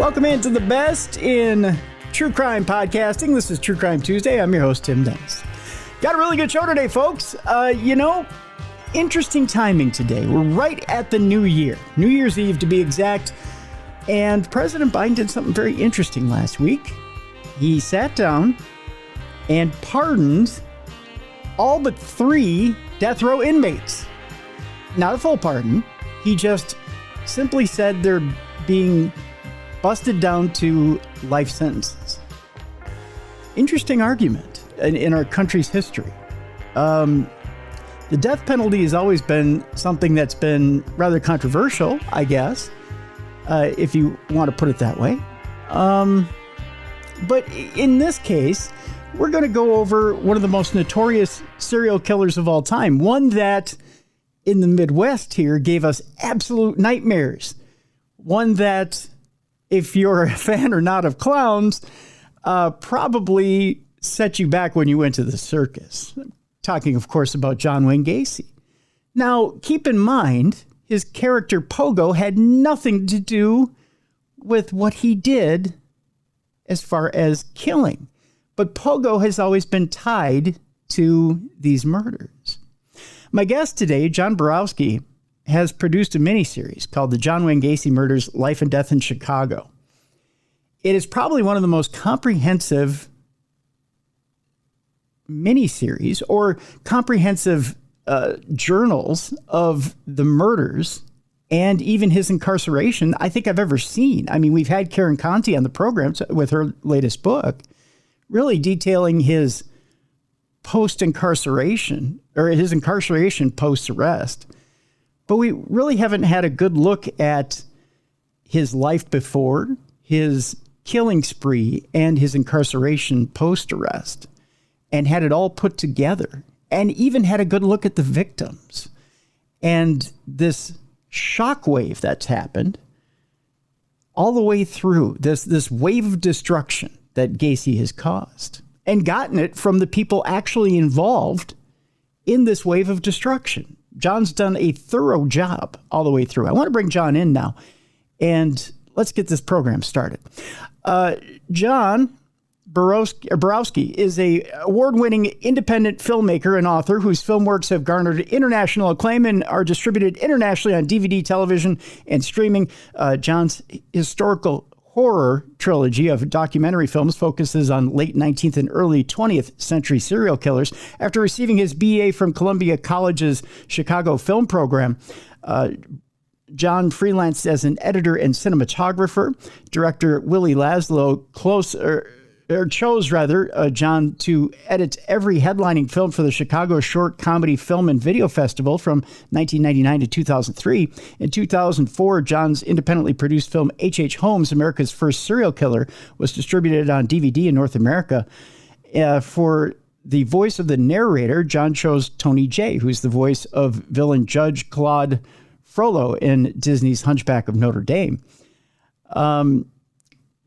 Welcome into the best in true crime podcasting. This is True Crime Tuesday. I'm your host, Tim Dennis. Got a really good show today, folks. Interesting timing today. We're right at the new year, New Year's Eve to be exact. And President Biden did something very interesting last week. He sat down and pardoned all but 3 death row inmates. Not a full pardon. He just simply said they're being busted down to life sentences. Interesting argument in our country's history. The death penalty has always been something that's been rather controversial, I guess, if you want to put it that way. But in this case, we're going to go over one of the most notorious serial killers of all time. One that in the Midwest here gave us absolute nightmares. One that, if you're a fan or not of clowns, probably set you back when you went to the circus. I'm talking, of course, about John Wayne Gacy. Now, keep in mind, his character Pogo had nothing to do with what he did as far as killing. But Pogo has always been tied to these murders. My guest today, John Borowski, has produced a miniseries called The John Wayne Gacy Murders, Life and Death in Chicago. It is probably one of the most comprehensive miniseries or comprehensive journals of the murders and even his incarceration I think I've ever seen. I mean, we've had Karen Conti on the program with her latest book, really detailing his post-incarceration or his incarceration post-arrest. But we really haven't had a good look at his life before, his killing spree, and his incarceration post-arrest, and had it all put together, and even had a good look at the victims and this shockwave that's happened all the way through, this wave of destruction that Gacy has caused, and gotten it from the people actually involved in this wave of destruction. John's done a thorough job all the way through. I want to bring John in now, and let's get this program started. John Borowski is a award-winning independent filmmaker and author whose film works have garnered international acclaim and are distributed internationally on DVD, television, and streaming. John's historical horror trilogy of documentary films focuses on late 19th and early 20th century serial killers. After receiving his BA from Columbia College's Chicago film program, John freelanced as an editor and cinematographer. Director Willie Laszlo chose John to edit every headlining film for the Chicago Short Comedy Film and Video Festival from 1999 to 2003. In 2004, John's independently produced film H.H. Holmes, America's First Serial Killer, was distributed on DVD in North America. For the voice of the narrator, John chose Tony Jay, who's the voice of villain Judge Claude Frollo in Disney's Hunchback of Notre Dame.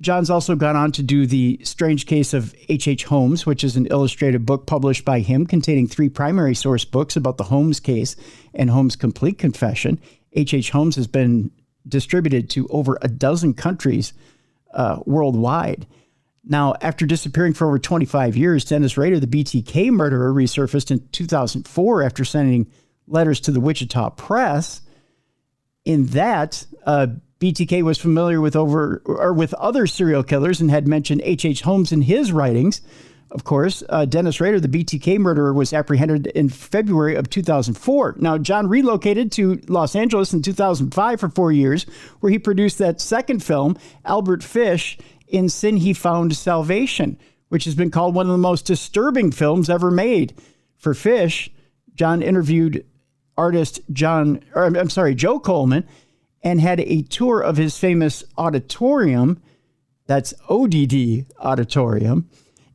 John's also gone on to do The Strange Case of H.H. Holmes, which is an illustrated book published by him containing 3 primary source books about the Holmes case and Holmes' complete confession. H.H. Holmes has been distributed to over a dozen countries worldwide. Now, after disappearing for over 25 years, Dennis Rader, the BTK murderer, resurfaced in 2004 after sending letters to the Wichita Press. In that, BTK was familiar with other serial killers and had mentioned H.H. Holmes in his writings. Of course, Dennis Rader, the BTK murderer, was apprehended in February of 2004. Now, John relocated to Los Angeles in 2005 for 4 years, where he produced that second film, Albert Fish, In Sin He Found Salvation, which has been called one of the most disturbing films ever made. For Fish, John interviewed artist Joe Coleman, and had a tour of his famous auditorium, that's ODD Auditorium,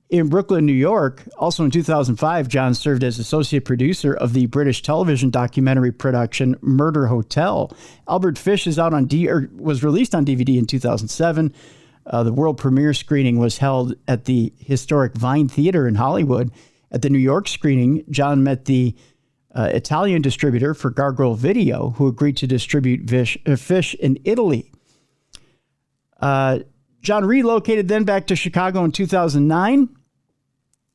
in Brooklyn, New York. Also in 2005, John served as associate producer of the British television documentary production Murder Hotel. Albert Fish was released on DVD in 2007. The world premiere screening was held at the historic Vine Theater in Hollywood. At the New York screening, John met the Italian distributor for Gargoyle Video, who agreed to distribute Fish in Italy. John relocated then back to Chicago in 2009.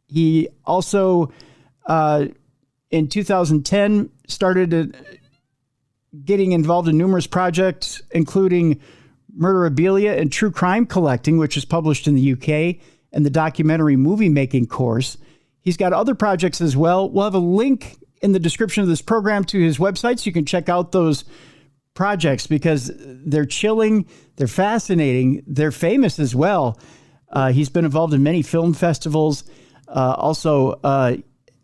He also, in 2010, started getting involved in numerous projects, including Murderabilia and True Crime Collecting, which is published in the UK, and the documentary movie making course. He's got other projects as well. We'll have a link in the description of this program to his website so you can check out those projects because they're chilling, they're fascinating, they're famous as well. He's been involved in many film festivals, also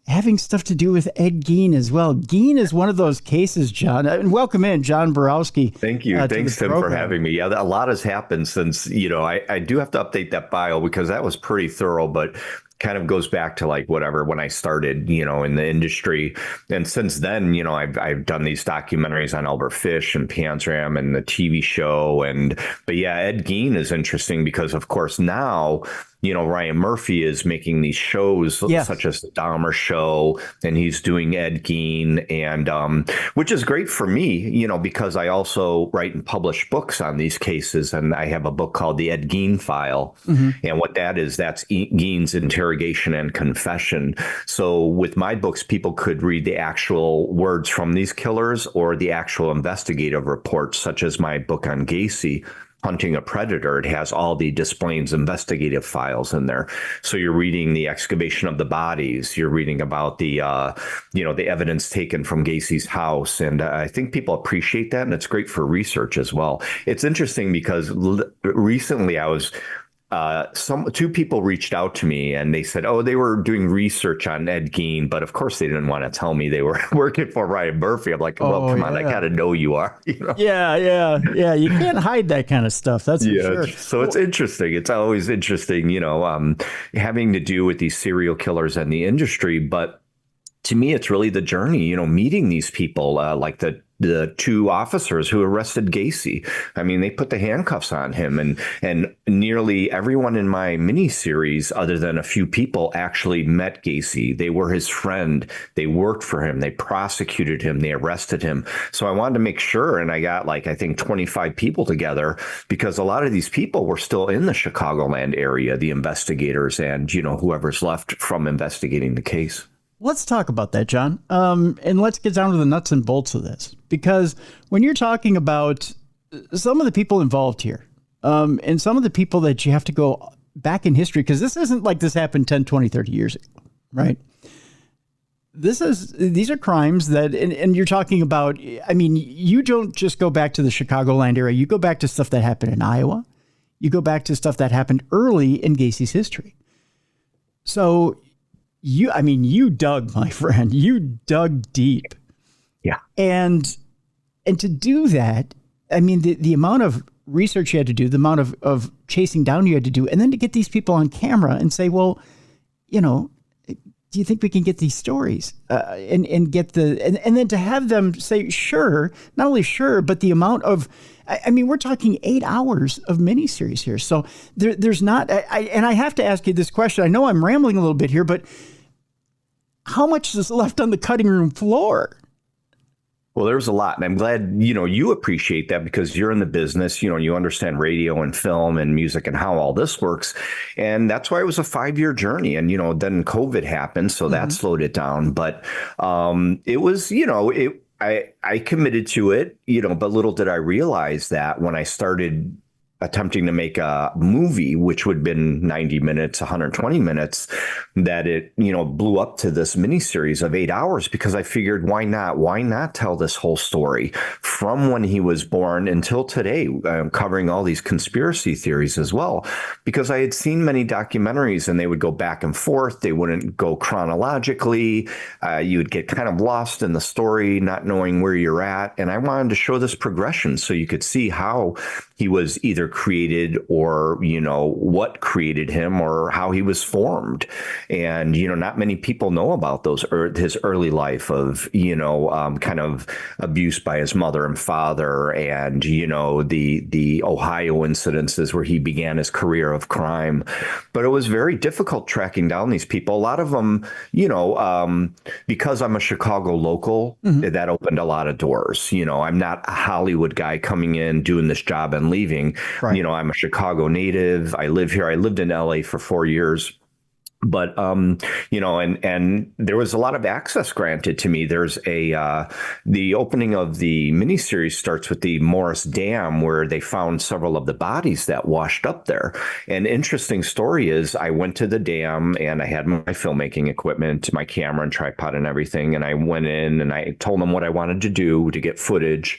having stuff to do with Ed Gein as well. Gein is one of those cases, John. And welcome in, John Borowski. Thank you. Thanks, Tim, for having me. Yeah, a lot has happened since, I do have to update that bio because that was pretty thorough, but kind of goes back to like whatever when I started, in the industry. And since then, I've done these documentaries on Albert Fish and Panzram and the TV show. But yeah, Ed Gein is interesting because, of course, now, Ryan Murphy is making these shows such as the Dahmer Show, and he's doing Ed Gein, and which is great for me, because I also write and publish books on these cases. And I have a book called The Ed Gein File. Mm-hmm. And what that is, that's Gein's interrogation and confession. So with my books, people could read the actual words from these killers or the actual investigative reports, such as my book on Gacy, Hunting a Predator. It has all the Dispels investigative files in there. So you're reading the excavation of the bodies. You're reading about the, the evidence taken from Gacy's house. And I think people appreciate that. And it's great for research as well. It's interesting because recently I was two people reached out to me and they said, they were doing research on Ed Gein, but of course they didn't want to tell me they were working for Ryan Murphy. I'm like, well, come on, I got to know you are. Yeah. You can't hide that kind of stuff. That's for sure. So it's interesting. It's always interesting, having to do with these serial killers and the industry. But to me, it's really the journey, meeting these people like the two officers who arrested Gacy. I mean, they put the handcuffs on him, and nearly everyone in my miniseries, other than a few people, actually met Gacy. They were his friend. They worked for him. They prosecuted him. They arrested him. So I wanted to make sure, and I got I think 25 people together because a lot of these people were still in the Chicagoland area, the investigators and, whoever's left from investigating the case. Let's talk about that, John. And let's get down to the nuts and bolts of this. Because when you're talking about some of the people involved here, and some of the people that you have to go back in history, because this isn't like this happened 10, 20, 30 years ago, right? These are crimes that, and you're talking about, I mean, you don't just go back to the Chicagoland area. You go back to stuff that happened in Iowa. You go back to stuff that happened early in Gacy's history. So you dug, my friend. You dug deep. Yeah. And to do that, I mean, the amount of research you had to do, the amount of chasing down you had to do, and then to get these people on camera and say, well, do you think we can get these stories and get and then to have them say, sure, not only sure, but the amount of, I mean, we're talking 8 hours of miniseries here. So there's not, and I have to ask you this question. I know I'm rambling a little bit here, but how much is left on the cutting room floor? Well, there's a lot. And I'm glad, you appreciate that because you're in the business, you understand radio and film and music and how all this works. And that's why it was a 5-year journey. And, then COVID happened. So that slowed it down. But it was, I committed to it, but little did I realize that when I started attempting to make a movie, which would have been 90 minutes, 120 minutes, that it, blew up to this miniseries of 8 hours because I figured, why not? Why not tell this whole story from when he was born until today, covering all these conspiracy theories as well? Because I had seen many documentaries and they would go back and forth. They wouldn't go chronologically. You would get kind of lost in the story, not knowing where you're at. And I wanted to show this progression so you could see how he was either created or, what created him or how he was formed. And, not many people know about his early life of, kind of abuse by his mother and father and, the Ohio incidences where he began his career of crime. But it was very difficult tracking down these people. A lot of them, because I'm a Chicago local, that opened a lot of doors. I'm not a Hollywood guy coming in, doing this job and leaving. Right. I'm a Chicago native. I live here. I lived in LA for 4 years. But and there was a lot of access granted to me. There's the opening of the miniseries starts with the Morris Dam, where they found several of the bodies that washed up there. An interesting story is I went to the dam and I had my filmmaking equipment, my camera and tripod and everything, and I went in and I told them what I wanted to do to get footage.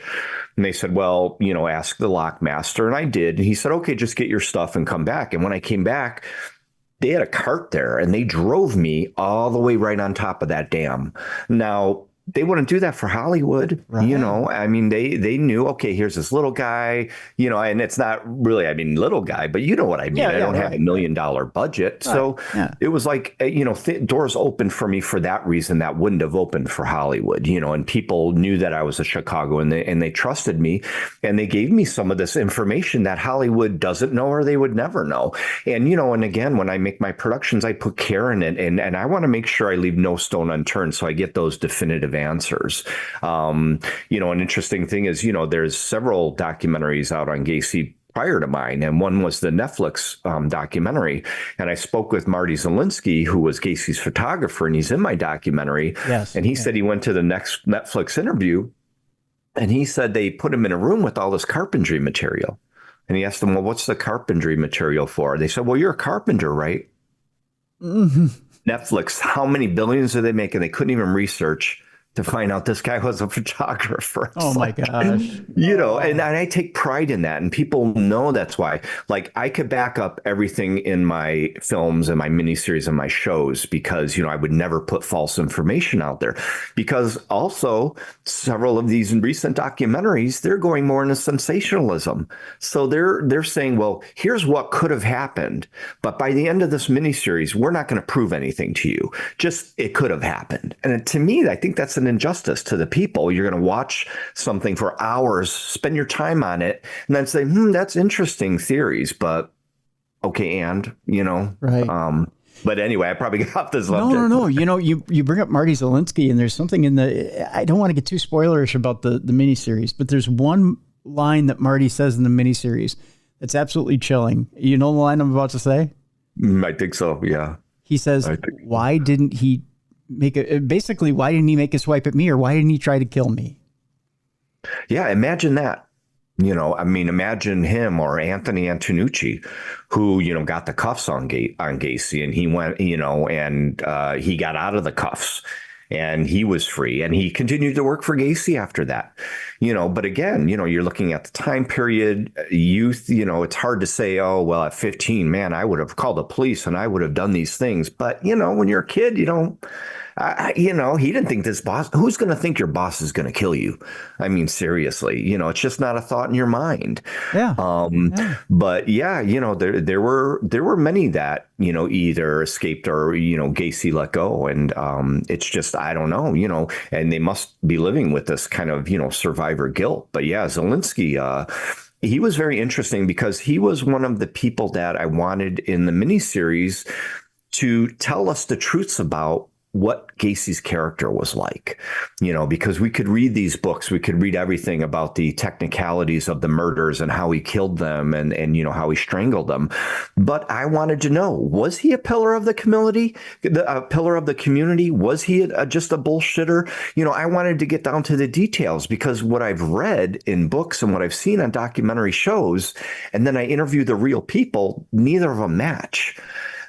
And they said, well, ask the lock master, and I did. And he said, okay, just get your stuff and come back. And when I came back, they had a cart there and they drove me all the way right on top of that dam. Now, they wouldn't do that for Hollywood. Right. I mean, they knew, okay, here's this little guy, and it's not really, I mean, little guy, but you know what I mean? I don't have $1 million budget. Right. So it was like, doors opened for me for that reason that wouldn't have opened for Hollywood, and people knew that I was a Chicago and they trusted me and they gave me some of this information that Hollywood doesn't know or they would never know. And, and again, when I make my productions, I put care in it and I want to make sure I leave no stone unturned. So I get those definitive answers. An interesting thing is, there's several documentaries out on Gacy prior to mine, and one was the Netflix documentary. And I spoke with Marty Zielinski, who was Gacy's photographer, and he's in my documentary. Yes. And he said he went to the next Netflix interview, and he said they put him in a room with all this carpentry material. And he asked them, well, what's the carpentry material for? They said, well, you're a carpenter, right? Mm-hmm. Netflix, how many billions do they make? And they couldn't even research to find out this guy was a photographer. Oh my gosh. And I take pride in that. And people know that's why. Like, I could back up everything in my films and my miniseries and my shows because, I would never put false information out there. Because also, several of these recent documentaries, they're going more into sensationalism. So they're saying, well, here's what could have happened. But by the end of this miniseries, we're not going to prove anything to you. Just it could have happened. And to me, I think that's an injustice to the people. You're going to watch something for hours, spend your time on it, and then say, that's interesting theories, but okay, right. But anyway, I probably got off this subject. No. You bring up Marty Zielinski, and there's something in I don't want to get too spoilerish about the miniseries, but there's one line that Marty says in the miniseries that's absolutely chilling. You know the line I'm about to say? I think so, yeah. He says, why didn't he make why didn't he make a swipe at me, or why didn't he try to kill me? Yeah, imagine that. Imagine him or Anthony Antonucci, who, got the cuffs on Gacy, and he went, and he got out of the cuffs and he was free and he continued to work for Gacy after that. But again, you're looking at the time period, youth, it's hard to say, oh, well, at 15, man, I would have called the police and I would have done these things. But, when you're a kid, he didn't think this boss, who's going to think your boss is going to kill you? I mean, seriously, it's just not a thought in your mind. Yeah. But yeah, there were many that, either escaped or, Gacy let go. And it's just, I don't know, and they must be living with this kind of, survivor guilt. But yeah, Zielinski, he was very interesting because he was one of the people that I wanted in the miniseries to tell us the truths about what Gacy's character was like, because we could read these books, we could read everything about the technicalities of the murders and how he killed them and how he strangled them. But I wanted to know, was he a pillar of the community? Was he just a bullshitter? I wanted to get down to the details because what I've read in books and what I've seen on documentary shows, and then I interview the real people, neither of them match.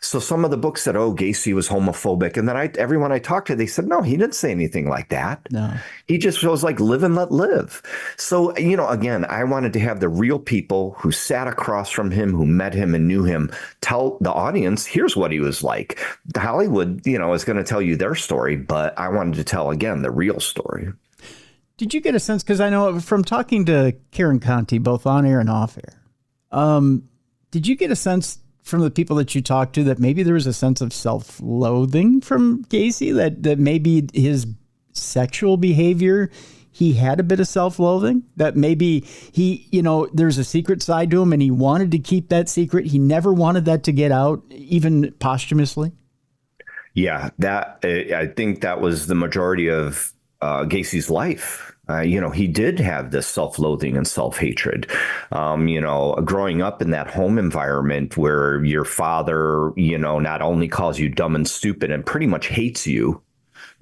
So some of the books said, oh, Gacy was homophobic. And then everyone I talked to, they said, no, he didn't say anything like that. No, he just was like, live and let live. So, again, I wanted to have the real people who sat across from him, who met him and knew him, tell the audience, here's what he was like. Hollywood, is going to tell you their story, but I wanted to tell, again, the real story. Did you get a sense, because I know from talking to Karen Conti, both on air and off air, did you get a sense from the people that you talked to that maybe there was a sense of self-loathing from Gacy, that maybe his sexual behavior, he had a bit of self-loathing, that maybe he, there's a secret side to him and he wanted to keep that secret. He never wanted that to get out, even posthumously. Yeah, I think that was the majority of Gacy's life. He did have this self-loathing and self-hatred. Growing up in that home environment where your father, not only calls you dumb and stupid and pretty much hates you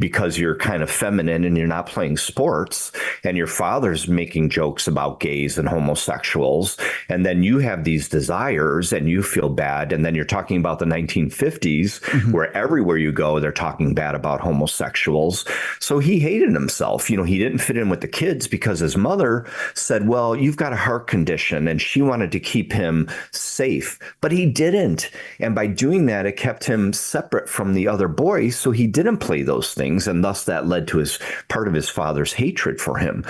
because you're kind of feminine and you're not playing sports, and your father's making jokes about gays and homosexuals, and then you have these desires and you feel bad, and then you're talking about the 1950s where everywhere you go they're talking bad about homosexuals. So he hated himself. He didn't fit in with the kids because his mother said, well, you've got a heart condition, and she wanted to keep him safe, but he didn't. And by doing that, it kept him separate from the other boys, so he didn't play those things, and thus that led to part of his father's hatred for him.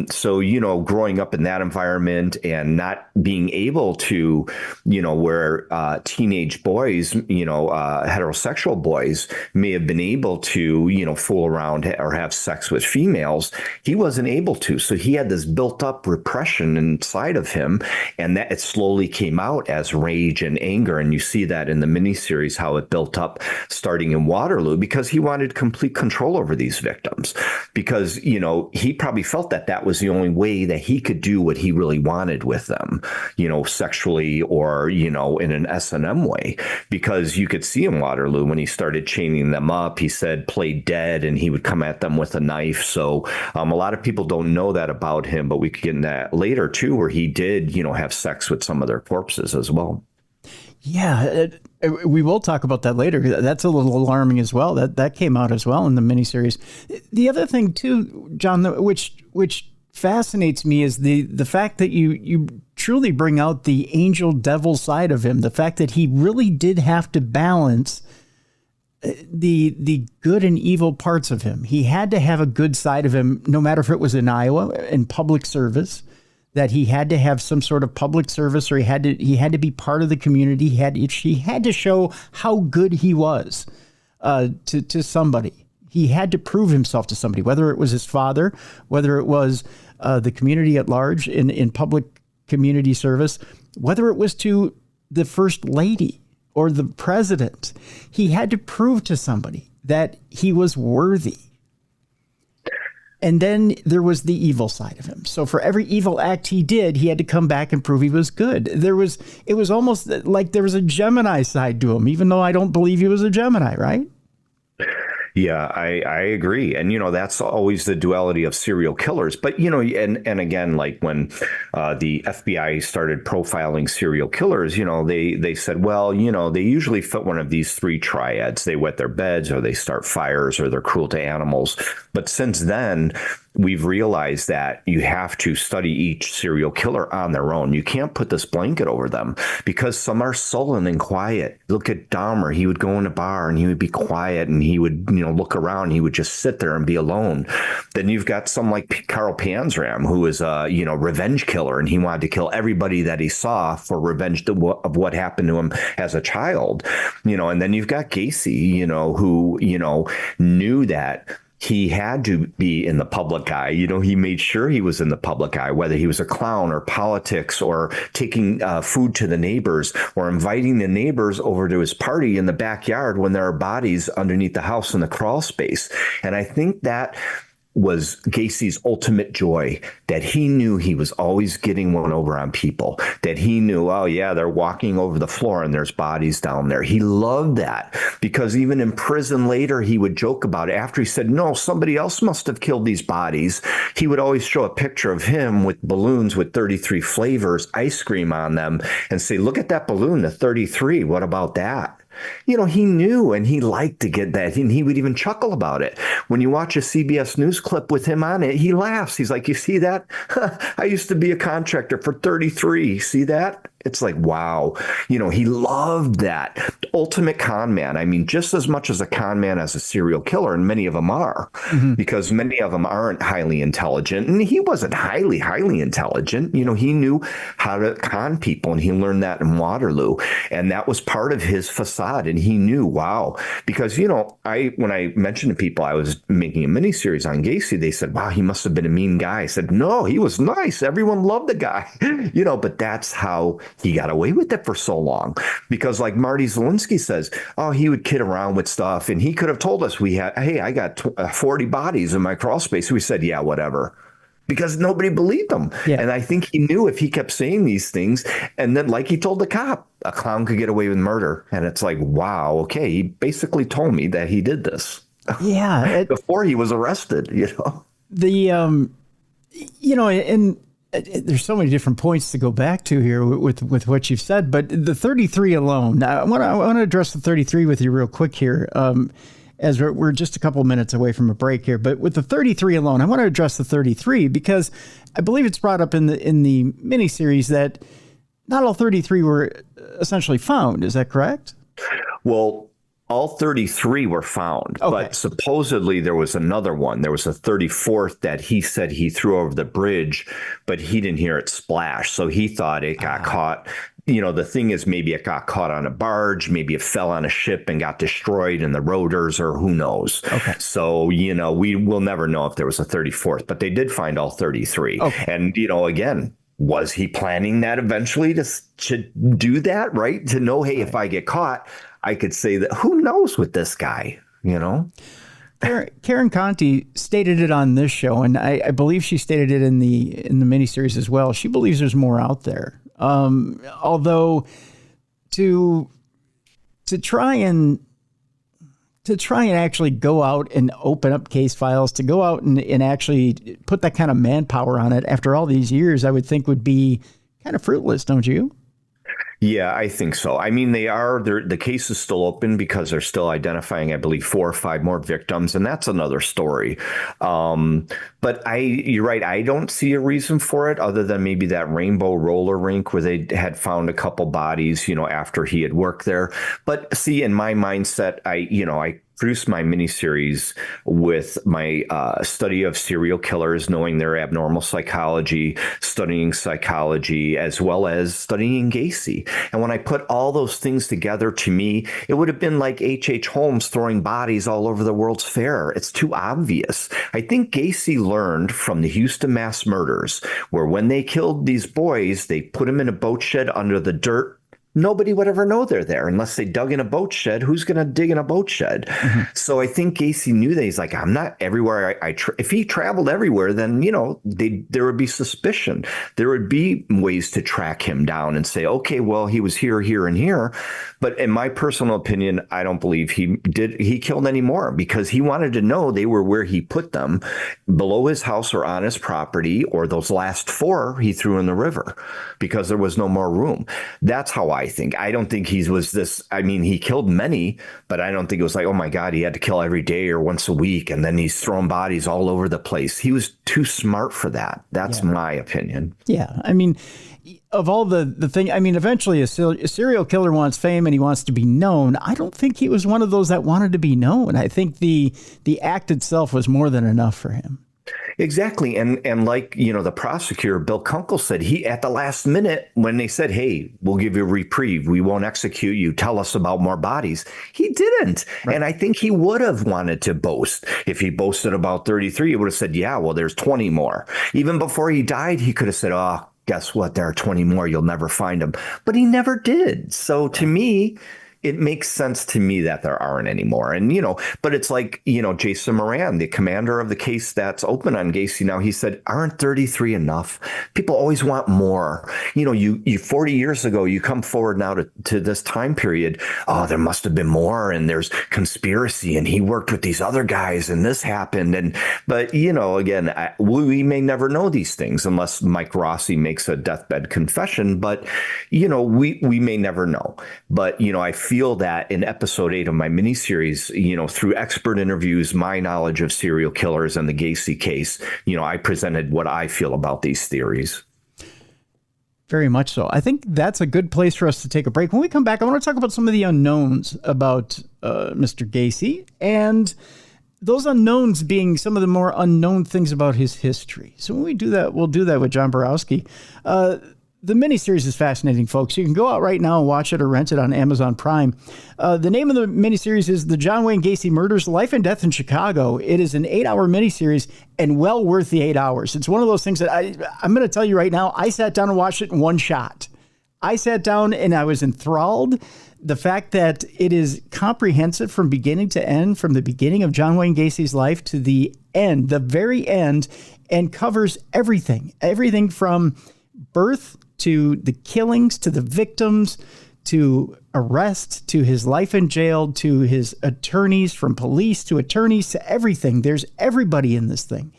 So growing up in that environment and not being able to, where teenage boys, heterosexual boys may have been able to, fool around or have sex with females, he wasn't able to. So he had this built up repression inside of him, and that it slowly came out as rage and anger. And you see that in the miniseries, how it built up starting in Waterloo, because he wanted complete control over these victims, because, he probably felt that that was the only way that he could do what he really wanted with them, sexually or, in an S&M way, because you could see in Waterloo when he started chaining them up, he said, play dead, and he would come at them with a knife. So a lot of people don't know that about him, but we could get in that later too, where he did, have sex with some of their corpses as well. Yeah, we will talk about that later. That's a little alarming as well. That came out as well in the miniseries. The other thing too, John, which fascinates me is the fact that you truly bring out the angel devil side of him. The fact that he really did have to balance the good and evil parts of him. He had to have a good side of him, no matter if it was in Iowa in public service, that he had to have some sort of public service, or he had to be part of the community. He had to show how good he was to somebody. He had to prove himself to somebody, whether it was his father, whether it was the community at large in public community service, whether it was to the first lady or the president. He had to prove to somebody that he was worthy. And then there was the evil side of him. So for every evil act he did, he had to come back and prove he was good. It was almost like there was a Gemini side to him, even though I don't believe he was a Gemini, right? Yeah, I agree. And, that's always the duality of serial killers. But, and again, like when the FBI started profiling serial killers, they said, well, they usually fit one of these three triads. They wet their beds, or they start fires, or they're cruel to animals. But since then, we've realized that you have to study each serial killer on their own. You can't put this blanket over them, because some are sullen and quiet. Look at Dahmer. He would go in a bar and he would be quiet, and he would, look around. He would just sit there and be alone. Then you've got some like Carl Panzram, who is a, revenge killer, and he wanted to kill everybody that he saw for revenge of what happened to him as a child, and then you've got Gacy, who, knew that he had to be in the public eye. He made sure he was in the public eye, whether he was a clown or politics or taking food to the neighbors or inviting the neighbors over to his party in the backyard when there are bodies underneath the house in the crawl space. And I think that was Gacy's ultimate joy, that he knew he was always getting one over on people, that he knew, oh yeah, they're walking over the floor and there's bodies down there. He loved that, because even in prison later, he would joke about it. After he said, no, somebody else must have killed these bodies, he would always show a picture of him with balloons with 33 flavors, ice cream on them, and say, look at that balloon, the 33, what about that? He knew, and he liked to get that. And he would even chuckle about it. When you watch a CBS News clip with him on it, he laughs. He's like, you see that? I used to be a contractor for 33. See that? It's like, wow. He loved that. Ultimate con man. I mean, just as much as a con man as a serial killer, and many of them are, because many of them aren't highly intelligent. And he wasn't highly intelligent. He knew how to con people, and he learned that in Waterloo. And that was part of his facade. And he knew, wow, because, when I mentioned to people I was making a miniseries on Gacy, they said, wow, he must have been a mean guy. I said, no, he was nice. Everyone loved the guy, but that's how he got away with it for so long. Because like Marty Zielinski says, oh, he would kid around with stuff, and he could have told us hey, I got 40 bodies in my crawl space. We said, yeah, whatever. Because nobody believed him. Yeah. And I think he knew if he kept saying these things, and then like he told the cop, a clown could get away with murder. And it's like, wow, okay, he basically told me that he did this. Yeah. Before he was arrested, The, and there's so many different points to go back to here with what you've said, but the 33 alone, I want to address the 33 with you real quick here. As we're just a couple minutes away from a break here, but with the 33 alone, I want to address the 33 because I believe it's brought up in the miniseries that not all 33 were essentially found. Is that correct? Well, all 33 were found, but supposedly there was another one. There was a 34th that he said he threw over the bridge, but he didn't hear it splash. So he thought it got caught. The thing is, maybe it got caught on a barge, maybe it fell on a ship and got destroyed in the rotors, or who knows. Okay. So, we will never know if there was a 34th, but they did find all 33. Okay. And, again, was he planning that eventually to do that, right? To know, hey, if I get caught, I could say that, who knows with this guy, Karen Conti stated it on this show, and I believe she stated it in the miniseries as well. She believes there's more out there. Although to try and actually go out and open up case files, to go out and actually put that kind of manpower on it after all these years, I would think would be kind of fruitless, don't you? Yeah, I think so. I mean, the case is still open because they're still identifying, I believe, 4 or 5 more victims, and that's another story. But you're right. I don't see a reason for it other than maybe that Rainbow roller rink where they had found a couple bodies, after he had worked there. But see, in my mindset, I produced my miniseries with my study of serial killers, knowing their abnormal psychology, studying psychology, as well as studying Gacy. And when I put all those things together, to me, it would have been like H.H. Holmes throwing bodies all over the World's Fair. It's too obvious. I think Gacy learned from the Houston mass murders, where when they killed these boys, they put them in a boat shed under the dirt. Nobody would ever know they're there unless they dug in a boat shed. Who's going to dig in a boat shed? Mm-hmm. So I think Gacy knew that. He's like, I'm not everywhere. If he traveled everywhere, then, there would be suspicion. There would be ways to track him down and say, okay, well, he was here, here, and here. But in my personal opinion, I don't believe he killed any more, because he wanted to know they were where he put them, below his house or on his property, or those last 4 he threw in the river because there was no more room. That's how I think. I don't think he was this. I mean, he killed many, but I don't think it was like, oh my God, he had to kill every day or once a week, and then he's throwing bodies all over the place. He was too smart for that. That's my opinion. Yeah. I mean, of all the thing, I mean, eventually a serial killer wants fame and he wants to be known. I don't think he was one of those that wanted to be known. I think the act itself was more than enough for him. Exactly. And like, the prosecutor, Bill Kunkel, said at the last minute, when they said, hey, we'll give you a reprieve, we won't execute you, tell us about more bodies, he didn't. Right. And I think he would have wanted to boast. If he boasted about 33, he would have said, yeah, well, there's 20 more. Even before he died, he could have said, oh, guess what? There are 20 more. You'll never find them. But he never did. So to me, it makes sense to me that there aren't anymore. And, but it's like, Jason Moran, the commander of the case that's open on Gacy now, he said, aren't 33 enough? People always want more. You 40 years ago, you come forward now to this time period. Oh, there must have been more. And there's conspiracy. And he worked with these other guys and this happened. But, again, we may never know these things unless Mike Rossi makes a deathbed confession. But, we may never know. But, I feel that in episode 8 of my miniseries, through expert interviews, my knowledge of serial killers and the Gacy case, I presented what I feel about these theories. Very much so. I think that's a good place for us to take a break. When we come back, I want to talk about some of the unknowns about Mr. Gacy, and those unknowns being some of the more unknown things about his history. So when we do that, we'll do that with John Borowski. The miniseries is fascinating, folks. You can go out right now and watch it or rent it on Amazon Prime. The name of the miniseries is The John Wayne Gacy Murders, Life and Death in Chicago. It is an 8-hour miniseries and well worth the 8 hours. It's one of those things that I'm going to tell you right now, I sat down and watched it in one shot. I sat down and I was enthralled. The fact that it is comprehensive from beginning to end, from the beginning of John Wayne Gacy's life to the end, the very end, and covers everything from birth to the killings, to the victims, to arrest, to his life in jail, to his attorneys, from police to attorneys to everything. There's everybody in this thing.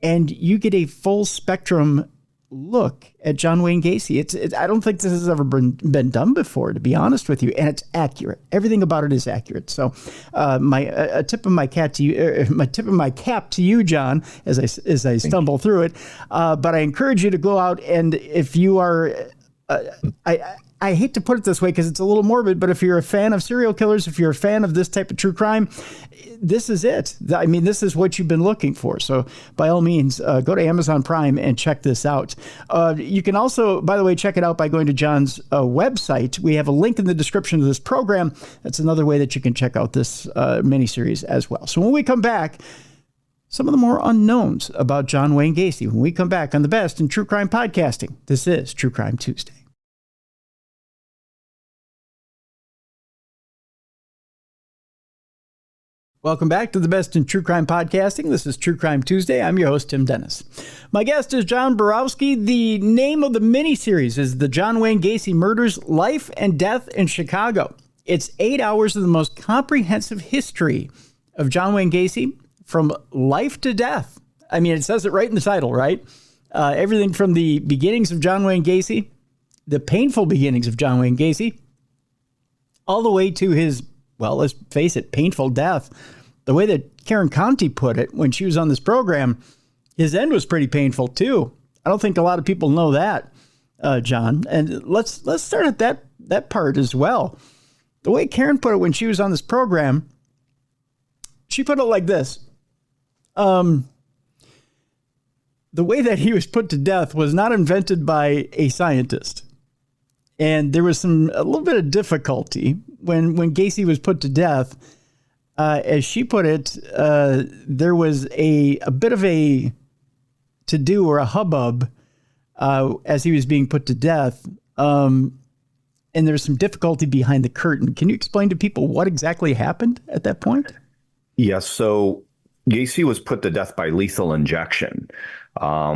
And you get a full spectrum look at John Wayne Gacy. I don't think this has ever been done before, to be honest with you. And it's accurate. Everything about it is accurate. So a tip of my cap to you, John, as I stumble through it. But I encourage you to go out, and if you are, I hate to put it this way because it's a little morbid, but if you're a fan of serial killers, if you're a fan of this type of true crime, this is it. I mean, this is what you've been looking for. So by all means, go to Amazon Prime and check this out. You can also, by the way, check it out by going to John's website. We have a link in the description of this program. That's another way that you can check out this miniseries as well. So when we come back, some of the more unknowns about John Wayne Gacy. When we come back on the best in true crime podcasting, this is True Crime Tuesday. Welcome back to the best in true crime podcasting. This is True Crime Tuesday. I'm your host, Tim Dennis. My guest is John Borowski. The name of the miniseries is The John Wayne Gacy Murders, Life and Death in Chicago. It's 8 hours of the most comprehensive history of John Wayne Gacy from life to death. I mean, it says it right in the title, right? Everything from the beginnings of John Wayne Gacy, the painful beginnings of John Wayne Gacy, all the way to his, well, let's face it, painful death. The way that Karen Conti put it when she was on this program, his end was pretty painful too. I don't think a lot of people know that, John. And let's start at that part as well. The way Karen put it when she was on this program, she put it like this. The way that he was put to death was not invented by a scientist. And there was a little bit of difficulty when Gacy was put to death. As she put it, there was a bit of a to-do or a hubbub as he was being put to death. And there was some difficulty behind the curtain. Can you explain to people what exactly happened at that point? Yes. So Gacy was put to death by lethal injection,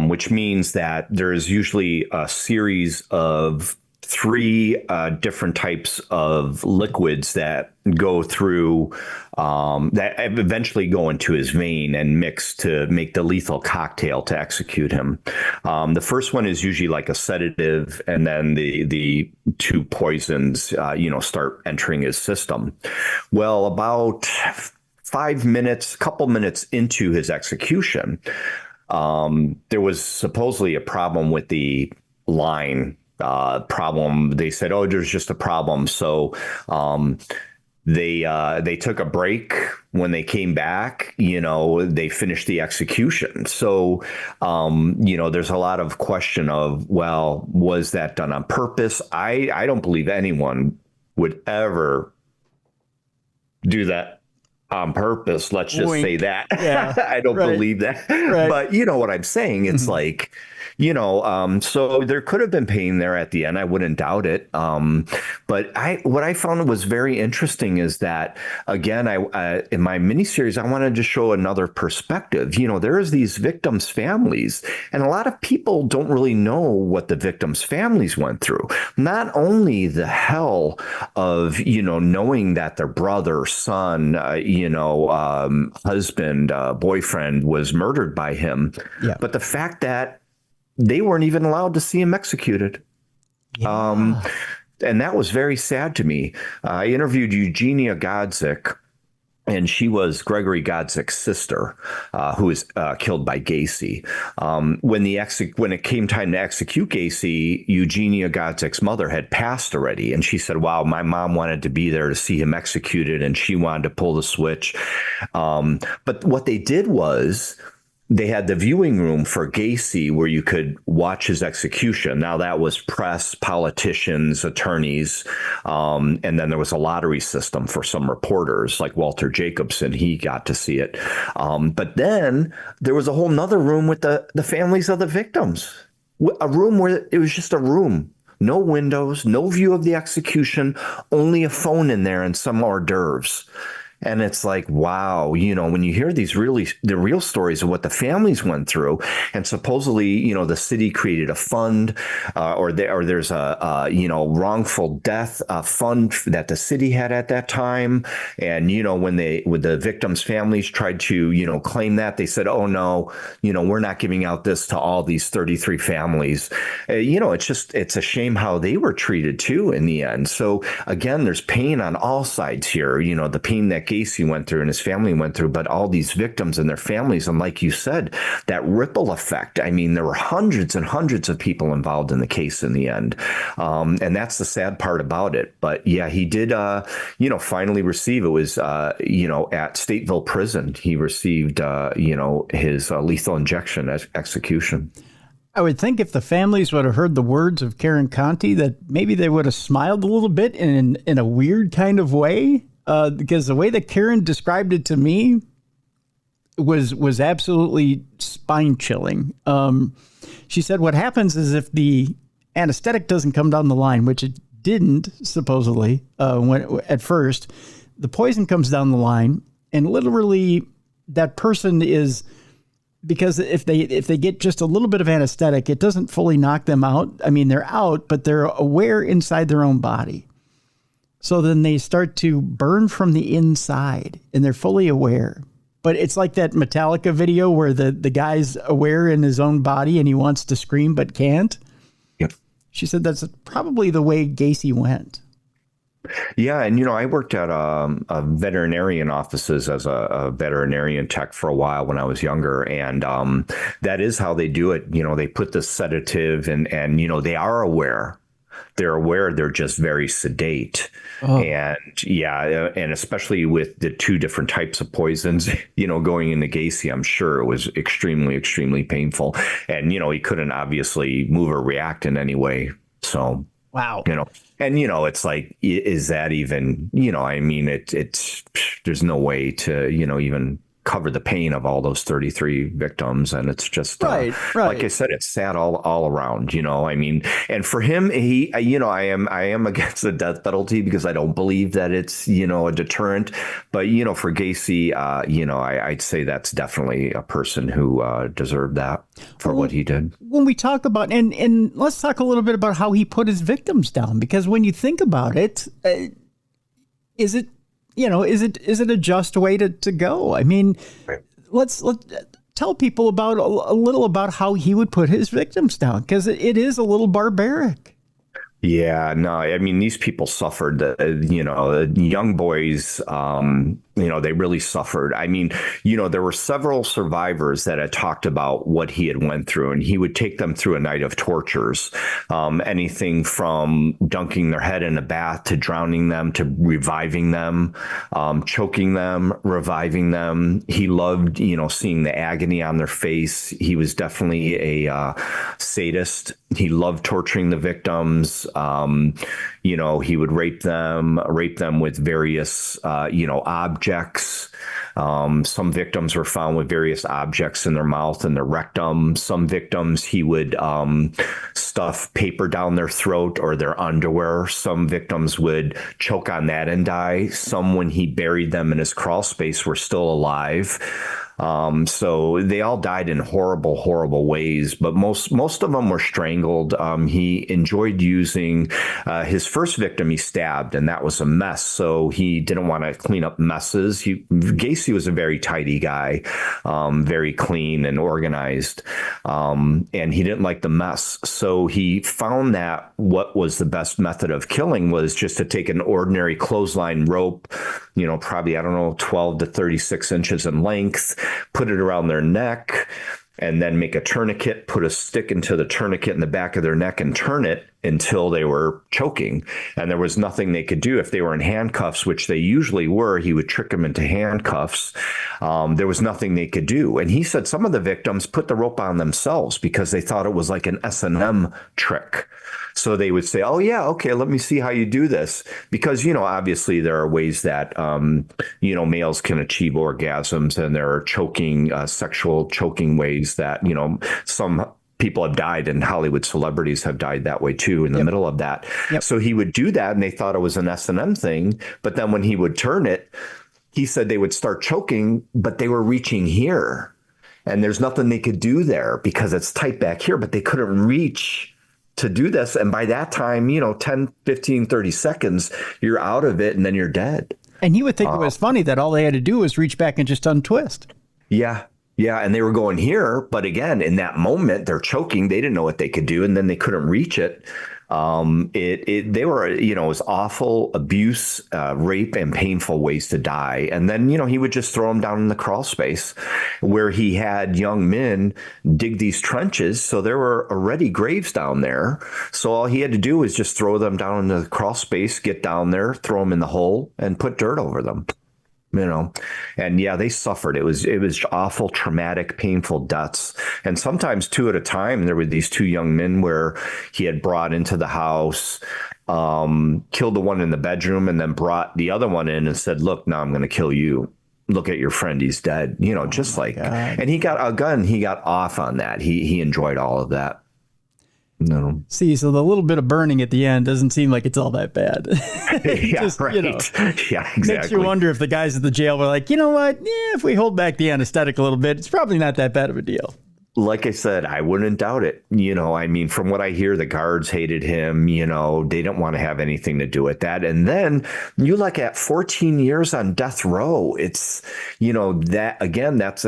which means that there is usually a series of three different types of liquids that go through, that eventually go into his vein and mix to make the lethal cocktail to execute him. The first one is usually like a sedative, and then the two poisons, start entering his system. Well, about 5 minutes, couple minutes into his execution, there was supposedly a problem with the line. They said, oh, there's just a problem. So they took a break. When they came back, they finished the execution. So, there's a lot of question of, well, was that done on purpose? I don't believe anyone would ever do that on purpose. Let's just say that. Yeah, I don't believe that. Right. But you know what I'm saying? It's like, so there could have been pain there at the end. I wouldn't doubt it. But what I found was very interesting is that, again, in my miniseries, I wanted to show another perspective. There's these victims' families, and a lot of people don't really know what the victims' families went through. Not only the hell of, knowing that their brother, son, husband, boyfriend was murdered by him, but the fact that they weren't even allowed to see him executed. Yeah. And that was very sad to me. I interviewed Eugenia Godzik, and she was Gregory Godzik's sister, who was killed by Gacy. When it came time to execute Gacy, Eugenia Godzik's mother had passed already. And she said, wow, my mom wanted to be there to see him executed, and she wanted to pull the switch. But what they did was, they had the viewing room for Gacy where you could watch his execution. Now that was press, politicians, attorneys, and then there was a lottery system for some reporters like Walter Jacobson. He got to see it. But then there was a whole nother room with the families of the victims, a room where it was just a room no windows, no view of the execution, only a phone in there and some hors d'oeuvres. And it's like, wow, when you hear the real stories of what the families went through, and supposedly, the city created a fund, or there's a wrongful death fund that the city had at that time. And, when the victims' families tried to, claim that, they said, oh, no, we're not giving out this to all these 33 families. It's a shame how they were treated too in the end. So again, there's pain on all sides here, the pain that Gacy went through and his family went through, but all these victims and their families. And like you said, that ripple effect. I mean, there were hundreds and hundreds of people involved in the case in the end. And that's the sad part about it. But yeah, he did, finally receive, it was, at Stateville Prison, he received, his lethal injection execution. I would think if the families would have heard the words of Karen Conti, that maybe they would have smiled a little bit in a weird kind of way. Because the way that Karen described it to me was absolutely spine chilling. She said what happens is if the anesthetic doesn't come down the line, which it didn't supposedly at first, the poison comes down the line, and literally that person is, because if they get just a little bit of anesthetic, it doesn't fully knock them out. I mean, they're out, but they're aware inside their own body. So then they start to burn from the inside and they're fully aware. But it's like that Metallica video where the guy's aware in his own body and he wants to scream but can't. Yep. She said that's probably the way Gacy went. Yeah. And, I worked at a veterinarian offices as a veterinarian tech for a while when I was younger. And that is how they do it. They put the sedative and they are aware. They're aware, they're just very sedate. Oh. And yeah, and especially with the two different types of poisons, going into Gacy, I'm sure it was extremely, extremely painful. And, he couldn't obviously move or react in any way. So, wow. And, it's like, is that even, I mean, it's there's no way to, even cover the pain of all those 33 victims. And it's just, right. Like I said, it's sad all around, I mean, and for him, he, I am against the death penalty because I don't believe that it's, a deterrent, but, for Gacy, I'd say that's definitely a person who deserved that for what he did. When we talk about, and let's talk a little bit about how he put his victims down, because when you think about it, is it a just way to go? I mean, right. Let's tell people about a little about how he would put his victims down, because it is a little barbaric. Yeah, no, I mean, these people suffered, the young boys, they really suffered. I mean, there were several survivors that had talked about what he had went through, and he would take them through a night of tortures, anything from dunking their head in a bath to drowning them to reviving them, choking them, reviving them. He loved, seeing the agony on their face. He was definitely a sadist. He loved torturing the victims. He would rape them with various, objects. Some victims were found with various objects in their mouth and their rectum. Some victims he would stuff paper down their throat or their underwear. Some victims would choke on that and die. Some, when he buried them in his crawl space, were still alive. So they all died in horrible, horrible ways, but most of them were strangled. He enjoyed using, his first victim he stabbed, and that was a mess. So he didn't want to clean up messes. Gacy was a very tidy guy, very clean and organized. And he didn't like the mess. So he found that what was the best method of killing was just to take an ordinary clothesline rope, probably, 12 to 36 inches in length, put it around their neck, and then make a tourniquet, put a stick into the tourniquet in the back of their neck and turn it until they were choking. And there was nothing they could do if they were in handcuffs, which they usually were. He would trick them into handcuffs. There was nothing they could do. And he said some of the victims put the rope on themselves because they thought it was like an S&M trick. So they would say, oh, yeah, okay, let me see how you do this. Because, obviously there are ways that, males can achieve orgasms, and there are sexual choking ways that, some people have died, and Hollywood celebrities have died that way too in the middle of that. So he would do that, and they thought it was an S&M thing. But then when he would turn it, he said they would start choking, but they were reaching here. And there's nothing they could do there because it's tight back here, but they couldn't reach to do this. And by that time, 10, 15, 30 seconds, you're out of it and then you're dead. And he would think it was funny that all they had to do was reach back and just untwist. Yeah. Yeah. And they were going here. But again, in that moment, they're choking. They didn't know what they could do. And then they couldn't reach it. They were, it was awful abuse, rape, and painful ways to die. And then, he would just throw them down in the crawl space where he had young men dig these trenches. So there were already graves down there. So all he had to do was just throw them down in the crawl space, get down there, throw them in the hole, and put dirt over them. And yeah, they suffered. It was awful, traumatic, painful deaths. And sometimes two at a time. There were these two young men where he had brought into the house, killed the one in the bedroom, and then brought the other one in and said, look, now I'm going to kill you. Look at your friend. He's dead. Just like, and he got a gun. He got off on that. He enjoyed all of that. No. See, so the little bit of burning at the end doesn't seem like it's all that bad. Yeah, Just, right. Yeah, exactly. Makes you wonder if the guys at the jail were like, you know what? Yeah, if we hold back the anesthetic a little bit, it's probably not that bad of a deal. Like I said, I wouldn't doubt it. From what I hear, the guards hated him. They didn't want to have anything to do with that. And then you look at 14 years on death row. It's, that again, that's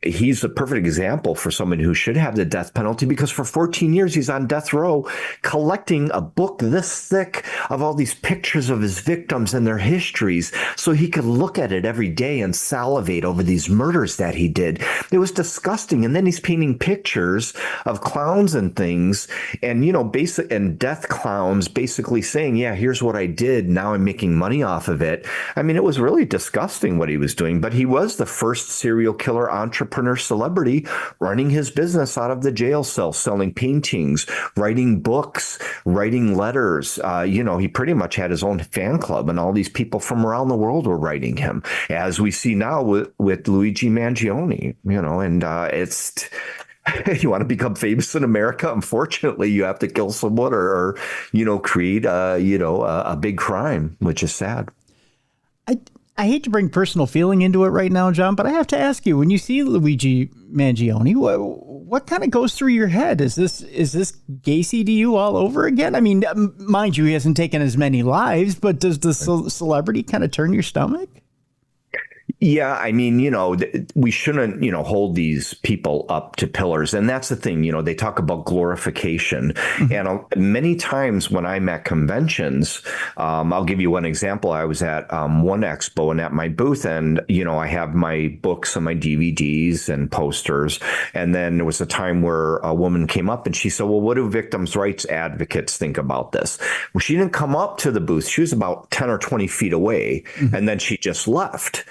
he's a perfect example for someone who should have the death penalty, because for 14 years he's on death row collecting a book this thick of all these pictures of his victims and their histories so he could look at it every day and salivate over these murders that he did. It was disgusting. And then he's painting pictures of clowns and things and, and death clowns basically saying, yeah, here's what I did. Now I'm making money off of it. I mean, it was really disgusting what he was doing, but he was the first serial killer entrepreneur celebrity running his business out of the jail cell, selling paintings, writing books, writing letters. He pretty much had his own fan club, and all these people from around the world were writing him, as we see now with Luigi Mangione, and it's you want to become famous in America, unfortunately, you have to kill someone or create a big crime, which is sad. I hate to bring personal feeling into it right now, John, but I have to ask you, when you see Luigi Mangione, what kind of goes through your head? Is this Gacy to you all over again? I mean, mind you, he hasn't taken as many lives, but does the celebrity kind of turn your stomach? Yeah, I mean, we shouldn't, hold these people up to pillars. And that's the thing, they talk about glorification. And many times when I'm at conventions, I'll give you one example. I was at one expo and at my booth, and, I have my books and my DVDs and posters. And then there was a time where a woman came up and she said, well, what do victims' rights advocates think about this? Well, she didn't come up to the booth. She was about 10 or 20 feet away. And then she just left.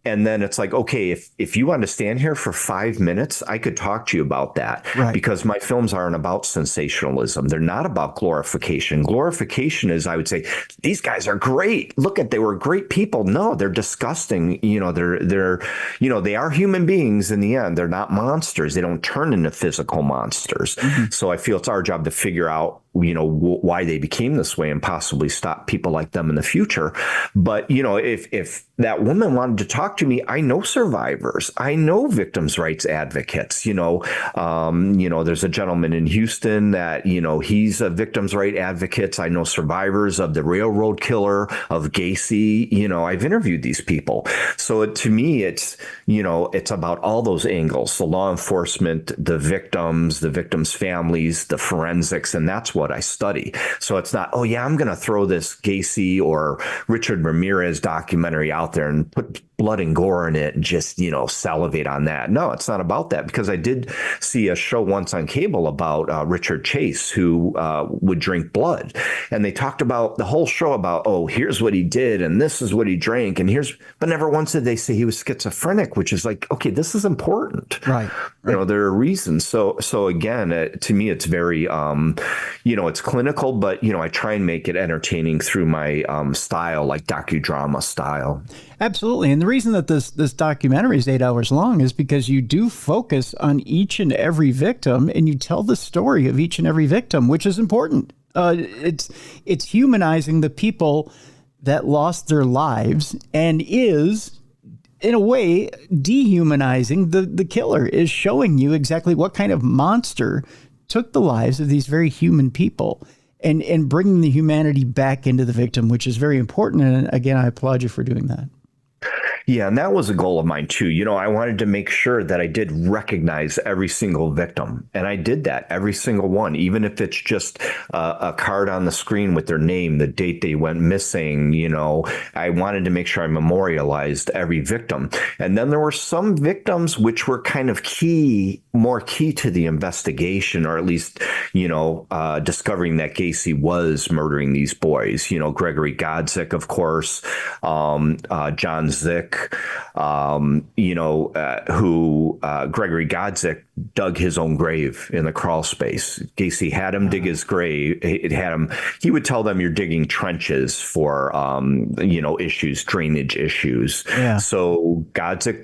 And then it's like, okay, if you want to stand here for 5 minutes, I could talk to you about that. Right. Because my films aren't about sensationalism. They're not about glorification. Glorification is, I would say, these guys are great. Look at, they were great people. No, they're disgusting. They are human beings in the end. They're not monsters. They don't turn into physical monsters. So I feel it's our job to figure out, why they became this way and possibly stop people like them in the future. But, if that woman wanted to talk to me, I know survivors. I know victims' rights advocates. There's a gentleman in Houston that, he's a victims' rights advocate. I know survivors of the railroad killer, of Gacy. I've interviewed these people. So to me, it's about all those angles, the law enforcement, the victims' families, the forensics, and that's what I study. So it's not, oh yeah, I'm going to throw this Gacy or Richard Ramirez documentary out there and put blood and gore in it and just, salivate on that. No, it's not about that, because I did see a show once on cable about Richard Chase, who would drink blood. And they talked about the whole show about, oh, here's what he did and this is what he drank. And but never once did they say he was schizophrenic, which is like, okay, this is important. Right. There are reasons. So again, to me, it's very, it's clinical, but, I try and make it entertaining through my style, like docudrama style. Absolutely. And the reason that this documentary is 8 hours long is because you do focus on each and every victim, and you tell the story of each and every victim, which is important. It's humanizing the people that lost their lives, and is, in a way, dehumanizing the killer, is showing you exactly what kind of monster took the lives of these very human people, and bringing the humanity back into the victim, which is very important. And again, I applaud you for doing that. Yeah, and that was a goal of mine too. I wanted to make sure that I did recognize every single victim, and I did that, every single one, even if it's just a card on the screen with their name, the date they went missing. I wanted to make sure I memorialized every victim. And then there were some victims which were kind of more key to the investigation, or at least, discovering that Gacy was murdering these boys. Gregory Godzik, of course, John Zick. Who Gregory Godzik dug his own grave in the crawl space. Gacy had him dig his grave. He would tell them, you're digging trenches for, drainage issues. Yeah. So Godzik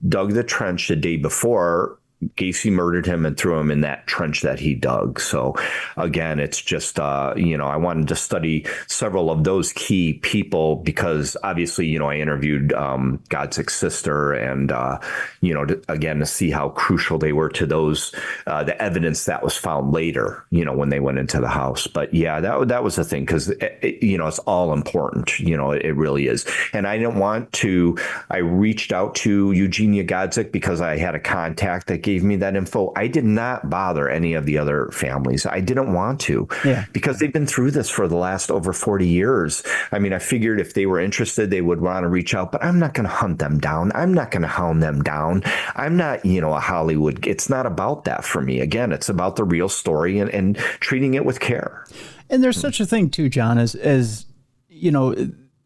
dug the trench the day before. Gacy murdered him and threw him in that trench that he dug. So again, it's just, I wanted to study several of those key people because obviously, I interviewed Godzik's sister and, to see how crucial they were to those, the evidence that was found later, when they went into the house. But yeah, that was the thing, because, it's all important, it really is. And I reached out to Eugenia Godzik because I had a contact that gave me that info. I did not bother any of the other families. I didn't want to, because they've been through this for the last over 40 years. I mean, I figured if they were interested, they would want to reach out, but I'm not going to hunt them down. I'm not going to hound them down. I'm not, a Hollywood. It's not about that for me. Again, it's about the real story and treating it with care. And there's such a thing too, John, as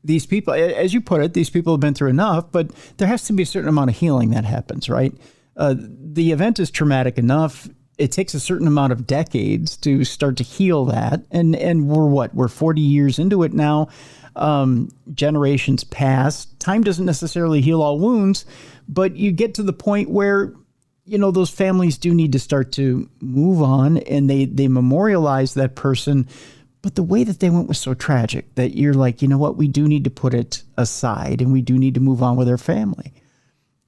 these people, as you put it, these people have been through enough, but there has to be a certain amount of healing that happens, right? The event is traumatic enough. It takes a certain amount of decades to start to heal that. And we're 40 years into it now. Generations pass. Time doesn't necessarily heal all wounds, but you get to the point where, those families do need to start to move on, and they memorialize that person. But the way that they went was so tragic that you're like, what, we do need to put it aside, and we do need to move on with their family.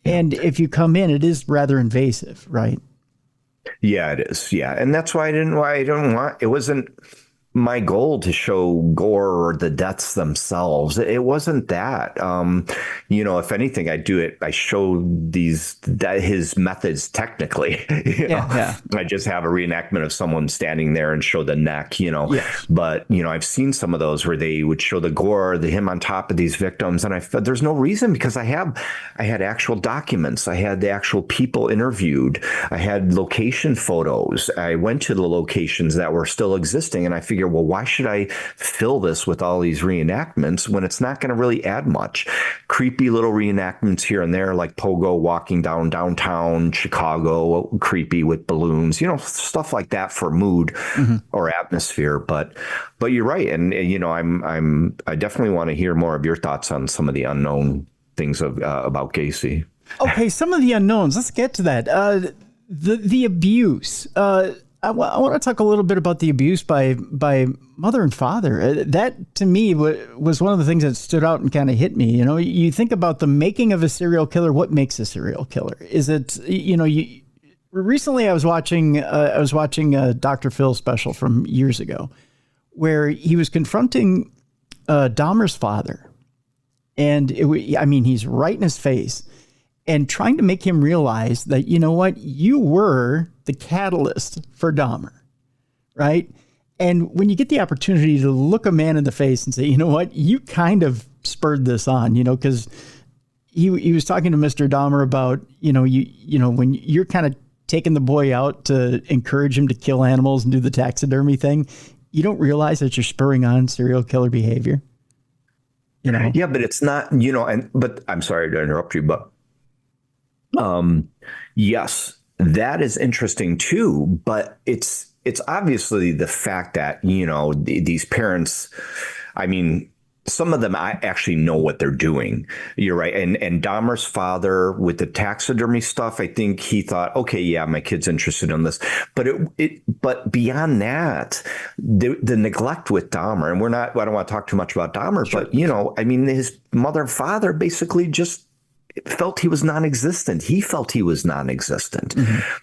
And if you come in, it is rather invasive, right? Yeah, it is. Yeah. And that's why it wasn't my goal to show gore or the deaths themselves. It wasn't that. If anything, I show his methods technically. I just have a reenactment of someone standing there and show the neck, Yes. But, I've seen some of those where they would show the gore, him on top of these victims. And there's no reason, because I had actual documents. I had the actual people interviewed. I had location photos. I went to the locations that were still existing, and I figured, well, why should I fill this with all these reenactments when it's not going to really add much? Creepy little reenactments here and there, like Pogo walking downtown Chicago, creepy with balloons, stuff like that for mood or atmosphere. But you're right, and I definitely want to hear more of your thoughts on some of the unknown things about Gacy. Okay, some of the unknowns. Let's get to that. The abuse. I want to talk a little bit about the abuse by mother and father. That, to me, was one of the things that stood out and kind of hit me. You think about the making of a serial killer. What makes a serial killer? Is it, recently I was watching a Dr. Phil special from years ago where he was confronting Dahmer's father. And he's right in his face and trying to make him realize that, you were the catalyst for Dahmer, right? And when you get the opportunity to look a man in the face and say, you kind of spurred this on, because he was talking to Mr. Dahmer about, when you're kind of taking the boy out to encourage him to kill animals and do the taxidermy thing, you don't realize that you're spurring on serial killer behavior. Yeah, but it's not, but I'm sorry to interrupt you, but yes, that is interesting too, but it's obviously the fact that, these parents, some of them I actually know what they're doing. You're right. And Dahmer's father with the taxidermy stuff, I think he thought, okay, yeah, my kid's interested in this. But beyond that, the neglect with Dahmer, and I don't want to talk too much about Dahmer, Sure. but I mean, his mother and father basically just felt he was non-existent. He felt he was non-existent,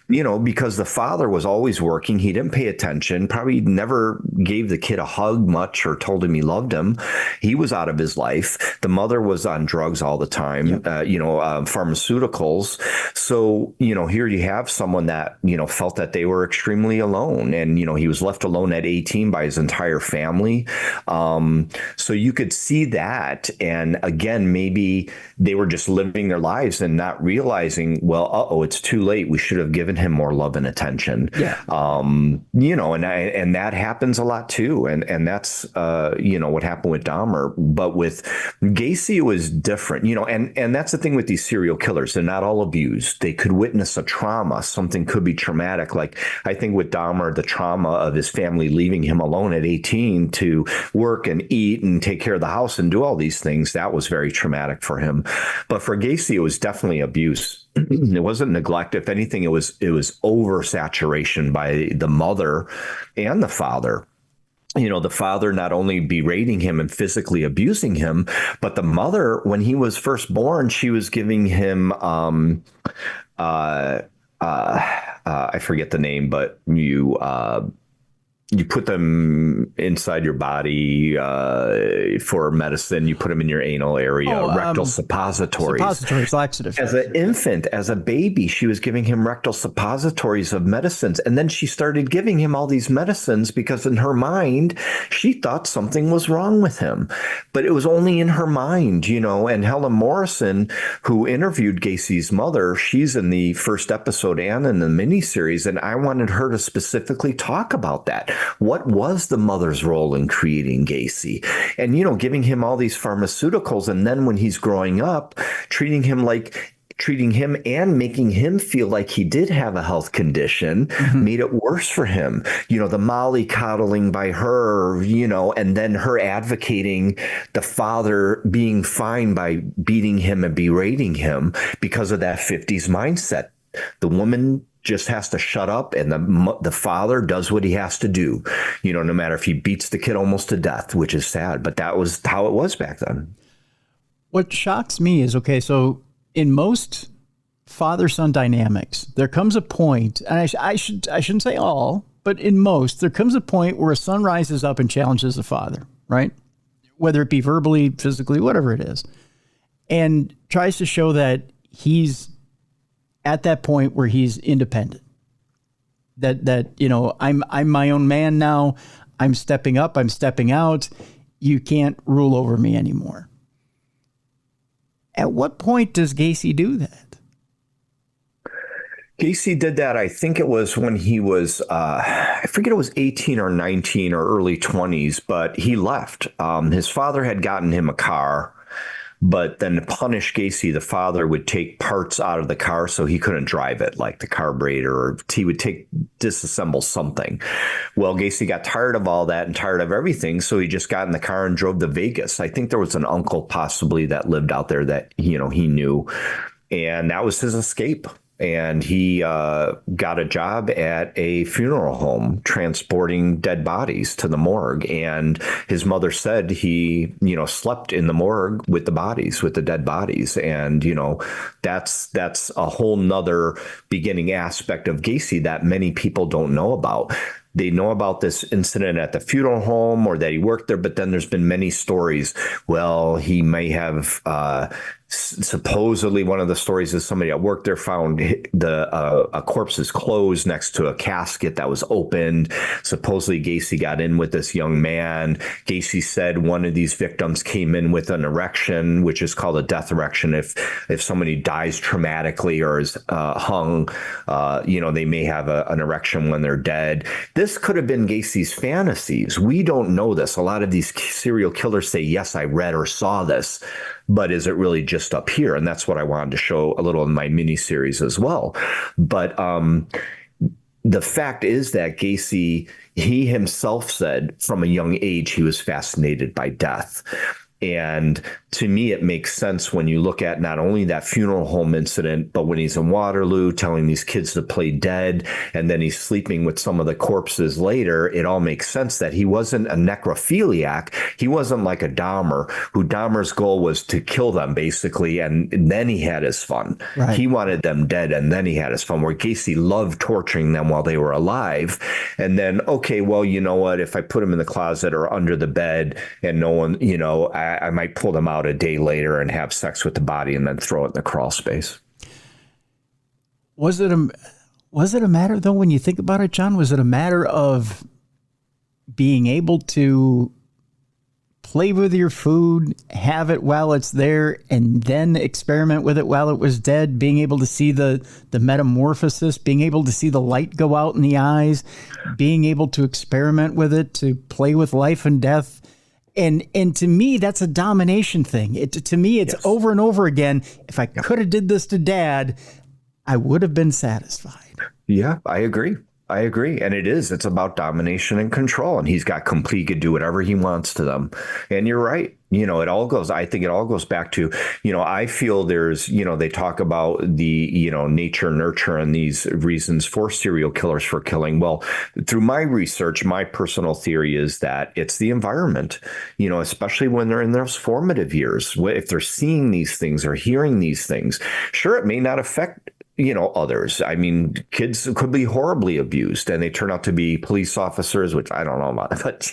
because the father was always working. He didn't pay attention, probably never gave the kid a hug much or told him he loved him. He was out of his life. The mother was on drugs all the time, Yep. Pharmaceuticals. So, here you have someone that, felt that they were extremely alone. And, he was left alone at 18 by his entire family. So you could see that. And again, maybe they were just living their lives and not realizing, well, it's too late. We should have given him more love and attention. Yeah. And that happens a lot too. And that's, what happened with Dahmer. But with Gacy, it was different, and that's the thing with these serial killers. They're not all abused. They could witness a trauma. Something could be traumatic. Like I think with Dahmer, the trauma of his family leaving him alone at 18 to work and eat and take care of the house and do all these things, that was very traumatic for him. But for Gacy, it was definitely abuse. It wasn't neglect. If anything, it was oversaturation by the mother and the father. The father not only berating him and physically abusing him, but the mother, when he was first born, she was giving him I forget the name, but you put them inside your body for medicine. You put them in your anal area, rectal suppositories. Suppositories, laxatives. As an infant, as a baby, she was giving him rectal suppositories of medicines. And then she started giving him all these medicines because in her mind, she thought something was wrong with him. But it was only in her mind, And Helen Morrison, who interviewed Gacy's mother, she's in the first episode and in the miniseries. And I wanted her to specifically talk about that. What was the mother's role in creating Gacy? And, giving him all these pharmaceuticals. And then when he's growing up, treating him and making him feel like he did have a health condition made it worse for him. The mollycoddling by her, and then her advocating the father being fine by beating him and berating him because of that 50s mindset. The woman just has to shut up and the father does what he has to do, no matter if he beats the kid almost to death, which is sad, but that was how it was back then. What shocks me is, okay, so in most father-son dynamics, there comes a point, and I shouldn't say all, but in most, there comes a point where a son rises up and challenges the father, right? Whether it be verbally, physically, whatever it is, and tries to show that he's at that point where he's independent, that I'm my own man now. I'm stepping up. I'm stepping out. You can't rule over me anymore. At what point does Gacy do that? Gacy did that. I think it was when he was, I forget, it was 18 or 19 or early 20s, but he left. His father had gotten him a car. But then to punish Gacy, the father would take parts out of the car so he couldn't drive it, like the carburetor, or he would disassemble something. Well, Gacy got tired of all that and tired of everything, so he just got in the car and drove to Vegas. I think there was an uncle possibly that lived out there that, he knew, and that was his escape. And he got a job at a funeral home transporting dead bodies to the morgue. And his mother said he, slept in the morgue with the bodies, with the dead bodies. And, that's a whole nother beginning aspect of Gacy that many people don't know about. They know about this incident at the funeral home or that he worked there, but then there's been many stories. Well, he may have supposedly one of the stories is somebody at work there found a corpse's clothes next to a casket that was opened. Supposedly Gacy got in with this young man. Gacy said one of these victims came in with an erection, which is called a death erection. If somebody dies traumatically or is hung, they may have an erection when they're dead. This could have been Gacy's fantasies. We don't know this. A lot of these serial killers say, yes, I read or saw this. But is it really just up here? And that's what I wanted to show a little in my miniseries as well. But the fact is that Gacy, he himself said from a young age, he was fascinated by death. And to me, it makes sense when you look at not only that funeral home incident, but when he's in Waterloo telling these kids to play dead, and then he's sleeping with some of the corpses later. It all makes sense that he wasn't a necrophiliac. He wasn't like a Dahmer, who Dahmer's goal was to kill them, basically, and then he had his fun. Right. He wanted them dead, and then he had his fun, where Gacy loved torturing them while they were alive. And then, okay, well, you know what? If I put them in the closet or under the bed and no one, I might pull them out a day later and have sex with the body and then throw it in the crawl space. Was it a matter, though, when you think about it, John? Was it a matter of being able to play with your food, have it while it's there, and then experiment with it while it was dead, being able to see the metamorphosis, being able to see the light go out in the eyes, being able to experiment with it, to play with life and death? And to me, that's a domination thing. To me, it's over and over again. If I could have did this to Dad, I would have been satisfied. Yeah, I agree. And it's about domination and control. And he could do whatever he wants to them. And you're right. I think it all goes back to, I feel there's, they talk about the, nature, nurture, and these reasons for serial killers for killing. Well, through my research, my personal theory is that it's the environment, especially when they're in those formative years. If they're seeing these things or hearing these things, sure, it may not affect others. I mean, kids could be horribly abused and they turn out to be police officers, which I don't know about, but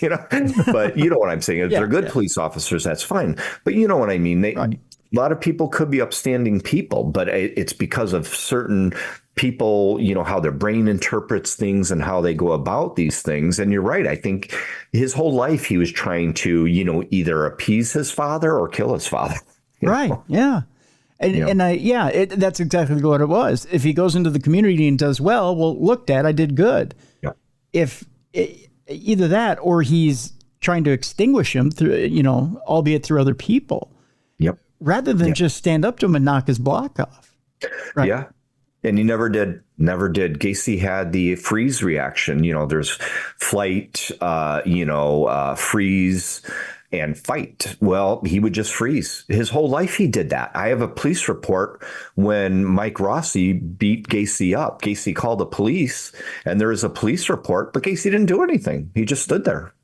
you know what I'm saying. If they're good police officers, that's fine. But you know what I mean? A lot of people could be upstanding people, but it's because of certain people, how their brain interprets things and how they go about these things. And you're right. I think his whole life he was trying to, either appease his father or kill his father. Right. Yeah. That's exactly what it was. If he goes into the community and does well, look, Dad, I did good. Yeah. If either that or he's trying to extinguish him through, albeit through other people. Yep. Rather than just stand up to him and knock his block off. Right. Yeah. And he never did. Gacy had the freeze reaction. There's flight, freeze, and fight. Well, he would just freeze. His whole life he did that. I have a police report when Mike Rossi beat Gacy up. Gacy called the police and there is a police report, but Gacy didn't do anything. He just stood there,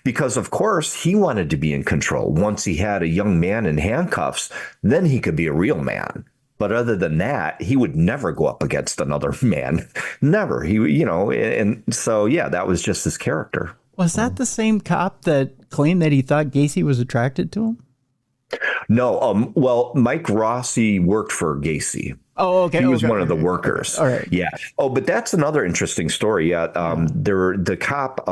because of course he wanted to be in control. Once he had a young man in handcuffs, then he could be a real man. But other than that, he would never go up against another man. Never. And so, that was just his character. Was that the same cop that claimed that he thought Gacy was attracted to him? No. Well, Mike Rossi worked for Gacy. Oh, okay. He was one of the workers. All right. Yeah. Oh, but that's another interesting story. Yeah. The cop,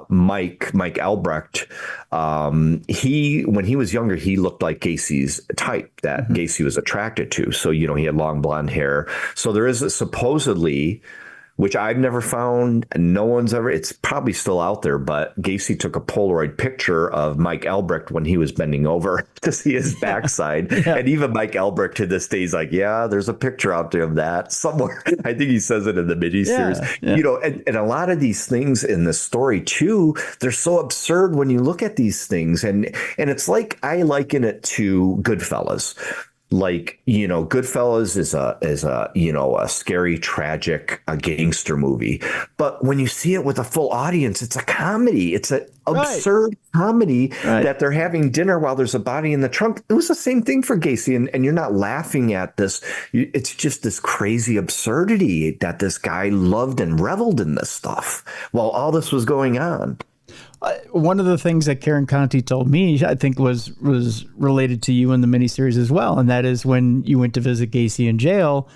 Mike Albrecht, when he was younger, he looked like Gacy's type that Gacy was attracted to. So, he had long blonde hair. So there is supposedly, which I've never found, no one's ever, it's probably still out there, but Gacy took a Polaroid picture of Mike Albrecht when he was bending over to see his backside. And even Mike Albrecht to this day is like, there's a picture out there of that somewhere. I think he says it in the miniseries. And a lot of these things in the story too, they're so absurd when you look at these things. And it's like, I liken it to Goodfellas. Like, Goodfellas is a scary, tragic, gangster movie. But when you see it with a full audience, it's a comedy. It's an absurd comedy that they're having dinner while there's a body in the trunk. It was the same thing for Gacy. And you're not laughing at this. It's just this crazy absurdity that this guy loved and reveled in this stuff while all this was going on. One of the things that Karen Conti told me, I think was related to you in the miniseries as well, and that is when you went to visit Gacy in jail,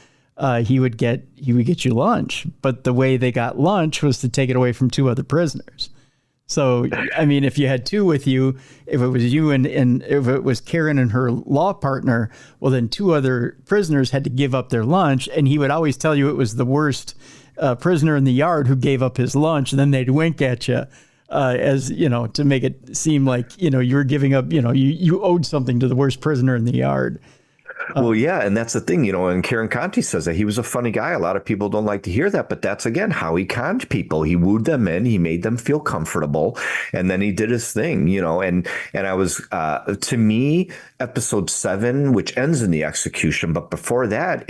he would get you lunch, but the way they got lunch was to take it away from two other prisoners. So, I mean, if you had two with you, if it was you and if it was Karen and her law partner, well, then two other prisoners had to give up their lunch, and he would always tell you it was the worst prisoner in the yard who gave up his lunch, and then they'd wink at you. As to make it seem like you were giving up, you owed something to the worst prisoner in the yard. Well, yeah, and that's the thing, and Karen Conti says that he was a funny guy. A lot of people don't like to hear that, but that's again how he conned people. He wooed them in, he made them feel comfortable, and then he did his thing, and I was to me, episode 7, which ends in the execution, but before that,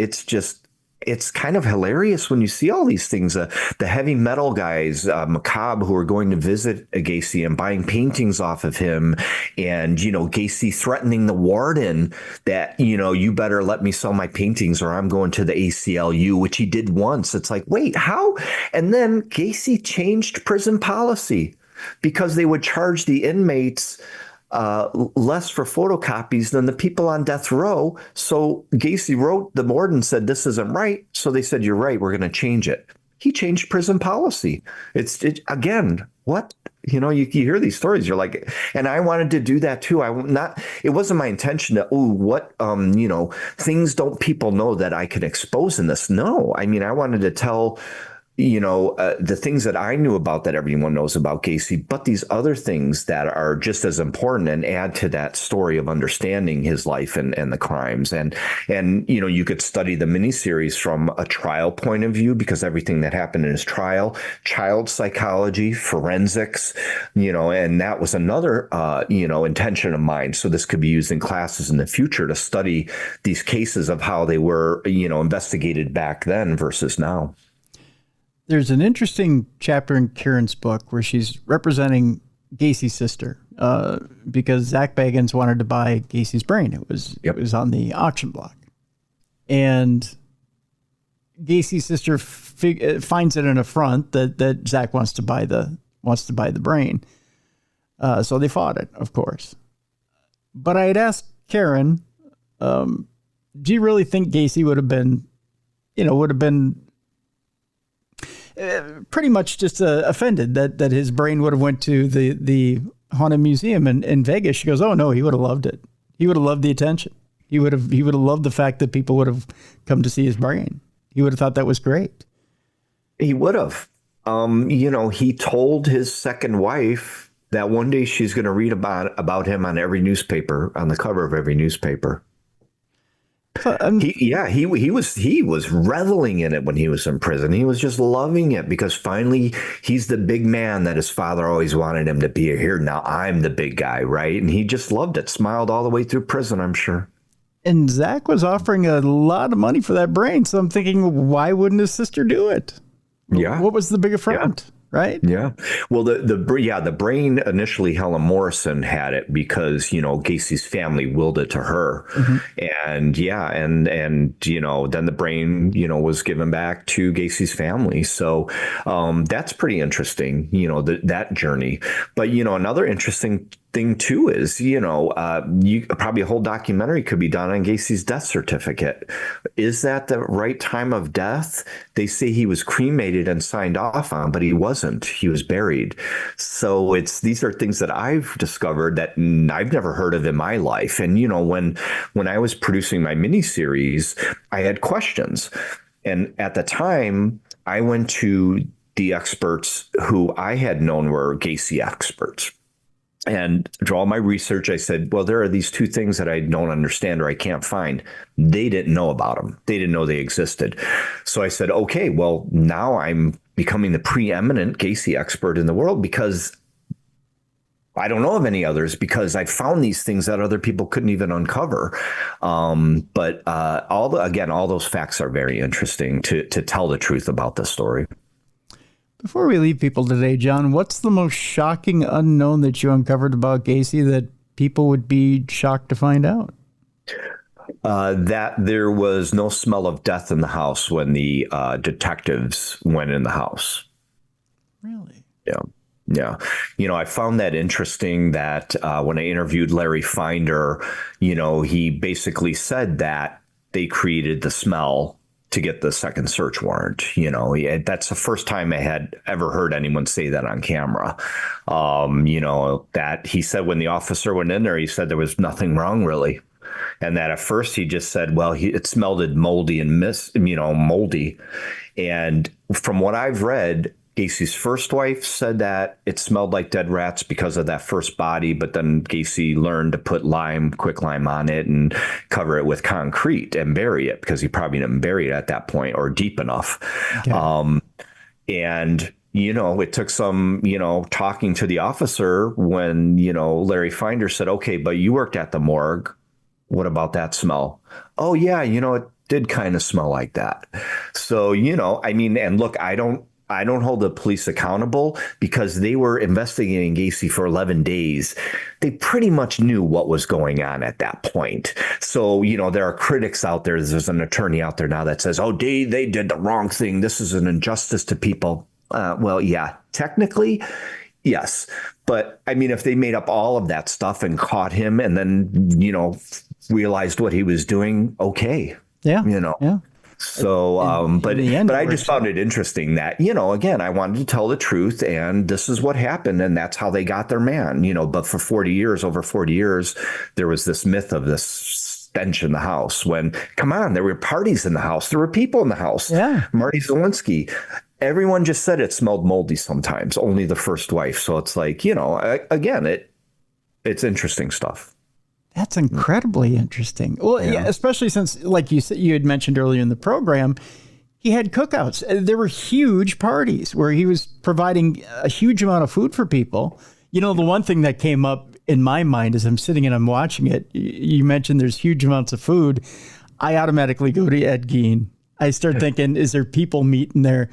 it's kind of hilarious when you see all these things. The heavy metal guys, Macabre, who are going to visit Gacy and buying paintings off of him. And, Gacy threatening the warden that, you better let me sell my paintings or I'm going to the ACLU, which he did once. It's like, wait, how? And then Gacy changed prison policy because they would charge the inmates less for photocopies than the people on death row. So Gacy wrote the warden, said, this isn't right. So they said, you're right. We're going to change it. He changed prison policy. Again, what? You hear these stories. You're like, and I wanted to do that too. It wasn't my intention to, things don't people know that I can expose in this? No, I mean, I wanted to tell the things that I knew about that everyone knows about Gacy, but these other things that are just as important and add to that story of understanding his life and the crimes. And you could study the miniseries from a trial point of view because everything that happened in his trial, child psychology, forensics, and that was another, intention of mine. So this could be used in classes in the future to study these cases of how they were, investigated back then versus now. There's an interesting chapter in Karen's book where she's representing Gacy's sister because Zach Bagans wanted to buy Gacy's brain. It was on the auction block, and Gacy's sister finds it an affront that Zach wants to buy the brain. So they fought it, of course. But I had asked Karen, do you really think Gacy would have been pretty much just offended that his brain would have went to the haunted museum in Vegas? She goes, oh no, he would have loved it. He would have loved the attention. He would have loved the fact that people would have come to see his brain. He would have thought that was great. He would have. He told his second wife that one day she's going to read about him on every newspaper, on the cover of every newspaper. He was reveling in it when he was in prison. He was just loving it because finally he's the big man that his father always wanted him to be. Here now I'm the big guy, right? And he just loved it. Smiled all the way through prison, I'm sure. And Zach was offering a lot of money for that brain, so I'm thinking, why wouldn't his sister do it? Yeah. What was the big affront? Yeah. Right. Yeah. Well, the brain initially, Helen Morrison had it because, Gacy's family willed it to her. Mm-hmm. And then the brain, was given back to Gacy's family. So that's pretty interesting, that journey. But, another interesting thing too is, probably a whole documentary could be done on Gacy's death certificate. Is that the right time of death? They say he was cremated and signed off on, but he wasn't. He was buried. So these are things that I've discovered that I've never heard of in my life. And, when I was producing my miniseries, I had questions. And at the time, I went to the experts who I had known were Gacy experts. And through all my research, I said, well, there are these two things that I don't understand or I can't find. They didn't know about them. They didn't know they existed. So I said, okay, well, now I'm becoming the preeminent Gacy expert in the world because I don't know of any others because I found these things that other people couldn't even uncover. But all those facts are very interesting to tell the truth about this story. Before we leave people today, John, what's the most shocking unknown that you uncovered about Gacy that people would be shocked to find out? That there was no smell of death in the house when the detectives went in the house. Really? Yeah. I found that interesting that when I interviewed Larry Finder, he basically said that they created the smell to get the second search warrant. That's the first time I had ever heard anyone say that on camera. That he said when the officer went in there, he said there was nothing wrong really. And that at first he just said, well, it smelled moldy and moldy. And from what I've read, Gacy's first wife said that it smelled like dead rats because of that first body, but then Gacy learned to put quick lime on it and cover it with concrete and bury it because he probably didn't bury it at that point or deep enough. Okay. And it took some, talking to the officer when, Larry Finder said, okay, but you worked at the morgue. What about that smell? Oh, yeah, it did kind of smell like that. So, and look, I don't hold the police accountable because they were investigating Gacy for 11 days. They pretty much knew what was going on at that point. So, there are critics out there. There's an attorney out there now that says, oh, they did the wrong thing. This is an injustice to people. Well, yeah, technically, yes. But I mean, if they made up all of that stuff and caught him and then, realized what he was doing, okay. Yeah. Yeah. So, but I just found it interesting that, again, I wanted to tell the truth and this is what happened. And that's how they got their man, but for over 40 years, there was this myth of this stench in the house when, come on, there were parties in the house. There were people in the house. Yeah. Marty Zielinski. Everyone just said it smelled moldy sometimes, only the first wife. So it's like, again, it's interesting stuff. That's incredibly interesting. Well, yeah, especially since, like you said, you had mentioned earlier in the program, he had cookouts. There were huge parties where he was providing a huge amount of food for people. The one thing that came up in my mind as I'm sitting and I'm watching it, you mentioned there's huge amounts of food. I automatically go to Ed Gein. I start thinking, is there people meeting there?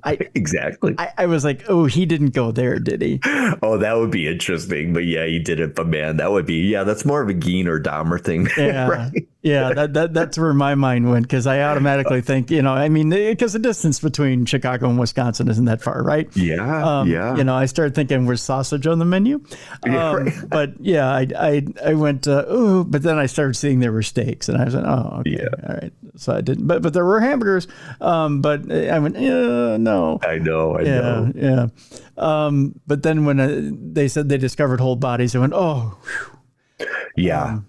Exactly. I was like, oh, he didn't go there, did he? Oh, that would be interesting. But yeah, he did it. But man, that would be, that's more of a Gein or Dahmer thing. Yeah. Right? Yeah. That's where my mind went. Cause I automatically think, because the distance between Chicago and Wisconsin isn't that far, right? Yeah. I started thinking, was sausage on the menu? Right. But yeah, I went, but then I started seeing there were steaks and I was like, oh, okay. Yeah. All right. So I didn't, but there were hamburgers. But I went, no. I know. Yeah. But then when they said they discovered whole bodies, I went, oh, whew. Yeah.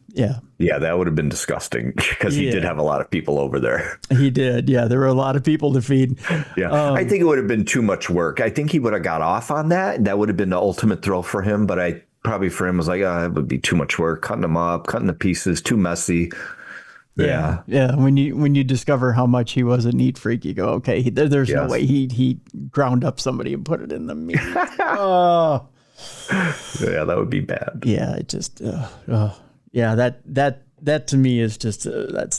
Yeah, that would have been disgusting because he did have a lot of people over there. He did. Yeah, there were a lot of people to feed. Yeah, I think it would have been too much work. I think he would have got off on that. That would have been the ultimate thrill for him. But I probably for him was like, it would be too much work, cutting them up, cutting the pieces, too messy. Yeah. When you discover how much he was a neat freak, you go, okay, there's no way he ground up somebody and put it in the meat. Oh. Yeah, that would be bad. Yeah, it just, that to me is just,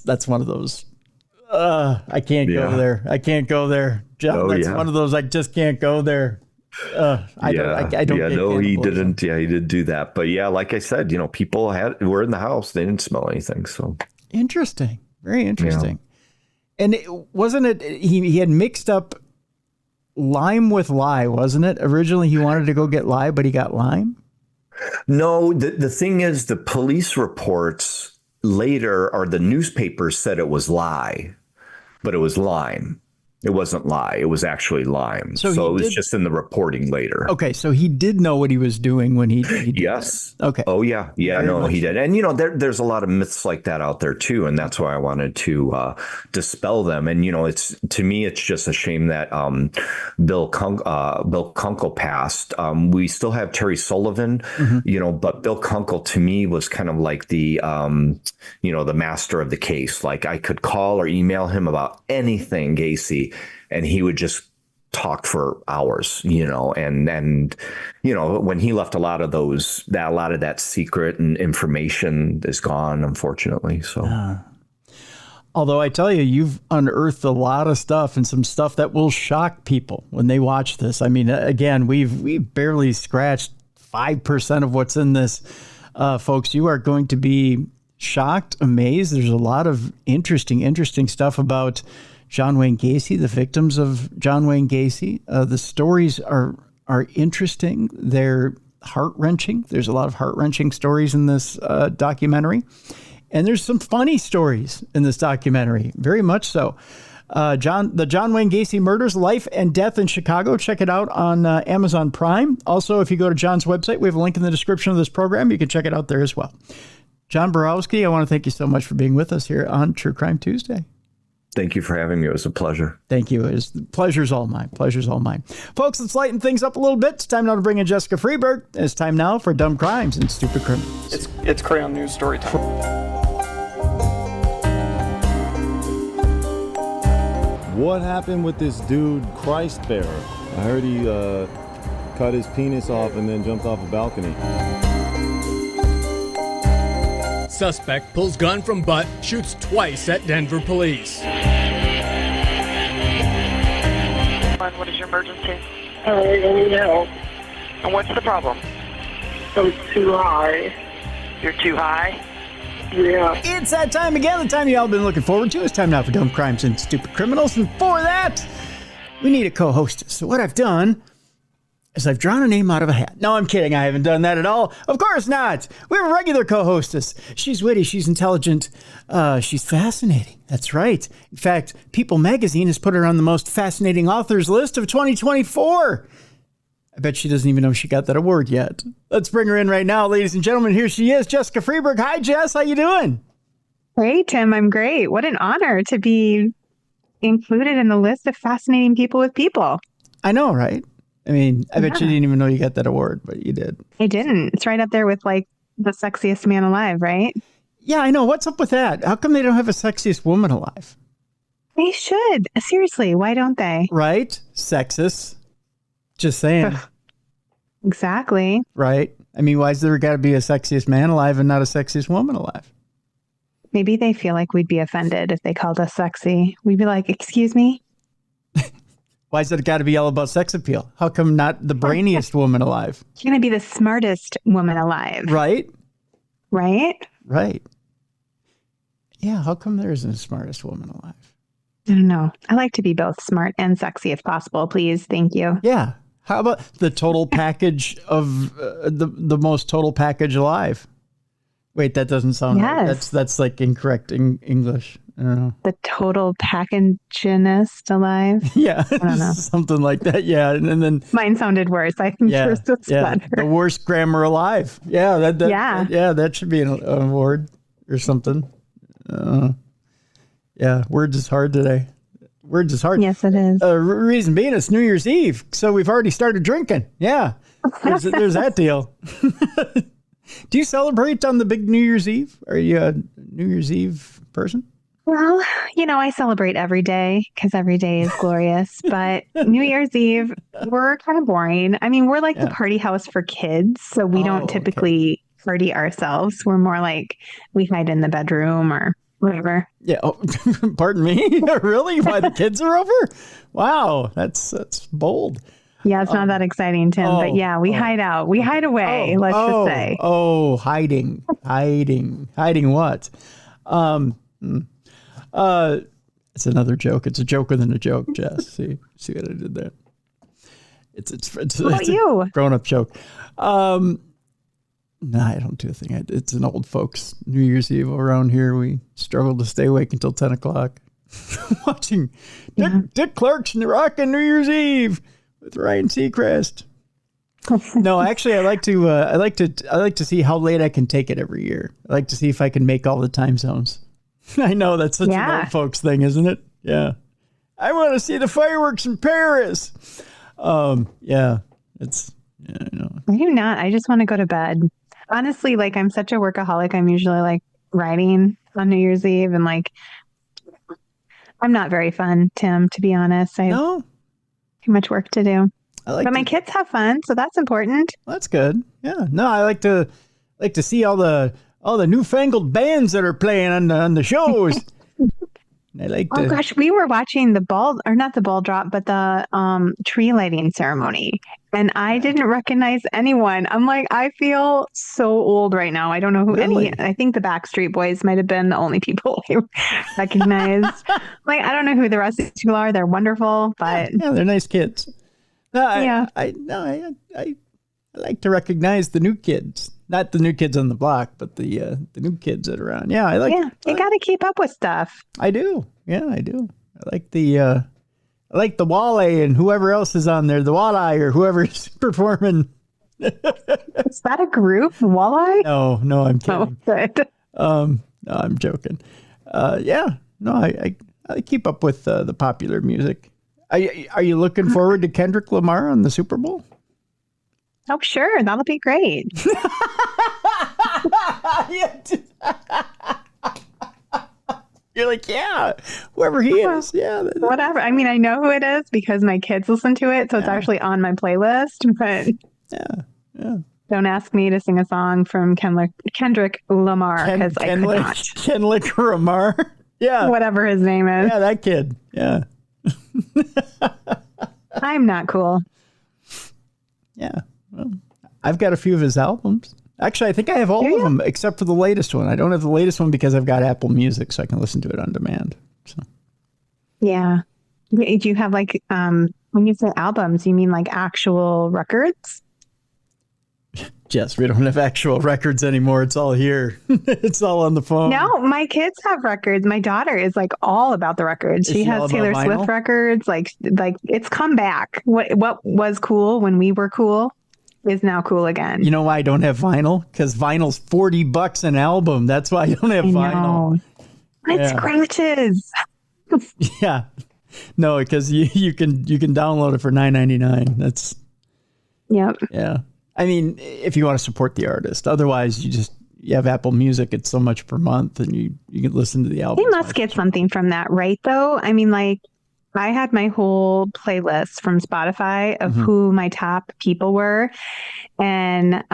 that's one of those, I can't go there. I can't go there. John, that's one of those, I just can't go there. I don't. Yeah, no, he didn't. Yeah, he didn't do that. But yeah, like I said, people were in the house. They didn't smell anything. So interesting. Very interesting. Yeah. And wasn't it, he had mixed up lime with lye, wasn't it? Originally, he wanted to go get lye, but he got lime. No, the thing is, the police reports later, or the newspapers said it was lye, but it was lime. It wasn't lye. It was actually lime. So it was just in the reporting later. Okay. So he did know what he was doing when he did Yes. That. Okay. Oh, yeah. Yeah, no, he did. And, there's a lot of myths like that out there, too. And that's why I wanted to dispel them. And, to me, it's just a shame that Bill Kunkel passed. We still have Terry Sullivan, but Bill Kunkel, to me, was kind of like the, the master of the case. Like I could call or email him about anything Gacy, and he would just talk for hours, and when he left, a lot of that secret and information is gone, unfortunately. So, although I tell you, you've unearthed a lot of stuff and some stuff that will shock people when they watch this. I mean, again, we've barely scratched 5% of what's in this, folks. You are going to be shocked, amazed. There's a lot of interesting stuff about John Wayne Gacy, the victims of John Wayne Gacy. The stories are interesting. They're heart-wrenching. There's a lot of heart-wrenching stories in this documentary. And there's some funny stories in this documentary, very much so. The John Wayne Gacy Murders, Life and Death in Chicago. Check it out on Amazon Prime. Also, if you go to John's website, we have a link in the description of this program. You can check it out there as well. John Borowski, I want to thank you so much for being with us here on True Crime Tuesday. Thank you for having me. It was a pleasure. Thank you. The pleasure's all mine. Pleasure's all mine. Folks, let's lighten things up a little bit. It's time now to bring in Jessica Freeberg. It's time now for Dumb Crimes and Stupid Criminals. It's Crayon News story time. What happened with this dude, Christ Bearer? I heard he cut his penis off and then jumped off a balcony. Suspect pulls gun from butt, shoots twice at Denver police. What is your emergency? I need help. And what's the problem? I'm too high. You're too high? Yeah. It's that time again, the time you all been looking forward to. It's time now for Dumb Crimes and Stupid Criminals. And for that, we need a co-host. So what I've done is I've drawn a name out of a hat. No, I'm kidding. I haven't done that at all. Of course not. We have a regular co-hostess. She's witty. She's intelligent. She's fascinating. That's right. In fact, People magazine has put her on the most fascinating authors list of 2024. I bet she doesn't even know she got that award yet. Let's bring her in right now, ladies and gentlemen. Here she is, Jessica Freeberg. Hi, Jess. How you doing? Hey, Tim. I'm great. What an honor to be included in the list of fascinating people with people. I know, right? I mean, I bet you didn't even know you got that award, but you did. I didn't. It's right up there with like the sexiest man alive, right? Yeah, I know. What's up with that? How come they don't have a sexiest woman alive? They should. Seriously, why don't they? Right? Sexist. Just saying. Exactly. Right? I mean, why's there got to be a sexiest man alive and not a sexiest woman alive? Maybe they feel like we'd be offended if they called us sexy. We'd be like, excuse me? Why's it got to be all about sex appeal? How come not the brainiest woman alive? You're going to be the smartest woman alive. Right? Right? Right. Yeah, how come there isn't the smartest woman alive? I don't know. I like to be both smart and sexy if possible, please. Thank you. Yeah. How about the total package of the most total package alive? Wait, that doesn't sound right. That's like incorrect in English. I don't know. The total packaginist alive? Yeah. I don't know. Something like that. Yeah. And then mine sounded worse. I think yours was better. The worst grammar alive. Yeah. That should be an award or something. Yeah. Words is hard today. Words is hard. Yes, it is. Reason being, it's New Year's Eve. So we've already started drinking. Yeah. There's that deal. Do you celebrate on the big New Year's Eve? Are you a New Year's Eve person? Well, I celebrate every day because every day is glorious. But New Year's Eve, we're kind of boring. I mean, we're like the party house for kids. So we don't typically party ourselves. We're more like we hide in the bedroom or whatever. Yeah. Oh, pardon me. Really? Why the kids are over? Wow. That's bold. Yeah, it's not that exciting, Tim. But yeah, we hide out. We hide away, let's just say. Hiding. Hiding what? It's another joke. It's a joke within a joke, Jess. See what I did there? It's you? A grown-up joke. No, I don't do a thing. It's an old folks New Year's Eve around here. We struggle to stay awake until 10 o'clock watching Dick Clark's Rockin' New Year's Eve with Ryan Seacrest. No, actually, I like to see how late I can take it every year. I like to see if I can make all the time zones. I know that's such an old folks thing, isn't it? Yeah. I want to see the fireworks in Paris. Yeah, I know. I do not. I just want to go to bed. Honestly, like I'm such a workaholic. I'm usually like writing on New Year's Eve and like, I'm not very fun, Tim, to be honest. I have too much work to do. But my kids have fun, so that's important. That's good. Yeah. No, I like to see all the newfangled bands that are playing on the shows. Gosh, we were watching not the ball drop, but the tree lighting ceremony. And I didn't recognize anyone. I'm like, I feel so old right now. I don't know who I think the Backstreet Boys might have been the only people I recognized. Like, I don't know who the rest of these people are. They're wonderful, but yeah, they're nice kids. No, I like to recognize the new kids. Not the new kids on the block, but the new kids that are around. Yeah, you got to keep up with stuff. I do. Yeah, I do. I like the Wale and whoever else is on there, the Walleye or whoever's performing. Is that a group, Walleye? No, I'm kidding. Oh, good. No, I'm joking. Yeah, no, I I keep up with the popular music. Are you looking forward to Kendrick Lamar on the Super Bowl? Oh, sure. That'll be great. You're like, yeah, whoever he is. Yeah. Whatever. I mean, I know who it is because my kids listen to it. So it's actually on my playlist. But yeah. don't ask me to sing a song from Kendrick Lamar because I could not. Kendrick Lamar. Yeah. Whatever his name is. Yeah, that kid. Yeah. I'm not cool. Yeah. Well, I've got a few of his albums. Actually, I think I have all of them except for the latest one. I don't have the latest one because I've got Apple Music, so I can listen to it on demand. So. Yeah. Do you have like, when you say albums, you mean like actual records? Jess, we don't have actual records anymore. It's all here. It's all on the phone. No, my kids have records. My daughter is like all about the records. She has Taylor Swift records. Like it's come back. What was cool when we were cool is now cool again. You know why I don't have vinyl? Because vinyl's $40 an album. That's why I don't have vinyl. It scratches. Yeah. No, because you can download it for $9.99. That's yeah. I mean, if you want to support the artist, otherwise you have Apple Music. It's so much per month, and you can listen to the album. They must get something from that, right? Though, I mean, like I had my whole playlist from Spotify of who my top people were, and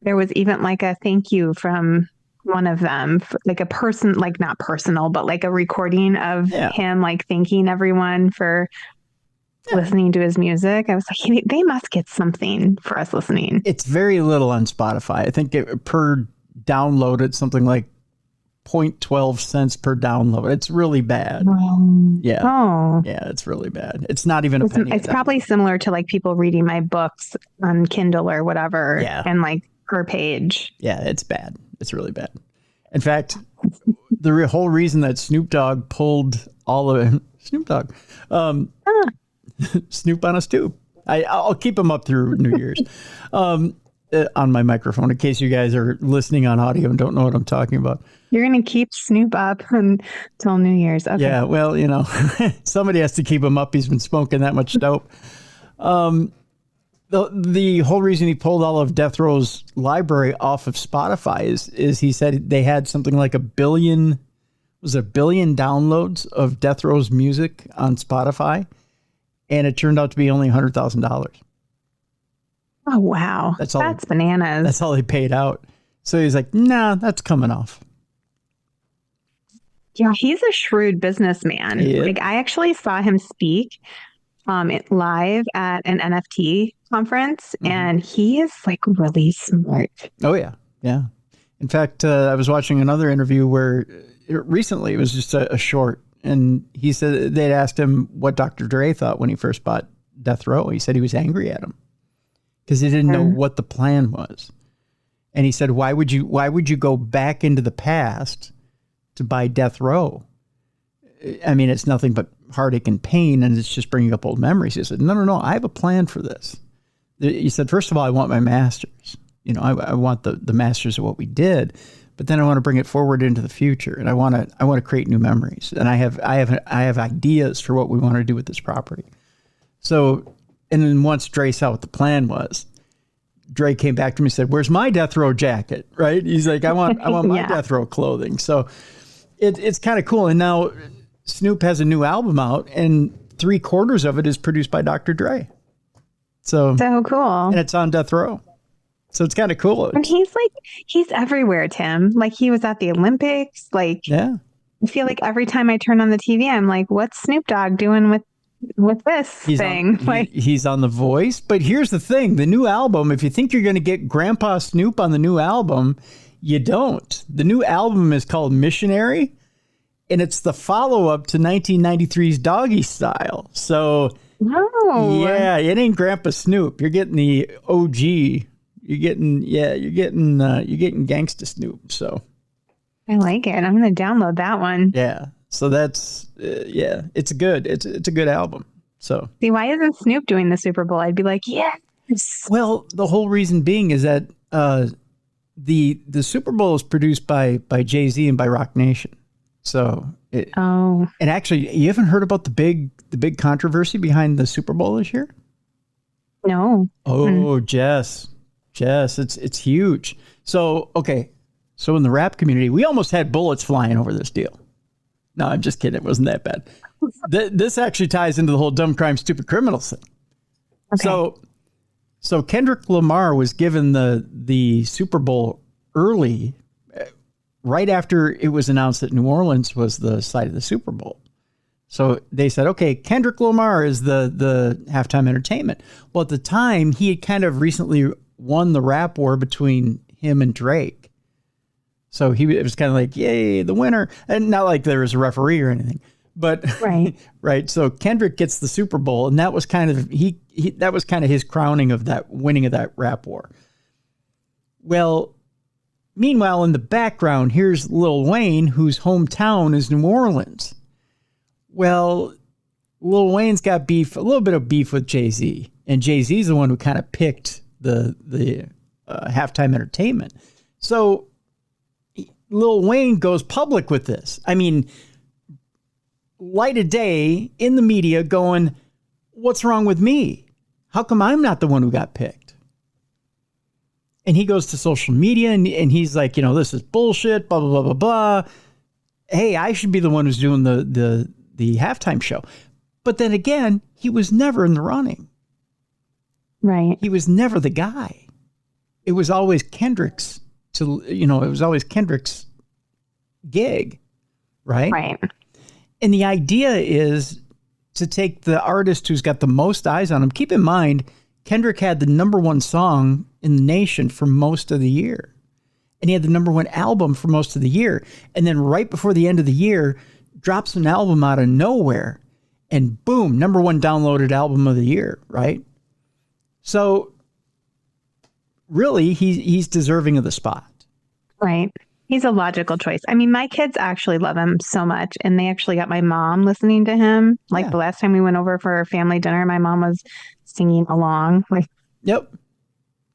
there was even like a thank you from one of them, like a person, like not personal, but like a recording of him, like thanking everyone for listening to his music. I was like, they must get something for us listening. It's very little on Spotify. I think per download, it's something like 0.12 cents per download. It's really bad. Yeah. Oh. Yeah, it's really bad. It's not even a penny. It's probably similar to like people reading my books on Kindle or whatever. Yeah. And like per page. Yeah, it's bad. It's really bad. In fact, the whole reason that Snoop Dogg pulled all of Snoop Dogg, Snoop on a stoop. I'll keep them up through New Year's on my microphone in case you guys are listening on audio and don't know what I'm talking about. You're going to keep Snoop up until New Year's. Okay. Yeah, well, somebody has to keep him up. He's been smoking that much dope. The whole reason he pulled all of Death Row's library off of Spotify is he said they had something like 1 billion downloads of Death Row's music on Spotify. And it turned out to be only $100,000. Oh, wow. That's bananas. That's all he paid out. So he's like, nah, that's coming off. Yeah, he's a shrewd businessman. Yeah. Like I actually saw him speak live at an NFT conference, and he is like really smart. Oh, yeah. Yeah. In fact, I was watching another interview where recently it was just a short. And he said they'd asked him what Dr. Dre thought when he first bought Death Row. He said he was angry at him because he didn't know what the plan was. And he said, why would you go back into the past to buy Death Row? I mean, it's nothing but heartache and pain, and it's just bringing up old memories. He said, no, I have a plan for this. He said, first of all, I want my masters. I want the masters of what we did. But then I want to bring it forward into the future, and I want to create new memories. And I have ideas for what we want to do with this property. So, and then once Dre saw what the plan was, Dre came back to me and said, "Where's my Death Row jacket?" Right? He's like, "I want my Death Row clothing." So, it's kind of cool. And now Snoop has a new album out, and 3/4 of it is produced by Dr. Dre. So cool. And it's on Death Row. So it's kind of cool. And he's everywhere, Tim. Like he was at the Olympics. Like, yeah. I feel like every time I turn on the TV, I'm like, what's Snoop Dogg doing with this thing? He's on The Voice. But here's the thing. The new album, if you think you're going to get Grandpa Snoop on the new album, you don't. The new album is called Missionary, and it's the follow-up to 1993's Doggy Style. So, yeah, it ain't Grandpa Snoop. You're getting the OG. You're getting Gangsta Snoop. So I like it. I'm going to download that one. Yeah. So that's it's good. It's a good album. So see, why isn't Snoop doing the Super Bowl? I'd be like, yes. Well, the whole reason being is that the Super Bowl is produced by Jay-Z and by Rock Nation. And actually, you haven't heard about the big controversy behind the Super Bowl this year? No. Oh, Jess, it's huge. So, okay. So in the rap community, we almost had bullets flying over this deal. No, I'm just kidding. It wasn't that bad. This actually ties into the whole dumb crime, stupid criminals thing. Okay. So Kendrick Lamar was given the Super Bowl early, right after it was announced that New Orleans was the site of the Super Bowl. So they said, okay, Kendrick Lamar is the halftime entertainment. Well, at the time, he had kind of recently won the rap war between him and Drake. So it was kind of like, yay, the winner. And not like there was a referee or anything. But right. So Kendrick gets the Super Bowl, and that was kind of that was kind of his crowning of that winning of that rap war. Well, meanwhile, in the background, here's Lil Wayne, whose hometown is New Orleans. Well, Lil Wayne's got a little bit of beef with Jay-Z, and Jay-Z's the one who kind of picked the halftime entertainment. So Lil Wayne goes public with this. I mean, light of day in the media going, what's wrong with me? How come I'm not the one who got picked? And he goes to social media and he's like, this is bullshit, blah, blah, blah, blah, blah. Hey, I should be the one who's doing the halftime show. But then again, he was never in the running. Right. He was never the guy. It was always Kendrick's gig. Right. Right. And the idea is to take the artist who's got the most eyes on him. Keep in mind, Kendrick had the number one song in the nation for most of the year. And he had the number one album for most of the year. And then right before the end of the year, drops an album out of nowhere. And boom, number one downloaded album of the year, right? So really, he's deserving of the spot. Right. He's a logical choice. I mean, my kids actually love him so much, and they actually got my mom listening to him. Like the last time we went over for a family dinner, my mom was singing along. Yep.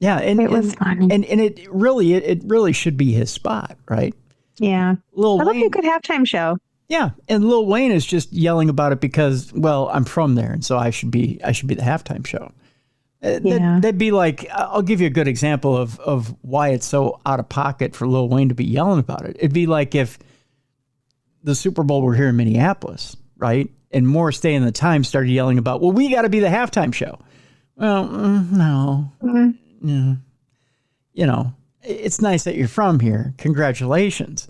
Yeah, and it was fun. And it really should be his spot, right? Yeah. That'll be a good halftime show. Yeah, and Lil Wayne is just yelling about it because, well, I'm from there, and so I should be the halftime show. That'd be like, I'll give you a good example of why it's so out of pocket for Lil Wayne to be yelling about it. It'd be like if the Super Bowl were here in Minneapolis, right? And Morris Day and the Times started yelling about, well, we got to be the halftime show. Well, no. Yeah. It's nice that you're from here. Congratulations.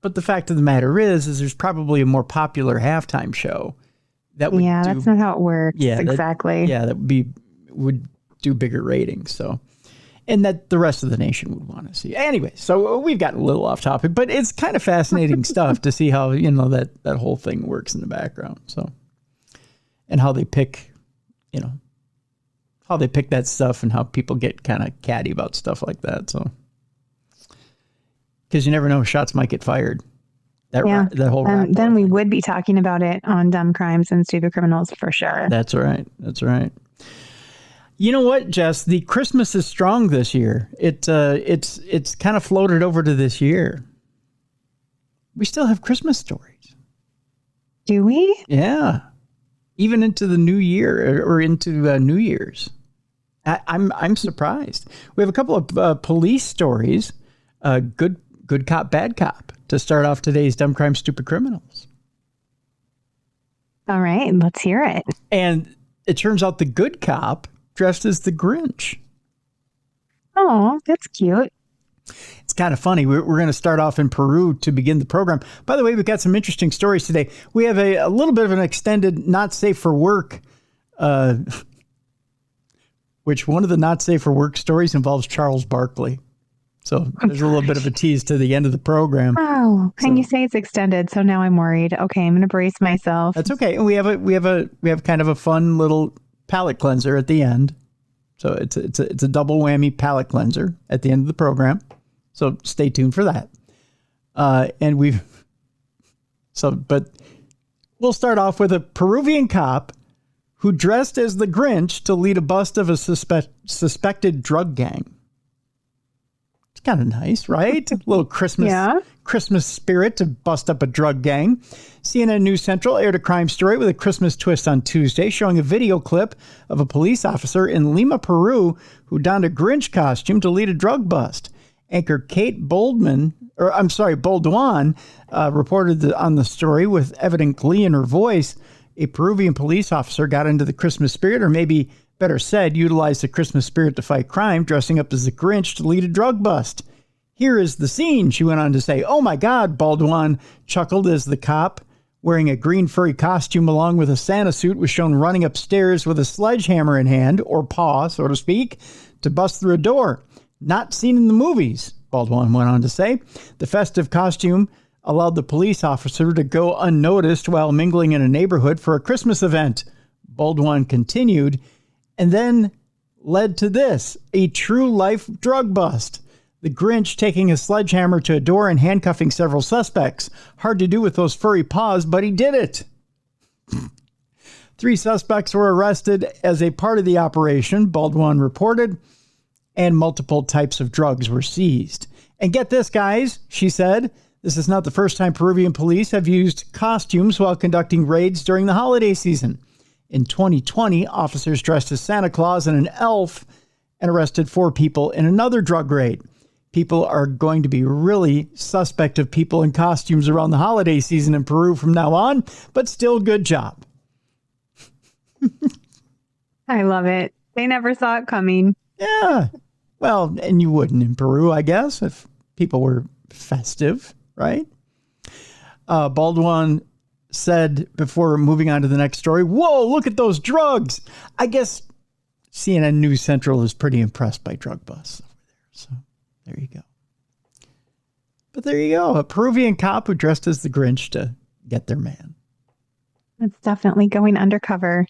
But the fact of the matter is there's probably a more popular halftime show. That's not how it works. Yeah, exactly. That would do bigger ratings. So, and that the rest of the nation would want to see. Anyway, so we've gotten a little off topic, but it's kind of fascinating stuff to see how that whole thing works in the background. So, and how they pick, how they pick that stuff and how people get kind of catty about stuff like that. So, because you never know, shots might get fired. That whole then we would be talking about it on Dumb Crimes and Stupid Criminals for sure. That's right. You know what, Jess? The Christmas is strong this year. It's kind of floated over to this year. We still have Christmas stories. Do we? Yeah, even into the new year or into New Year's. I'm surprised. We have a couple of police stories. Good cop, bad cop. To start off today's Dumb Crime, Stupid Criminals. All right, let's hear it. And it turns out the good cop dressed as the Grinch. Oh, that's cute. It's kind of funny. We're going to start off in Peru to begin the program. By the way, we've got some interesting stories today. We have a little bit of an extended not safe for work, which one of the not safe for work stories involves Charles Barkley. So there's a little bit of a tease to the end of the program. Oh, and you say it's extended, so now I'm worried. Okay, I'm going to brace myself. That's okay. And we have kind of a fun little palate cleanser at the end. So it's a double whammy palate cleanser at the end of the program. So stay tuned for that. But we'll start off with a Peruvian cop who dressed as the Grinch to lead a bust of a suspected drug gang. kind of nice, right? A little Christmas spirit to bust up a drug gang. CNN News Central aired a crime story with a Christmas twist on Tuesday, showing a video clip of a police officer in Lima, Peru, who donned a Grinch costume to lead a drug bust. Anchor Kate Boldwan, reported on the story with evident glee in her voice. A Peruvian police officer got into the Christmas spirit, or maybe better said, utilized the Christmas spirit to fight crime, dressing up as the Grinch to lead a drug bust. Here is the scene, she went on to say. Oh my God, Baldwin chuckled as the cop, wearing a green furry costume along with a Santa suit, was shown running upstairs with a sledgehammer in hand, or paw, so to speak, to bust through a door. Not seen in the movies, Baldwin went on to say. The festive costume allowed the police officer to go unnoticed while mingling in a neighborhood for a Christmas event. Baldwin continued, and then led to this, a true life drug bust. The Grinch taking a sledgehammer to a door and handcuffing several suspects. Hard to do with those furry paws, but he did it. 3 suspects were arrested as a part of the operation, Baldwin reported, and multiple types of drugs were seized. And get this, guys, she said, this is not the first time Peruvian police have used costumes while conducting raids during the holiday season. In 2020, officers dressed as Santa Claus and an elf and arrested 4 people in another drug raid. People are going to be really suspect of people in costumes around the holiday season in Peru from now on, but still good job. I love it. They never saw it coming. Yeah. Well, and you wouldn't in Peru, I guess, if people were festive, right? Baldwin said before moving on to the next story, whoa, look at those drugs. I guess CNN News Central is pretty impressed by drug busts over there. So there you go. But there you go. A Peruvian cop who dressed as the Grinch to get their man. It's definitely going undercover.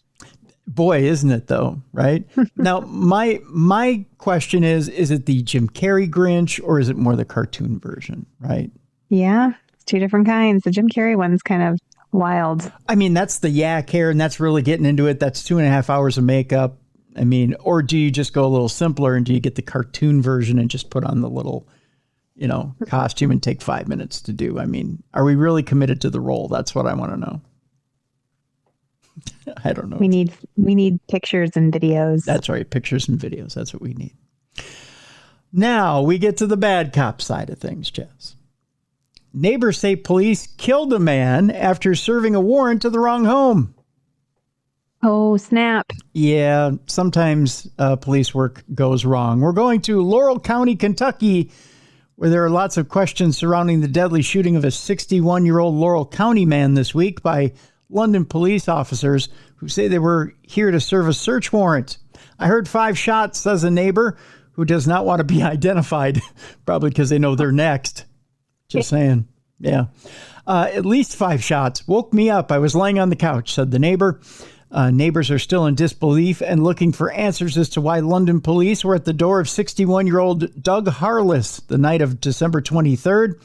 Boy, isn't it though, right? Now, my question is it the Jim Carrey Grinch or is it more the cartoon version, right? Yeah, it's 2 different kinds. The Jim Carrey one's kind of wild. I mean, that's the yak hair and that's really getting into it. That's 2.5 hours of makeup. I mean, or do you just go a little simpler and do you get the cartoon version and just put on the little, costume and take 5 minutes to do? I mean, are we really committed to the role? That's what I want to know. I don't know. We need pictures and videos. That's right. Pictures and videos. That's what we need. Now we get to the bad cop side of things, Jess. Neighbors say police killed a man after serving a warrant to the wrong home. Oh, snap. Yeah, sometimes police work goes wrong. We're going to Laurel County, Kentucky, where there are lots of questions surrounding the deadly shooting of a 61-year-old Laurel County man this week by London police officers who say they were here to serve a search warrant. I heard 5 shots, says a neighbor who does not want to be identified, probably because they know they're next. Just saying. Yeah. At least 5 shots. Woke me up. I was laying on the couch, said the neighbor. Neighbors are still in disbelief and looking for answers as to why London police were at the door of 61-year-old Doug Harless the night of December 23rd.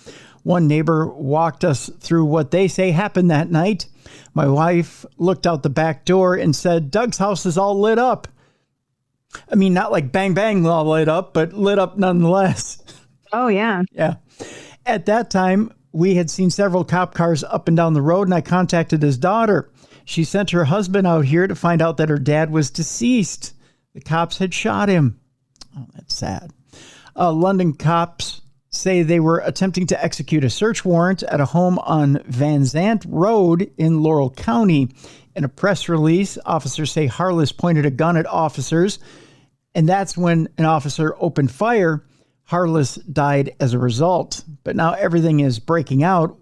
One neighbor walked us through what they say happened that night. My wife looked out the back door and said, Doug's house is all lit up. I mean, not like bang, bang, all lit up, but lit up nonetheless. Oh, yeah. Yeah. At that time, we had seen several cop cars up and down the road, and I contacted his daughter. She sent her husband out here to find out that her dad was deceased. The cops had shot him. Oh, that's sad. London cops say they were attempting to execute a search warrant at a home on Van Zant Road in Laurel County. In a press release, officers say Harless pointed a gun at officers, and that's when an officer opened fire. Harless died as a result. But now everything is breaking out.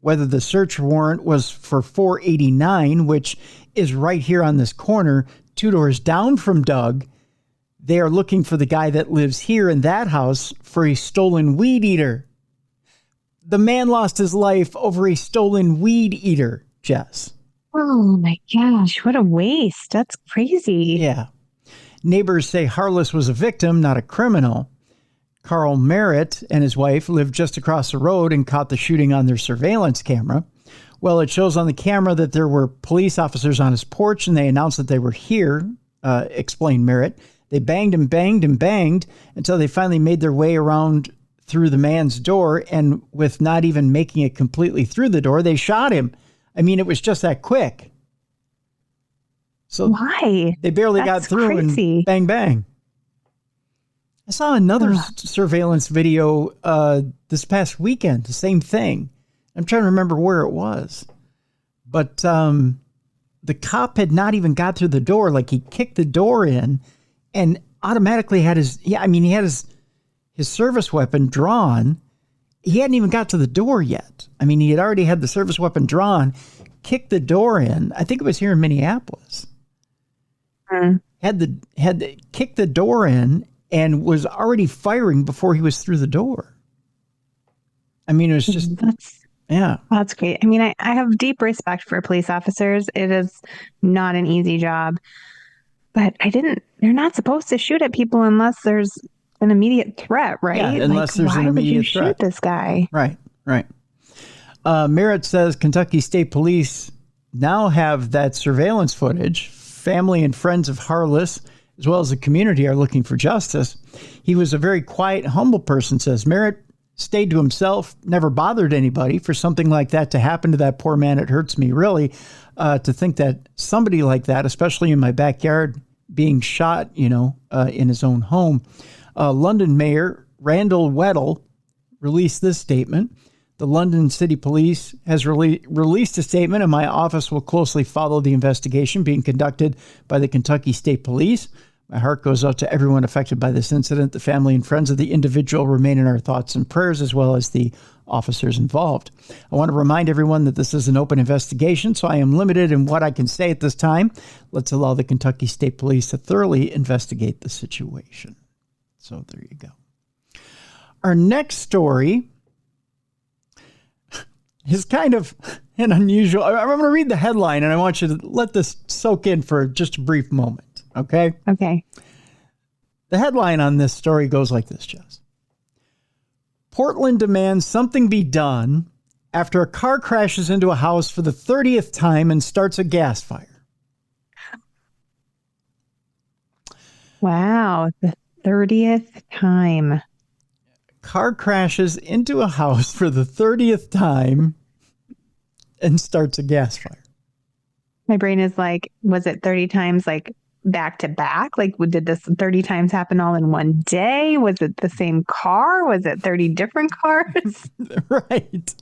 Whether the search warrant was for 489, which is right here on this corner, 2 doors down from Doug. They are looking for the guy that lives here in that house for a stolen weed eater. The man lost his life over a stolen weed eater, Jess. Oh my gosh, what a waste. That's crazy. Yeah. Neighbors say Harless was a victim, not a criminal. Carl Merritt and his wife lived just across the road and caught the shooting on their surveillance camera. Well, it shows on the camera that there were police officers on his porch and they announced that they were here, explained Merritt. They banged and banged and banged until they finally made their way around through the man's door, and with not even making it completely through the door, they shot him. I mean, it was just that quick. So why? They barely got through crazy. And bang, bang. I saw another surveillance video this past weekend, the same thing. I'm trying to remember where it was. But the cop had not even got through the door. Like, he kicked the door in and automatically had he had his service weapon drawn. He hadn't even got to the door yet. I mean, he had already had the service weapon drawn, kicked the door in. I think it was here in Minneapolis. Had kicked the door in and was already firing before he was through the door. I mean, it was just... That's great. I mean, I have deep respect for police officers. It is not an easy job. But they're not supposed to shoot at people unless there's an immediate threat, right? Yeah, unless there's an immediate threat. Why would you shoot this guy? Right. Merritt says Kentucky State Police now have that surveillance footage. Family and friends of Harless, as well as the community, are looking for justice. He was a very quiet, humble person, says Merritt. Stayed to himself, never bothered anybody. For something like that to happen to that poor man, it hurts me really to think that somebody like that, especially in my backyard, being shot, in his own home. London Mayor Randall Weddle released this statement. The London City Police has released a statement, and my office will closely follow the investigation being conducted by the Kentucky State Police. My heart goes out to everyone affected by this incident. The family and friends of the individual remain in our thoughts and prayers, as well as the officers involved. I want to remind everyone that this is an open investigation, so I am limited in what I can say at this time. Let's allow the Kentucky State Police to thoroughly investigate the situation. So there you go. Our next story is kind of an unusual... I'm going to read the headline, and I want you to let this soak in for just a brief moment. Okay? Okay. The headline on this story goes like this, Jess. Portland demands something be done after a car crashes into a house for the 30th time and starts a gas fire. Wow. The 30th time. Car crashes into a house for the 30th time and starts a gas fire. My brain is like, was it 30 times like back to back? Like, did this 30 times happen all in one day? Was it the same car? Was it 30 different cars? Right.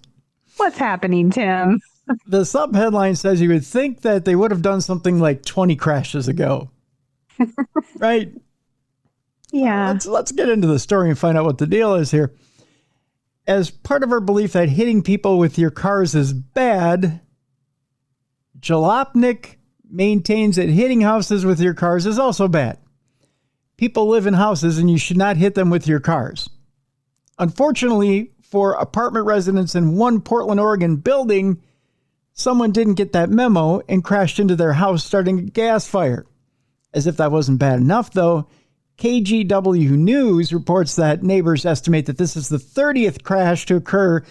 What's happening, Tim? The sub-headline says you would think that they would have done something like 20 crashes ago. Right? Yeah. Let's get into the story and find out what the deal is here. As part of our belief that hitting people with your cars is bad, Jalopnik maintains that hitting houses with your cars is also bad. People live in houses and you should not hit them with your cars. Unfortunately, for apartment residents in one Portland, Oregon building, someone didn't get that memo and crashed into their house, starting a gas fire. As if that wasn't bad enough, though, KGW News reports that neighbors estimate that this is the 30th crash to occur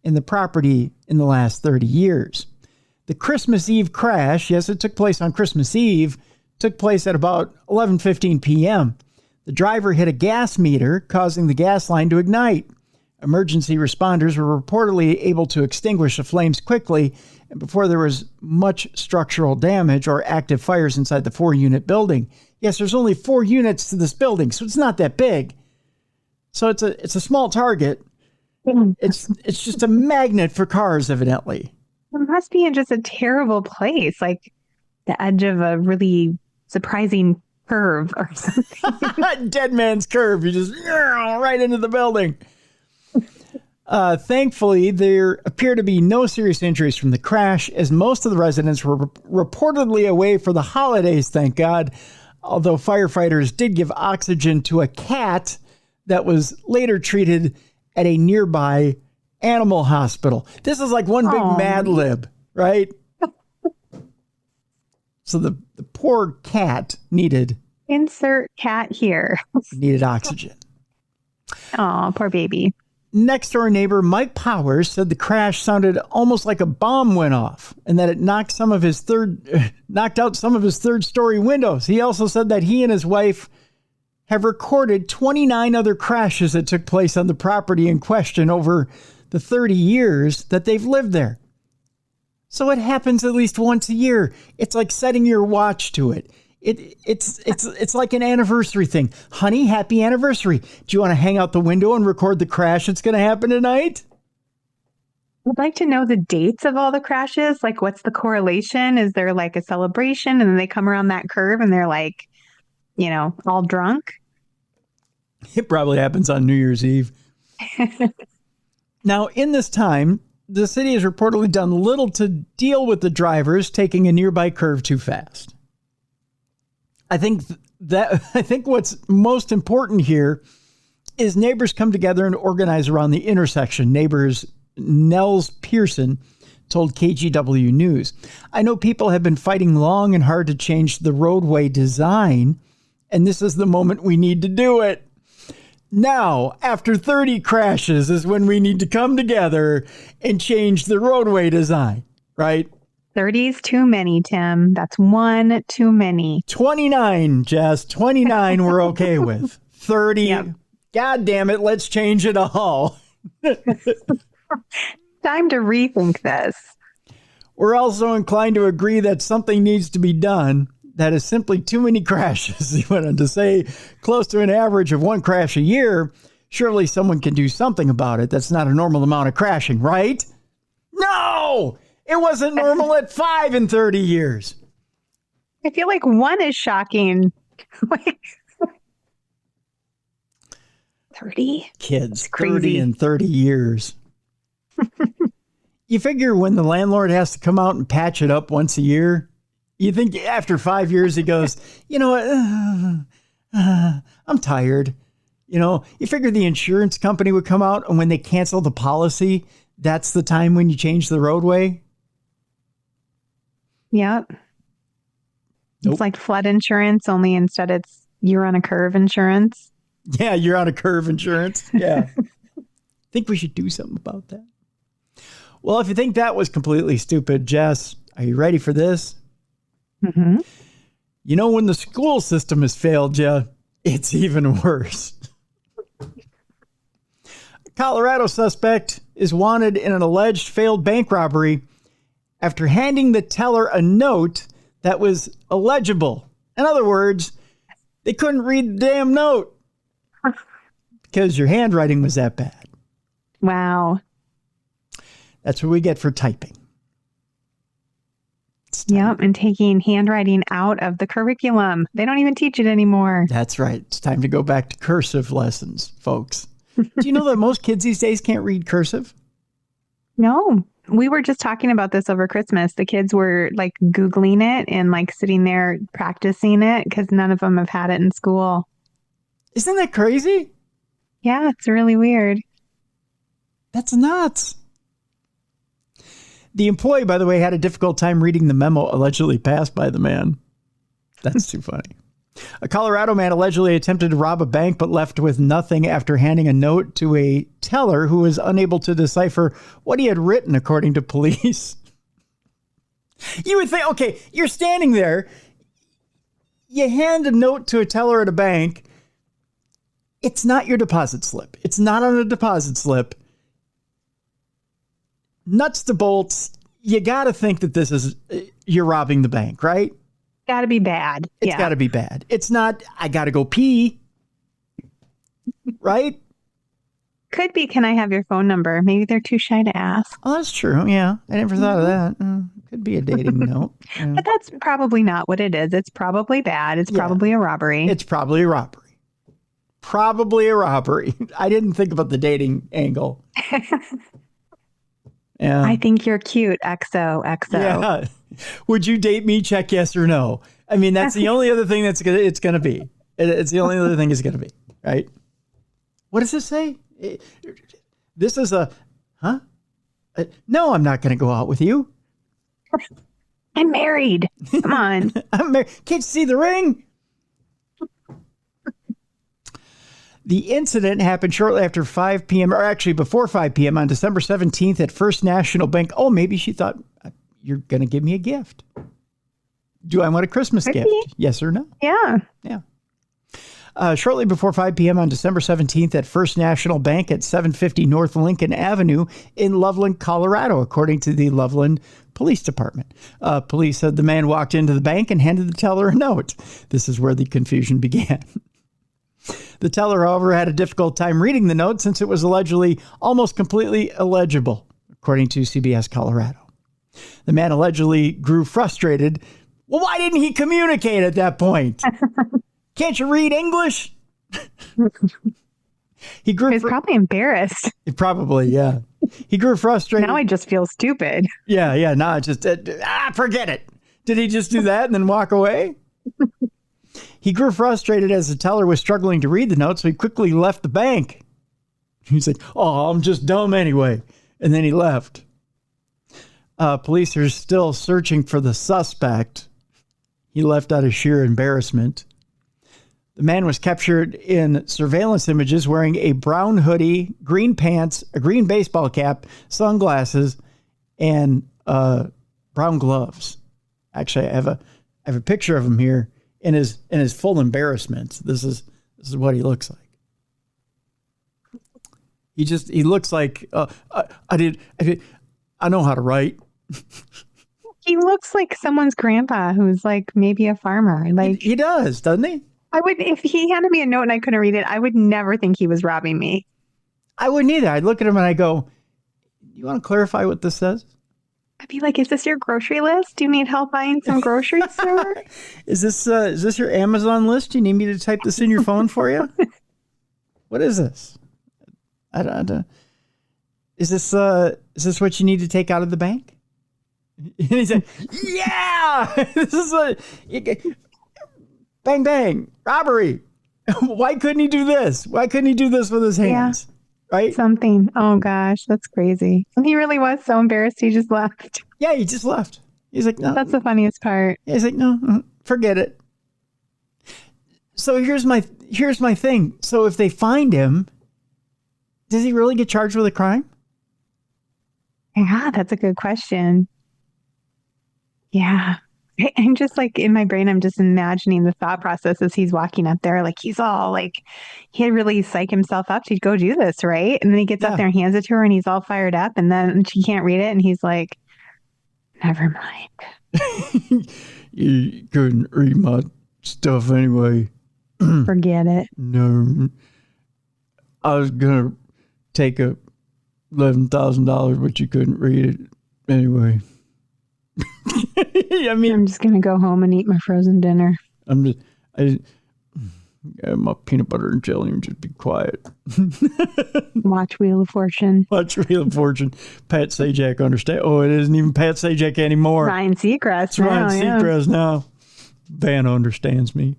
in the property in the last 30 years. The Christmas Eve crash, yes, it took place on Christmas Eve, took place at about 11:15 p.m. The driver hit a gas meter, causing the gas line to ignite. Emergency responders were reportedly able to extinguish the flames quickly and before there was much structural damage or active fires inside the 4-unit building. Yes, there's only 4 units to this building, so it's not that big. So it's a small target. It's just a magnet for cars, evidently. It must be in just a terrible place, like the edge of a really surprising curve or something. Dead man's curve. You just right into the building. Thankfully, there appear to be no serious injuries from the crash, as most of the residents were reportedly away for the holidays, thank God. Although firefighters did give oxygen to a cat that was later treated at a nearby animal hospital. This is like one big Mad Lib, right? So the poor cat needed... Insert cat here. Needed oxygen. Oh, poor baby. Next door neighbor Mike Powers said the crash sounded almost like a bomb went off and that it knocked out some of his third story windows. He also said that he and his wife have recorded 29 other crashes that took place on the property in question over the 30 years that they've lived there. So it happens at least once a year. It's like setting your watch to it. It's like an anniversary thing. Honey, happy anniversary. Do you want to hang out the window and record the crash that's going to happen tonight? I'd like to know the dates of all the crashes. Like, what's the correlation? Is there like a celebration and then they come around that curve and they're like, all drunk? It probably happens on New Year's Eve. Now, in this time, the city has reportedly done little to deal with the drivers taking a nearby curve too fast. I think what's most important here is neighbors come together and organize around the intersection. Neighbors Nels Pearson told KGW News, "I know people have been fighting long and hard to change the roadway design, and this is the moment we need to do it. Now, after 30 crashes is when we need to come together and change the roadway design," right? 30's too many, Tim. That's one too many. 29, Jess. 29 we're okay with. 30, Yep. God damn it, let's change it all. Time to rethink this. We're also inclined to agree that something needs to be done. That is simply too many crashes. He went on to say, close to an average of one crash a year. Surely someone can do something about it. That's not a normal amount of crashing, right? No! It wasn't normal at 5 in 30 years. I feel like one is shocking. 30? Kids, That's crazy. 30 in 30 years. You figure when the landlord has to come out and patch it up once a year, you think after 5 years he goes, you know what, I'm tired. You figure the insurance company would come out, and when they cancel the policy, that's the time when you change the roadway. Yep. Nope. It's like flood insurance, only instead it's you're on a curve insurance. Yeah, you're on a curve insurance. Yeah. Think we should do something about that. Well, if you think that was completely stupid, Jess, are you ready for this? Mm-hmm. When the school system has failed you, it's even worse. A Colorado suspect is wanted in an alleged failed bank robbery after handing the teller a note that was illegible. In other words, they couldn't read the damn note because your handwriting was that bad. Wow. That's what we get for typing. Yep, and taking handwriting out of the curriculum. They don't even teach it anymore. That's right. It's time to go back to cursive lessons, folks. Do you know that most kids these days can't read cursive? No. We were just talking about this over Christmas. The kids were like Googling it and like sitting there practicing it because none of them have had it in school. Isn't that crazy? Yeah, it's really weird. That's nuts. The employee, by the way, had a difficult time reading the memo allegedly passed by the man. That's too funny. A Colorado man allegedly attempted to rob a bank but left with nothing after handing a note to a teller who was unable to decipher what he had written, according to police. You would think, okay, you're standing there. You hand a note to a teller at a bank. It's not your deposit slip. It's not on a deposit slip. Nuts to bolts, you got to think that you're robbing the bank, right? Got to be bad. It's got to be bad. It's not, I got to go pee, right? Could be, can I have your phone number? Maybe they're too shy to ask. Oh, that's true. Yeah, I never thought of that. Could be a dating note. Yeah. But that's probably not what it is. It's probably bad. It's probably a robbery. It's probably a robbery. Probably a robbery. I didn't think about the dating angle. Yeah. I think you're cute, XOXO. Yeah. Would you date me? Check yes or no. I mean, that's the only other thing it's gonna be. It's the only other thing it's gonna be, right? What does this say? This is no, I'm not gonna go out with you. I'm married. Come on. I'm married. Can't you see the ring? The incident happened shortly after 5 p.m., or actually before 5 p.m. on December 17th at First National Bank. Oh, maybe she thought, you're going to give me a gift. Do I want a Christmas gift? Yes or no? Yeah. Yeah. Shortly before 5 p.m. on December 17th at First National Bank at 750 North Lincoln Avenue in Loveland, Colorado, according to the Loveland Police Department. Police said the man walked into the bank and handed the teller a note. This is where the confusion began. The teller, however, had a difficult time reading the note since it was allegedly almost completely illegible, according to CBS Colorado. The man allegedly grew frustrated. Well, why didn't he communicate at that point? Can't you read English? He grew. He's probably embarrassed. Probably, yeah. He grew frustrated. Now I just feel stupid. Yeah. Now I just forget it. Did he just do that and then walk away? He grew frustrated as the teller was struggling to read the note, so he quickly left the bank. He's like, "Oh, I'm just dumb anyway," and then he left. Police are still searching for the suspect. He left out of sheer embarrassment. The man was captured in surveillance images wearing a brown hoodie, green pants, a green baseball cap, sunglasses, and brown gloves. Actually, I have a picture of him here in his full embarrassment. This is what he looks like. He looks like I know how to write. He looks like someone's grandpa who's like maybe a farmer. Like he does, doesn't he? I would, if he handed me a note and I couldn't read it, I would never think he was robbing me. I wouldn't either. I'd look at him and I go, "You want to clarify what this says?" I'd be like, "Is this your grocery list? Do you need help buying some groceries, sir? Is this your Amazon list? You need me to type this in your phone for you? What is this? I don't. Is this what you need to take out of the bank?" And he said, "Yeah, this is bang bang robbery. Why couldn't he do this? Why couldn't he do this with his hands?" Yeah. Right? Something. Oh gosh, that's crazy. And he really was so embarrassed. He just left. Yeah, he just left. He's like, "No." That's the funniest part. He's like, "No, forget it." So here's my thing. So if they find him, does he really get charged with a crime? Yeah, that's a good question. Yeah. I'm just like in my brain, I'm just imagining the thought process as he's walking up there. Like he's all like, he'd really psych himself up to go do this, right? And then he gets up there and hands it to her and he's all fired up and then she can't read it. And he's like, "Never mind." You couldn't read my stuff anyway. Forget it. No. I was going to take $11,000, but you couldn't read it anyway. I mean, I'm just going to go home and eat my frozen dinner. I have my peanut butter and jelly and just be quiet. Watch Wheel of Fortune. Watch Wheel of Fortune. Pat Sajak understand. Oh, it isn't even Pat Sajak anymore. Ryan Seacrest. It's Ryan Seacrest now. Van understands me.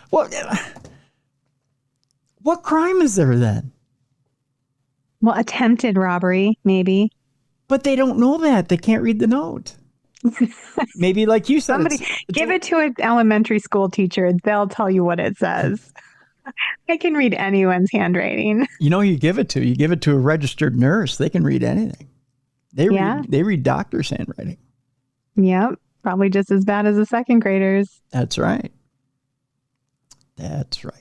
What crime is there then? Well, attempted robbery, maybe. But they don't know that. They can't read the note. Maybe like you said. Somebody give it to an elementary school teacher. They'll tell you what it says. I can read anyone's handwriting. You know who you give it to? You give it to a registered nurse. They can read anything. They read doctor's handwriting. Yep. Probably just as bad as the second graders. That's right. That's right.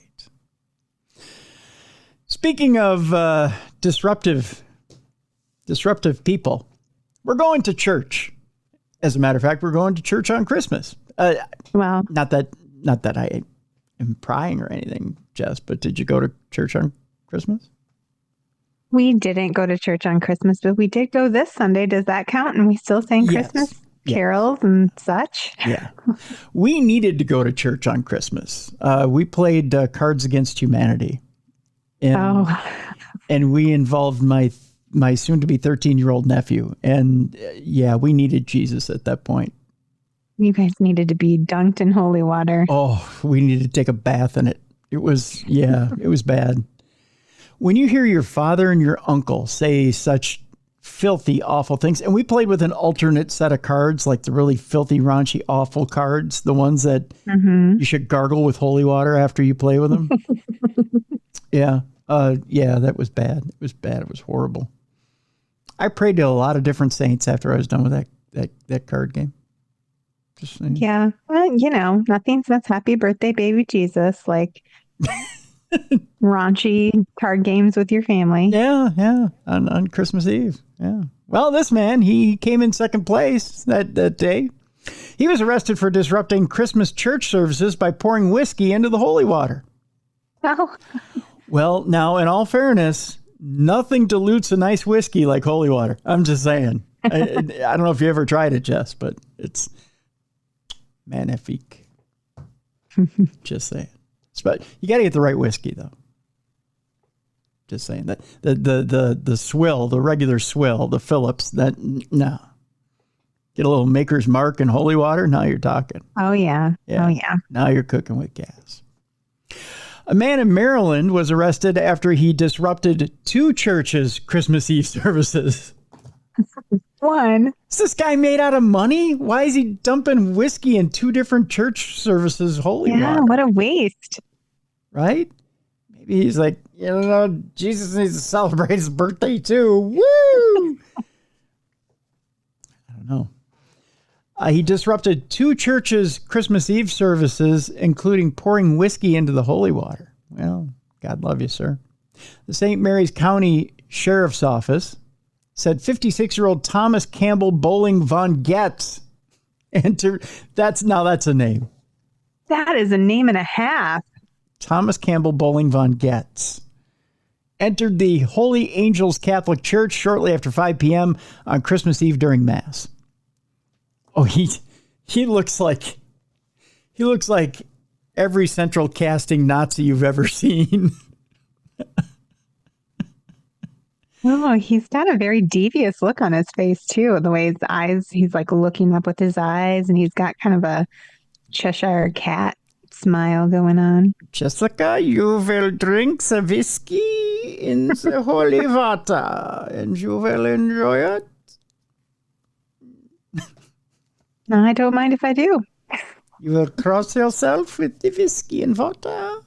Speaking of disruptive people, we're going to church. As a matter of fact, we're going to church on Christmas. Well, not that I am prying or anything, Jess, but did you go to church on Christmas? We didn't go to church on Christmas, but we did go this Sunday. Does that count? And we still sang Christmas carols and such? Yeah. We needed to go to church on Christmas. We played Cards Against Humanity. And we involved my soon-to-be 13-year-old nephew. And we needed Jesus at that point. You guys needed to be dunked in holy water. Oh, we needed to take a bath in it. It was bad. When you hear your father and your uncle say such filthy, awful things, and we played with an alternate set of cards, like the really filthy, raunchy, awful cards, the ones that you should gargle with holy water after you play with them. That was bad. It was bad. It was horrible. I prayed to a lot of different saints after I was done with that card game. Just saying. Yeah. Well, nothing says happy birthday, baby Jesus, like raunchy card games with your family. Yeah. On Christmas Eve. Yeah. Well, this man, he came in second place that day. He was arrested for disrupting Christmas church services by pouring whiskey into the holy water. Oh. Well, now, in all fairness, nothing dilutes a nice whiskey like holy water. I'm just saying. I don't know if you ever tried it, Jess, but it's magnifique. Just saying. But you got to get the right whiskey, though. Just saying that the swill, the regular swill, the Phillips, no. Get a little Maker's Mark and holy water. Now you're talking. Oh yeah. Now you're cooking with gas. A man in Maryland was arrested after he disrupted 2 churches' Christmas Eve services. One. Is this guy made out of money? Why is he dumping whiskey in 2 different church services' holy water? Yeah, what a waste. Right? Maybe he's like, Jesus needs to celebrate his birthday too. Woo! I don't know. He disrupted 2 churches' Christmas Eve services, including pouring whiskey into the holy water. Well, God love you, sir. The St. Mary's County Sheriff's Office said 56-year-old Thomas Campbell Bowling von Getz entered. That's a name. That is a name and a half. Thomas Campbell Bowling von Getz entered the Holy Angels Catholic Church shortly after 5 p.m. on Christmas Eve during Mass. Oh, he looks like every central casting Nazi you've ever seen. Oh, he's got a very devious look on his face too. The way his eyes, he's like looking up with his eyes, and he's got kind of a Cheshire cat smile going on. Jessica, you will drink the whiskey in the holy water, and you will enjoy it. No, I don't mind if I do. You will cross yourself with the whiskey and water,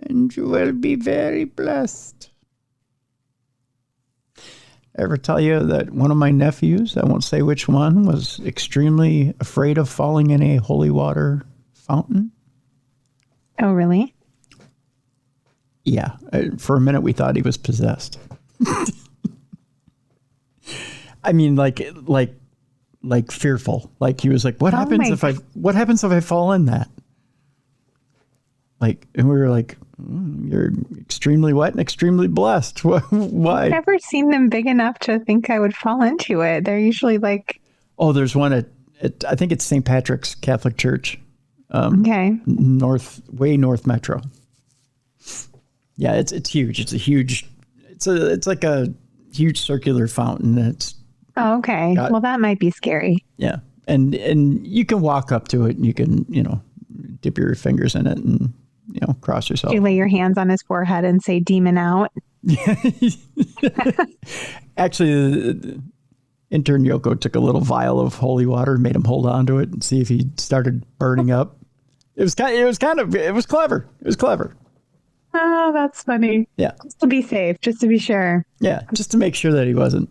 and you will be very blessed. Ever tell you that one of my nephews, I won't say which one, was extremely afraid of falling in a holy water fountain? Oh, really? Yeah. For a minute, we thought he was possessed. I mean, like fearful. Like he was like, what happens if I fall in that? Like, and we were like, you're extremely wet and extremely blessed. Why? I've never seen them big enough to think I would fall into it. They're usually like... Oh, there's one at I think it's St. Patrick's Catholic Church. Okay. Way north metro. Yeah, it's huge. It's like a huge circular fountain. It's... Oh, okay. Well, that might be scary. Yeah. And you can walk up to it and you can, dip your fingers in it and, cross yourself. You lay your hands on his forehead and say demon out. Actually, the intern Yoko took a little vial of holy water and made him hold on to it and see if he started burning up. It was clever. It was clever. Oh, that's funny. Yeah. Just to be safe, just to be sure. Yeah. Just to make sure that he wasn't,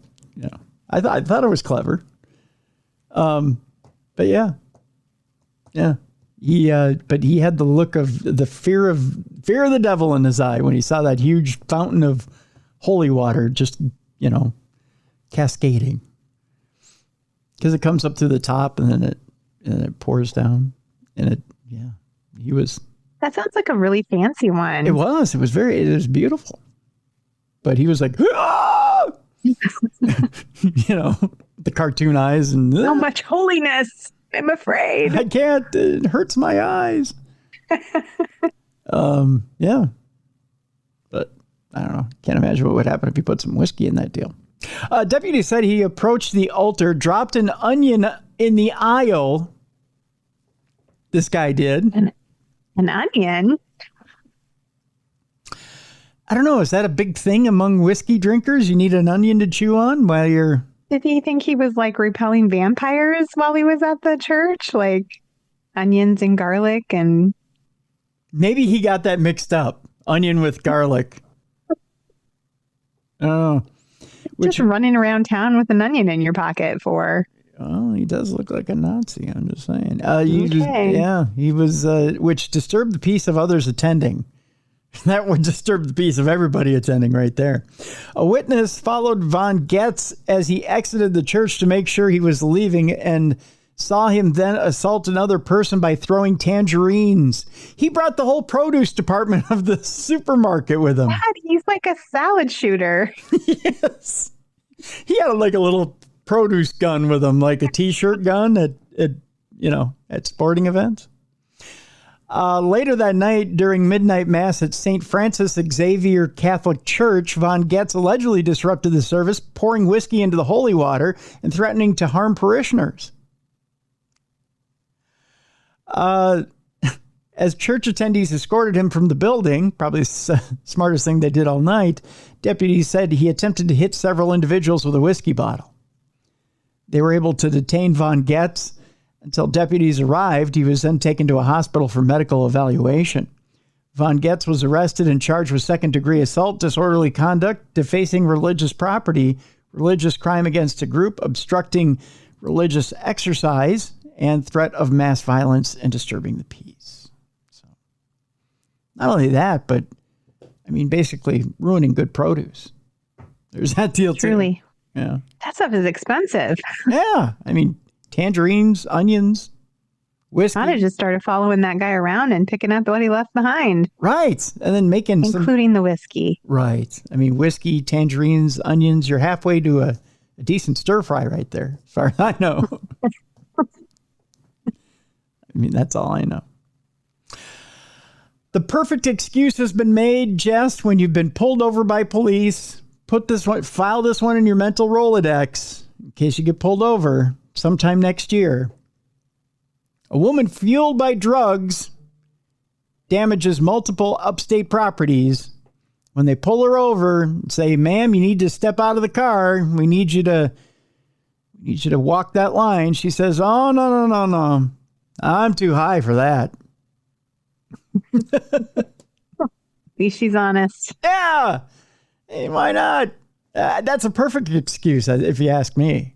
I thought it was clever. But yeah. Yeah. But he had the look of the fear of the devil in his eye when he saw that huge fountain of holy water just, cascading. Because it comes up to the top and then it pours down. And he was... That sounds like a really fancy one. It was beautiful. But he was like, ah! The cartoon eyes and... So much holiness. I'm afraid. I can't. It hurts my eyes. Yeah. But I don't know. Can't imagine what would happen if you put some whiskey in that deal. Deputy said he approached the altar, dropped an onion in the aisle. This guy did. An onion? I don't know. Is that a big thing among whiskey drinkers? You need an onion to chew on while you're... Did he think he was like repelling vampires while he was at the church? Like onions and garlic and... Maybe he got that mixed up. Onion with garlic. I don't know. Just running around town with an onion in your pocket for... Well, he does look like a Nazi. I'm just saying. He was, which disturbed the peace of others attending. That would disturb the peace of everybody attending right there. A witness followed Von Getz as he exited the church to make sure he was leaving and saw him then assault another person by throwing tangerines. He brought the whole produce department of the supermarket with him. God, he's like a salad shooter. Yes. He had like a little produce gun with him, like a t-shirt gun at sporting events. Later that night, during midnight mass at St. Francis Xavier Catholic Church, Von Getz allegedly disrupted the service, pouring whiskey into the holy water and threatening to harm parishioners. As church attendees escorted him from the building, probably the smartest thing they did all night, deputies said he attempted to hit several individuals with a whiskey bottle. They were able to detain Von Getz until deputies arrived. He was then taken to a hospital for medical evaluation. Von Getz was arrested and charged with second-degree assault, disorderly conduct, defacing religious property, religious crime against a group, obstructing religious exercise, and threat of mass violence and disturbing the peace. So, not only that, but, I mean, basically ruining good produce. There's that deal, too. Truly. Yeah. That stuff is expensive. Yeah. I mean, tangerines, onions, whiskey. I'd have just started following that guy around and picking up what he left behind. Right. And then making including the whiskey. Right. I mean, whiskey, tangerines, onions, you're halfway to a decent stir fry right there, as far as I know. I mean, that's all I know. The perfect excuse has been made, Jess, when you've been pulled over by police. File this one in your mental Rolodex in case you get pulled over sometime next year. A woman fueled by drugs damages multiple upstate properties. When they pull her over and say, "Ma'am, you need to step out of the car. We need you to walk that line." She says, "Oh, no. I'm too high for that." At least she's honest. Yeah. Hey, why not? That's a perfect excuse, if you ask me.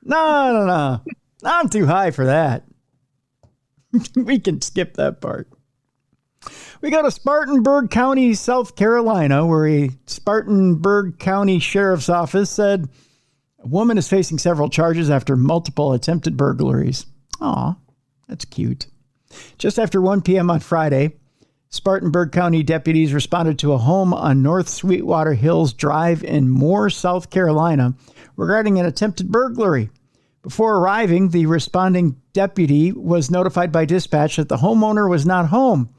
No. I'm too high for that. We can skip that part. We go to Spartanburg County, South Carolina, where a Spartanburg County Sheriff's Office said a woman is facing several charges after multiple attempted burglaries. Aw, that's cute. Just after 1 p.m. on Friday, Spartanburg County deputies responded to a home on North Sweetwater Hills Drive in Moore, South Carolina, regarding an attempted burglary. Before arriving, the responding deputy was notified by dispatch that the homeowner was not home,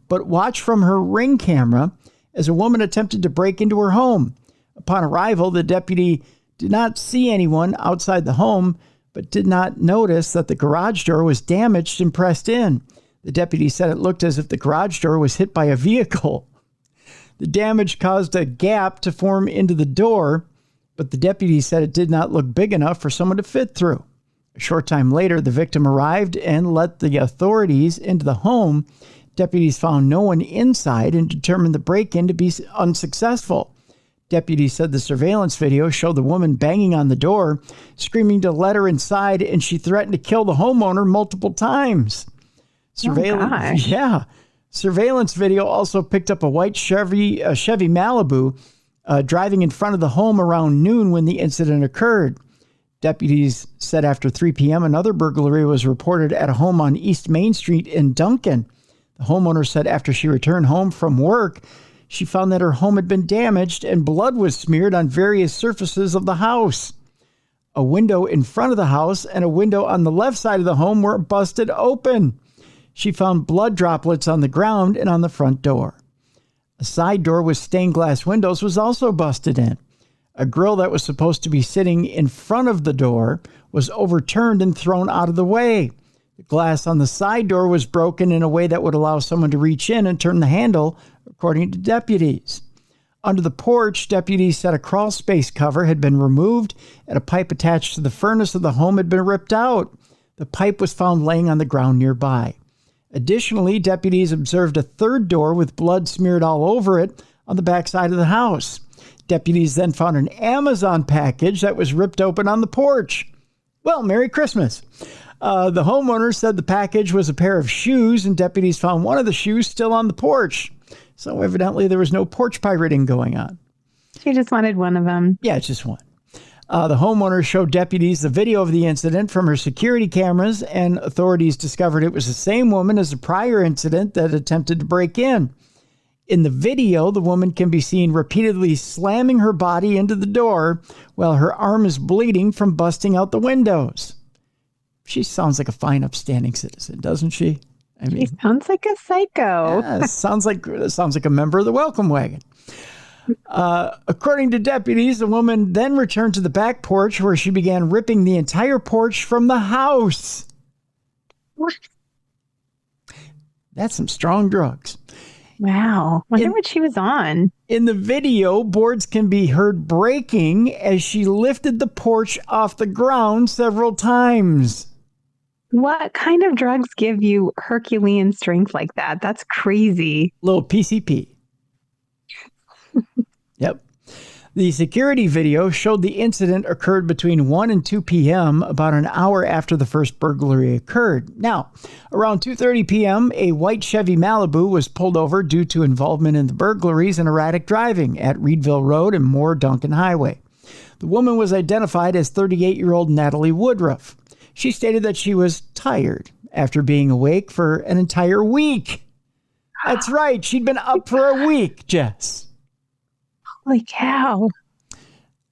but watched from her Ring camera as a woman attempted to break into her home. Upon arrival, the deputy did not see anyone outside the home, but did not notice that the garage door was damaged and pressed in. The deputy said it looked as if the garage door was hit by a vehicle. The damage caused a gap to form into the door, but the deputy said it did not look big enough for someone to fit through. A short time later, the victim arrived and let the authorities into the home. Deputies found no one inside and determined the break-in to be unsuccessful. Deputies said the surveillance video showed the woman banging on the door, screaming to let her inside, and she threatened to kill the homeowner multiple times. Surveillance video also picked up a white Chevy Malibu driving in front of the home around noon when the incident occurred. Deputies said after 3 p.m. another burglary was reported at a home on East Main Street in Duncan. The homeowner said after she returned home from work, she found that her home had been damaged and blood was smeared on various surfaces of the house. A window in front of the house and a window on the left side of the home were busted open. She found blood droplets on the ground and on the front door. A side door with stained glass windows was also busted in. A grill that was supposed to be sitting in front of the door was overturned and thrown out of the way. The glass on the side door was broken in a way that would allow someone to reach in and turn the handle, according to deputies. Under the porch, deputies said a crawl space cover had been removed and a pipe attached to the furnace of the home had been ripped out. The pipe was found laying on the ground nearby. Additionally, deputies observed a third door with blood smeared all over it on the back side of the house. Deputies then found an Amazon package that was ripped open on the porch. Well, Merry Christmas. The homeowner said the package was a pair of shoes, and deputies found one of the shoes still on the porch. So evidently there was no porch pirating going on. She just wanted one of them. Yeah, just one. The homeowner showed deputies the video of the incident from her security cameras, and authorities discovered it was the same woman as the prior incident that attempted to break in. In the video, the woman can be seen repeatedly slamming her body into the door while her arm is bleeding from busting out the windows. She sounds like a fine, upstanding citizen, doesn't she? I mean, she sounds like a psycho. Yeah, sounds like a member of the welcome wagon. According to deputies, the woman then returned to the back porch where she began ripping the entire porch from the house. What? That's some strong drugs. Wow. Wonder what she was on. In the video, boards can be heard breaking as she lifted the porch off the ground several times. What kind of drugs give you Herculean strength like that? That's crazy. Little PCP. Yep. The security video showed the incident occurred between 1 and 2 p.m., about an hour after the first burglary occurred. Now, around 2:30 p.m., a white Chevy Malibu was pulled over due to involvement in the burglaries and erratic driving at Reedville Road and Moore Duncan Highway. The woman was identified as 38-year-old Natalie Woodruff. She stated that she was tired after being awake for an entire week. That's right. She'd been up for a week, Jess. Holy cow.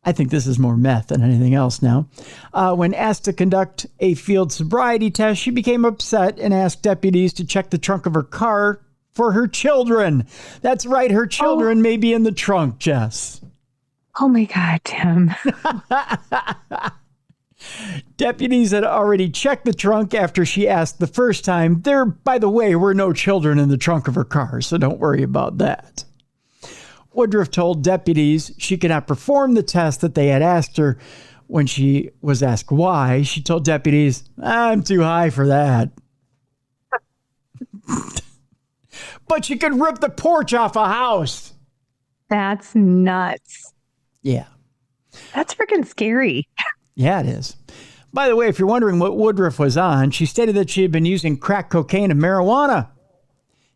I think this is more meth than anything else now. When asked to conduct a field sobriety test, she became upset and asked deputies to check the trunk of her car for her children. That's right. Her children may be in the trunk, Jess. Oh, my God, Tim. Deputies had already checked the trunk after she asked the first time. There, by the way, were no children in the trunk of her car, so don't worry about that. Woodruff told deputies she could not perform the test that they had asked her. When she was asked why, she told deputies, "I'm too high for that." But she could rip the porch off a house. That's nuts. Yeah. That's freaking scary. Yeah, it is. By the way, if you're wondering what Woodruff was on, she stated that she had been using crack cocaine and marijuana.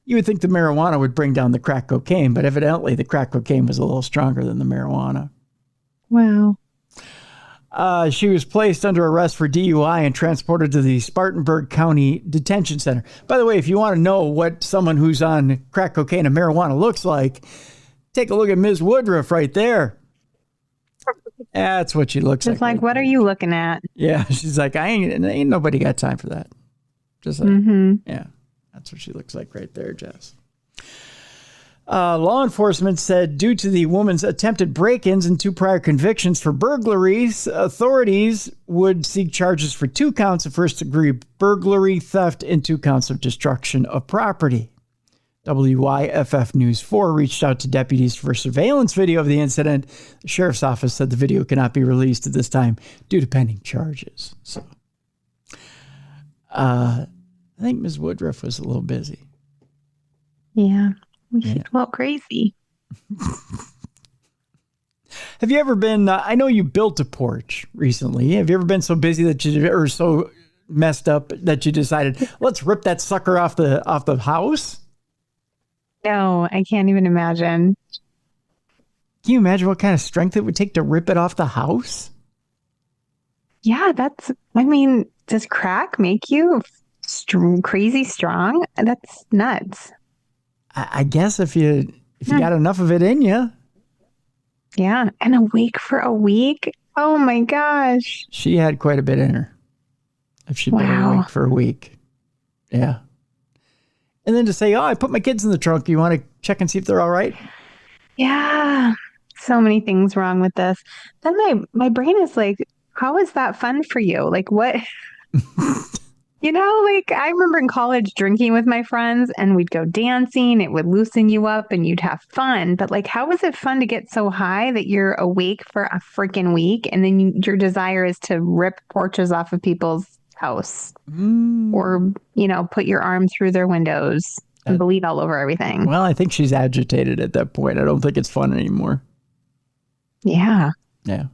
You would think the marijuana would bring down the crack cocaine, but evidently the crack cocaine was a little stronger than the marijuana. Wow. She was placed under arrest for DUI and transported to the Spartanburg County Detention Center. By the way, if you want to know what someone who's on crack cocaine and marijuana looks like, take a look at Ms. Woodruff right there. That's what she looks like. Just like, what are you looking at? Yeah, she's like, ain't nobody got time for that. Just like, yeah, that's what she looks like right there, Jess. Law enforcement said due to the woman's attempted break-ins and 2 prior convictions for burglaries, authorities would seek charges for 2 counts of first-degree burglary, theft, and 2 counts of destruction of property. WYFF News 4 reached out to deputies for surveillance video of the incident. The sheriff's office said the video cannot be released at this time due to pending charges. So, I think Ms. Woodruff was a little busy. Yeah. She's a little crazy. Have you ever been, I know you built a porch recently. Have you ever been so busy that you, or so messed up that you decided, let's rip that sucker off the house? No, I can't even imagine. Can you imagine what kind of strength it would take to rip it off the house? Yeah, does crack make you crazy strong? That's nuts. I guess if you got enough of it in you. Yeah, and awake for a week? Oh my gosh. She had quite a bit in her. If she'd been awake for a week. Yeah. And then to say, I put my kids in the trunk. You want to check and see if they're all right? Yeah. So many things wrong with this. Then my brain is like, how is that fun for you? Like what? I remember in college drinking with my friends and we'd go dancing. It would loosen you up and you'd have fun. But how is it fun to get so high that you're awake for a freaking week and then your desire is to rip porches off of people's house or, put your arm through their windows and bleed all over everything. Well, I think she's agitated at that point. I don't think it's fun anymore. Yeah. Yeah.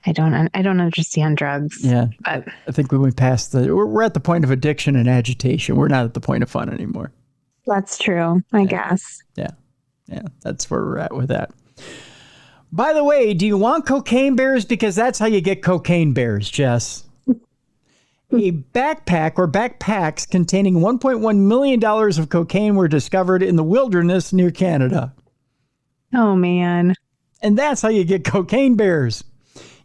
I don't understand drugs. Yeah. But I think we went past we're at the point of addiction and agitation. We're not at the point of fun anymore. that's true, I guess. Yeah. Yeah. That's where we're at with that. By the way, do you want cocaine bears? Because that's how you get cocaine bears, Jess. A backpack or backpacks containing $1.1 million of cocaine were discovered in the wilderness near Canada. Oh, man. And that's how you get cocaine bears.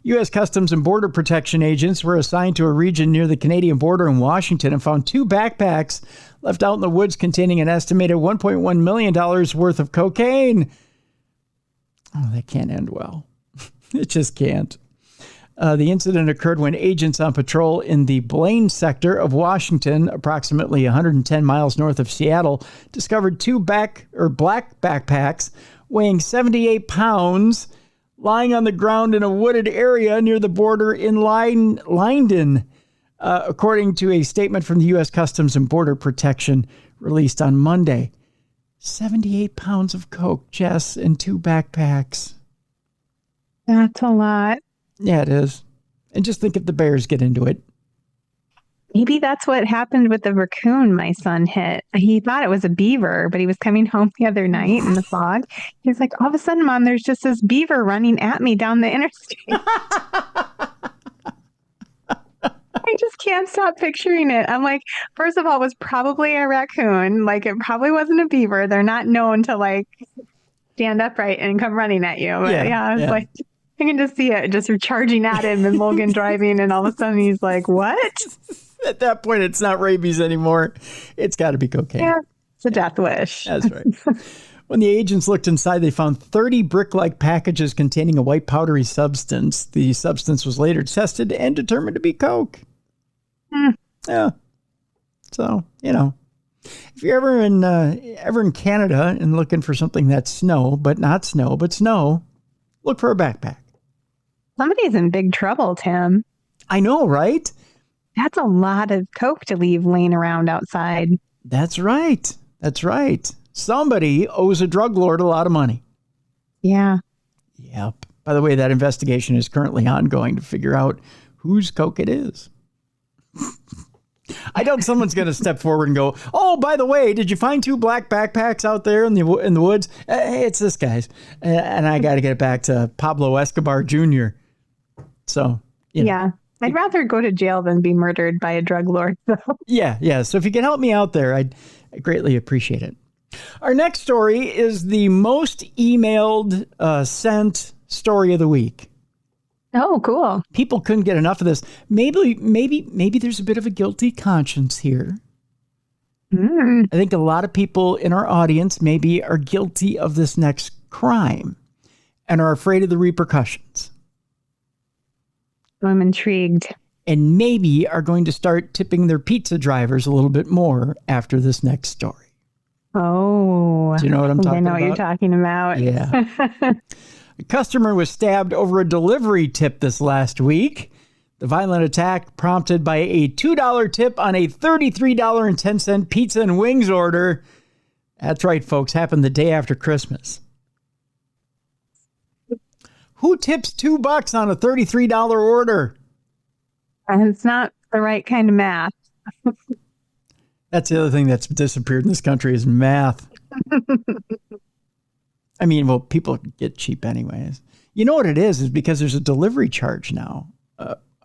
U.S. Customs and Border Protection agents were assigned to a region near the Canadian border in Washington and found 2 backpacks left out in the woods containing an estimated $1.1 million worth of cocaine. Oh, that can't end well. It just can't. The incident occurred when agents on patrol in the Blaine sector of Washington, approximately 110 miles north of Seattle, discovered 2 black backpacks weighing 78 pounds lying on the ground in a wooded area near the border in Lyndon, according to a statement from the U.S. Customs and Border Protection released on Monday. 78 pounds of coke, Jess, and 2 backpacks. That's a lot. Yeah, it is. And just think if the bears get into it. Maybe that's what happened with the raccoon my son hit. He thought it was a beaver, but he was coming home the other night in the fog. He's like, all of a sudden, Mom, there's just this beaver running at me down the interstate. I just can't stop picturing it. I'm like, first of all, it was probably a raccoon. Like, it probably wasn't a beaver. They're not known to, like, stand upright and come running at you. But yeah, it's like, I can just see it just charging at him and Logan driving, and all of a sudden he's like, what? At that point, it's not rabies anymore. It's got to be cocaine. Yeah, it's a death wish. That's right. When the agents looked inside, they found 30 brick-like packages containing a white powdery substance. The substance was later tested and determined to be coke. Yeah. So, if you're ever in Canada and looking for something that's snow, but not snow, but snow, look for a backpack. Somebody's in big trouble, Tim. I know, right? That's a lot of coke to leave laying around outside. That's right. That's right. Somebody owes a drug lord a lot of money. Yeah. Yep. By the way, that investigation is currently ongoing to figure out whose coke it is. I doubt someone's going to step forward and go, oh, by the way, did you find 2 black backpacks out there in the woods? Hey, it's this guy's. And I got to get it back to Pablo Escobar Jr. So, Yeah. I'd rather go to jail than be murdered by a drug lord. Yeah. So if you can help me out there, I'd greatly appreciate it. Our next story is the most emailed sent story of the week. Oh, cool. People couldn't get enough of this. Maybe there's a bit of a guilty conscience here. I think a lot of people in our audience maybe are guilty of this next crime and are afraid of the repercussions. I'm intrigued. And maybe are going to start tipping their pizza drivers a little bit more after this next story. Oh. Do you know what I'm talking about? I know what you're talking about. Yeah. A customer was stabbed over a delivery tip this last week. The violent attack prompted by a $2 tip on a $33.10 pizza and wings order. That's right, folks. Happened the day after Christmas. Who tips $2 on a $33 order? And it's not the right kind of math. That's the other thing that's disappeared in this country is math. I mean, well, people get cheap anyways. You know what it is because there's a delivery charge now.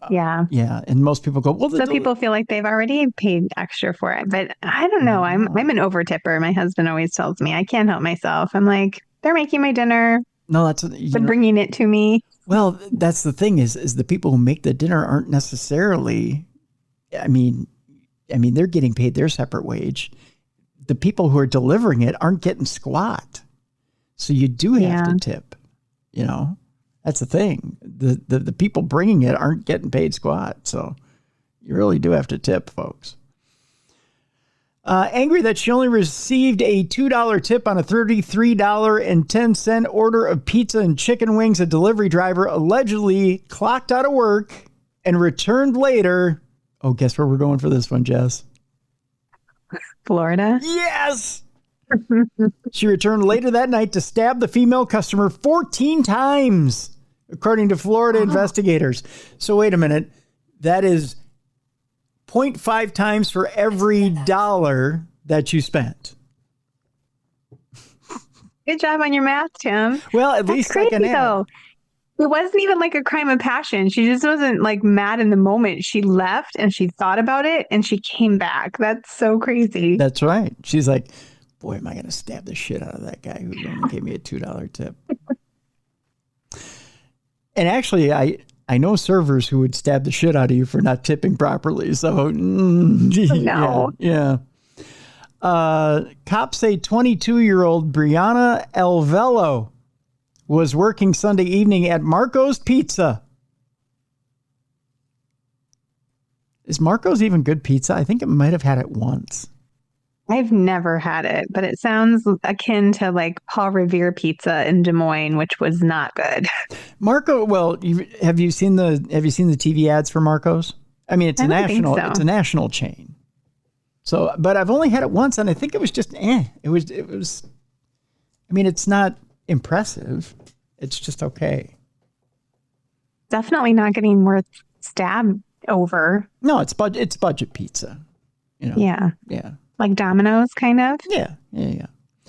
Yeah. Yeah. And most people go, well, people feel like they've already paid extra for it. But I don't know. I'm an over tipper. My husband always tells me I can't help myself. I'm like, they're making my dinner. No, that's they're bringing it to me. Well, that's the thing is the people who make the dinner aren't necessarily, I mean, they're getting paid their separate wage. The people who are delivering it aren't getting squat. So you do have to tip, that's the thing. The people bringing it aren't getting paid squat. So you really do have to tip, folks. Angry that she only received a $2 tip on a $33.10 order of pizza and chicken wings, a delivery driver allegedly clocked out of work and returned later. Oh, guess where we're going for this one, Jess? Florida? Yes! She returned later that night to stab the female customer 14 times according to Florida investigators. So wait a minute. That is 0.5 times for every dollar that you spent. Good job on your math, Tim. Well, at That's least crazy, like an ad. though. It wasn't even like a crime of passion. She just wasn't like mad in the moment. She left and she thought about it and she came back. That's so crazy. That's right. She's like, boy, am I going to stab the shit out of that guy who only gave me a $2 tip. And actually, I know servers who would stab the shit out of you for not tipping properly. So, No. Yeah. Cops say 22-year-old Brianna Alvello was working Sunday evening at Marco's Pizza. Is Marco's even good pizza? I think it might have had it once. I've never had it, but it sounds akin to like Paul Revere pizza in Des Moines, which was not good. Marco, well, have you seen the TV ads for Marco's? I mean, it's a national chain. So, but I've only had it once, and I think it was just It was. I mean, it's not impressive. It's just okay. Definitely not getting worth stabbed over. No, it's budget pizza. You know. Yeah. Like Domino's, kind of. Yeah.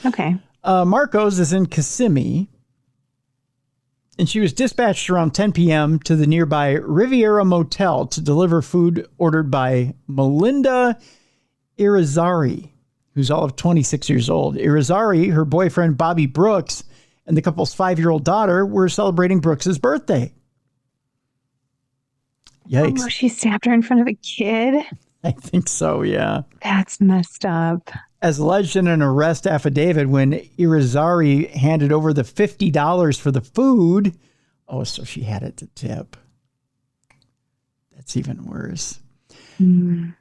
Okay. Marco's is in Kissimmee, and she was dispatched around 10 p.m. to the nearby Riviera Motel to deliver food ordered by Melinda Irizarry, who's all of 26 years old. Irizarry, her boyfriend Bobby Brooks, and the couple's 5-year-old daughter were celebrating Brooks's birthday. Yikes. Oh, she stabbed her in front of a kid? I think so, yeah. That's messed up. As alleged in an arrest affidavit, when Irizarry handed over the $50 for the food, so she had it to tip. That's even worse.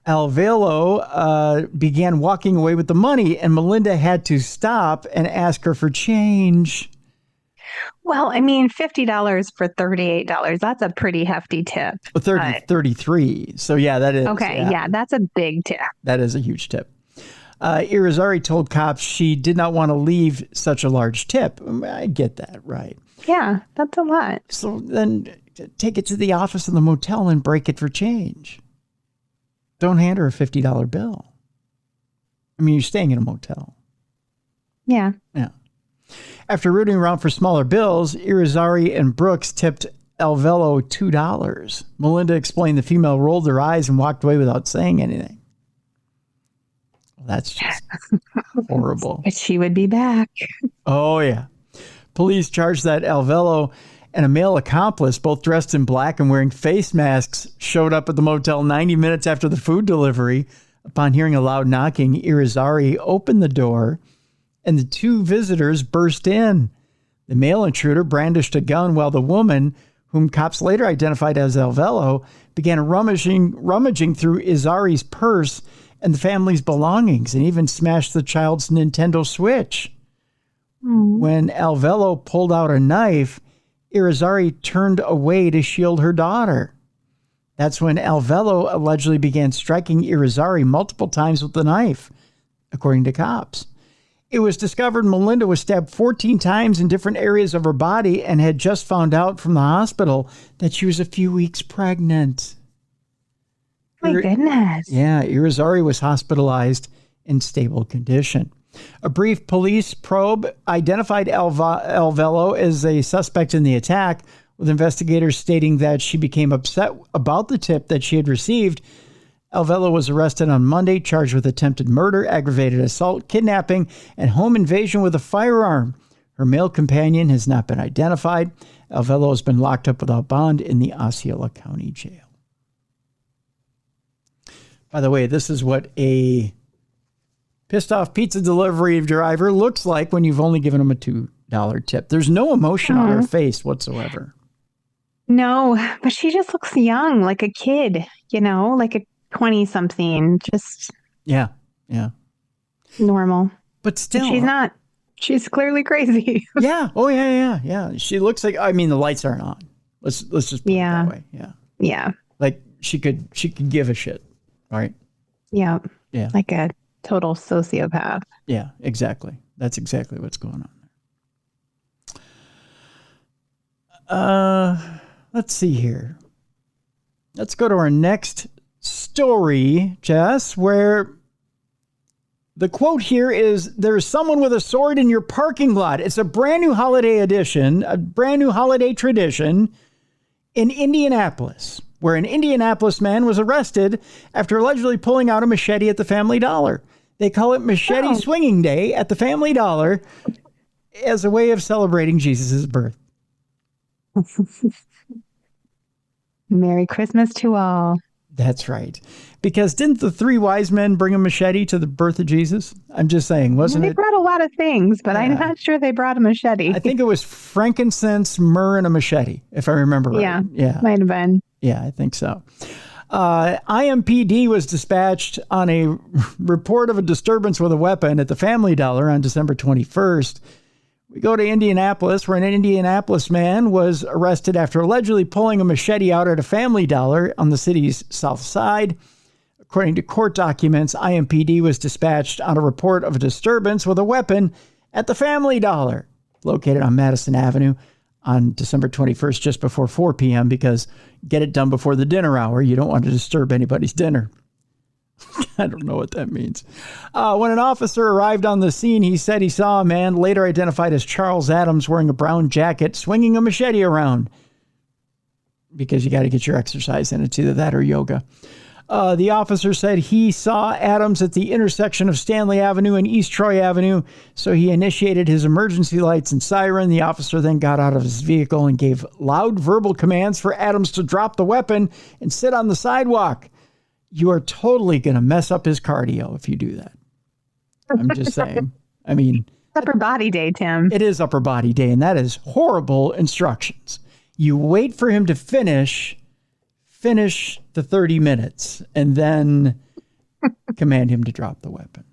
Alvello began walking away with the money, and Melinda had to stop and ask her for change. Well, I mean, $50 for $38, that's a pretty hefty tip. 33. So, yeah, that is. Okay, yeah, that's a big tip. That is a huge tip. Irizarry told cops she did not want to leave such a large tip. I get that, right? Yeah, that's a lot. So then take it to the office of the motel and break it for change. Don't hand her a $50 bill. I mean, you're staying in a motel. Yeah. Yeah. After rooting around for smaller bills, Irizarry and Brooks tipped Alvello $2. Melinda explained the female rolled her eyes and walked away without saying anything. Well, that's just horrible. But she would be back. Oh, yeah. Police charged that Alvello and a male accomplice, both dressed in black and wearing face masks, showed up at the motel 90 minutes after the food delivery. Upon hearing a loud knocking, Irizarry opened the door, and the two visitors burst in. The male intruder brandished a gun while the woman, whom cops later identified as Alvello, began rummaging through Irizarry's purse and the family's belongings, and even smashed the child's Nintendo Switch. When Alvello pulled out a knife, Irizarry turned away to shield her daughter. That's when Alvello allegedly began striking Irizarry multiple times with the knife, according to cops. It was discovered Melinda was stabbed 14 times in different areas of her body and had just found out from the hospital that she was a few weeks pregnant. My goodness. Yeah, Irizarry was hospitalized in stable condition. A brief police probe identified Alvello as a suspect in the attack, with investigators stating that she became upset about the tip that she had received. Alvello was arrested on Monday, charged with attempted murder, aggravated assault, kidnapping, and home invasion with a firearm. Her male companion has not been identified. Alvello has been locked up without bond in the Osceola County Jail. By the way, this is what a pissed off pizza delivery driver looks like when you've only given them a $2 tip. There's no emotion on her face whatsoever. No, but she just looks young, like a kid, like a 20-something, just yeah, normal. But still, she's not. She's clearly crazy. Yeah. Oh yeah. She looks like. I mean, the lights aren't on. Let's just put it that way. Yeah. Like she could give a shit, right? Yeah. Yeah. Like a total sociopath. Yeah. Exactly. That's exactly what's going on. Let's see here. Let's go to our next story, Jess, where the quote here is, "There's someone with a sword in your parking lot." It's a brand new holiday edition, a brand new holiday tradition in Indianapolis, where an Indianapolis man was arrested after allegedly pulling out a machete at the Family Dollar. They call it Machete Swinging Day at the Family Dollar as a way of celebrating Jesus' birth. Merry Christmas to all. That's right. Because didn't the three wise men bring a machete to the birth of Jesus? I'm just saying, wasn't They it? brought a lot of things, but I'm not sure they brought a machete. I think it was frankincense, myrrh, and a machete, if I remember right. Yeah, might have been. Yeah, I think so. IMPD was dispatched on a report of a disturbance with a weapon at the Family Dollar on December 21st. We go to Indianapolis, where an Indianapolis man was arrested after allegedly pulling a machete out at a Family Dollar on the city's south side. According to court documents, IMPD was dispatched on a report of a disturbance with a weapon at the Family Dollar, located on Madison Avenue, on December 21st, just before 4 p.m., because get it done before the dinner hour. You don't want to disturb anybody's dinner. I don't know what that means. When an officer arrived on the scene, he said he saw a man later identified as Charles Adams wearing a brown jacket, swinging a machete around, because you got to get your exercise in. It's either that or yoga. The officer said he saw Adams at the intersection of Stanley Avenue and East Troy Avenue, so he initiated his emergency lights and siren. The officer then got out of his vehicle and gave loud verbal commands for Adams to drop the weapon and sit on the sidewalk. You are totally going to mess up his cardio if you do that. I'm just saying. I mean, Upper Body Day, Tim. It is Upper Body Day, and that is horrible instructions. You wait for him to finish the 30 minutes, and then command him to drop the weapon.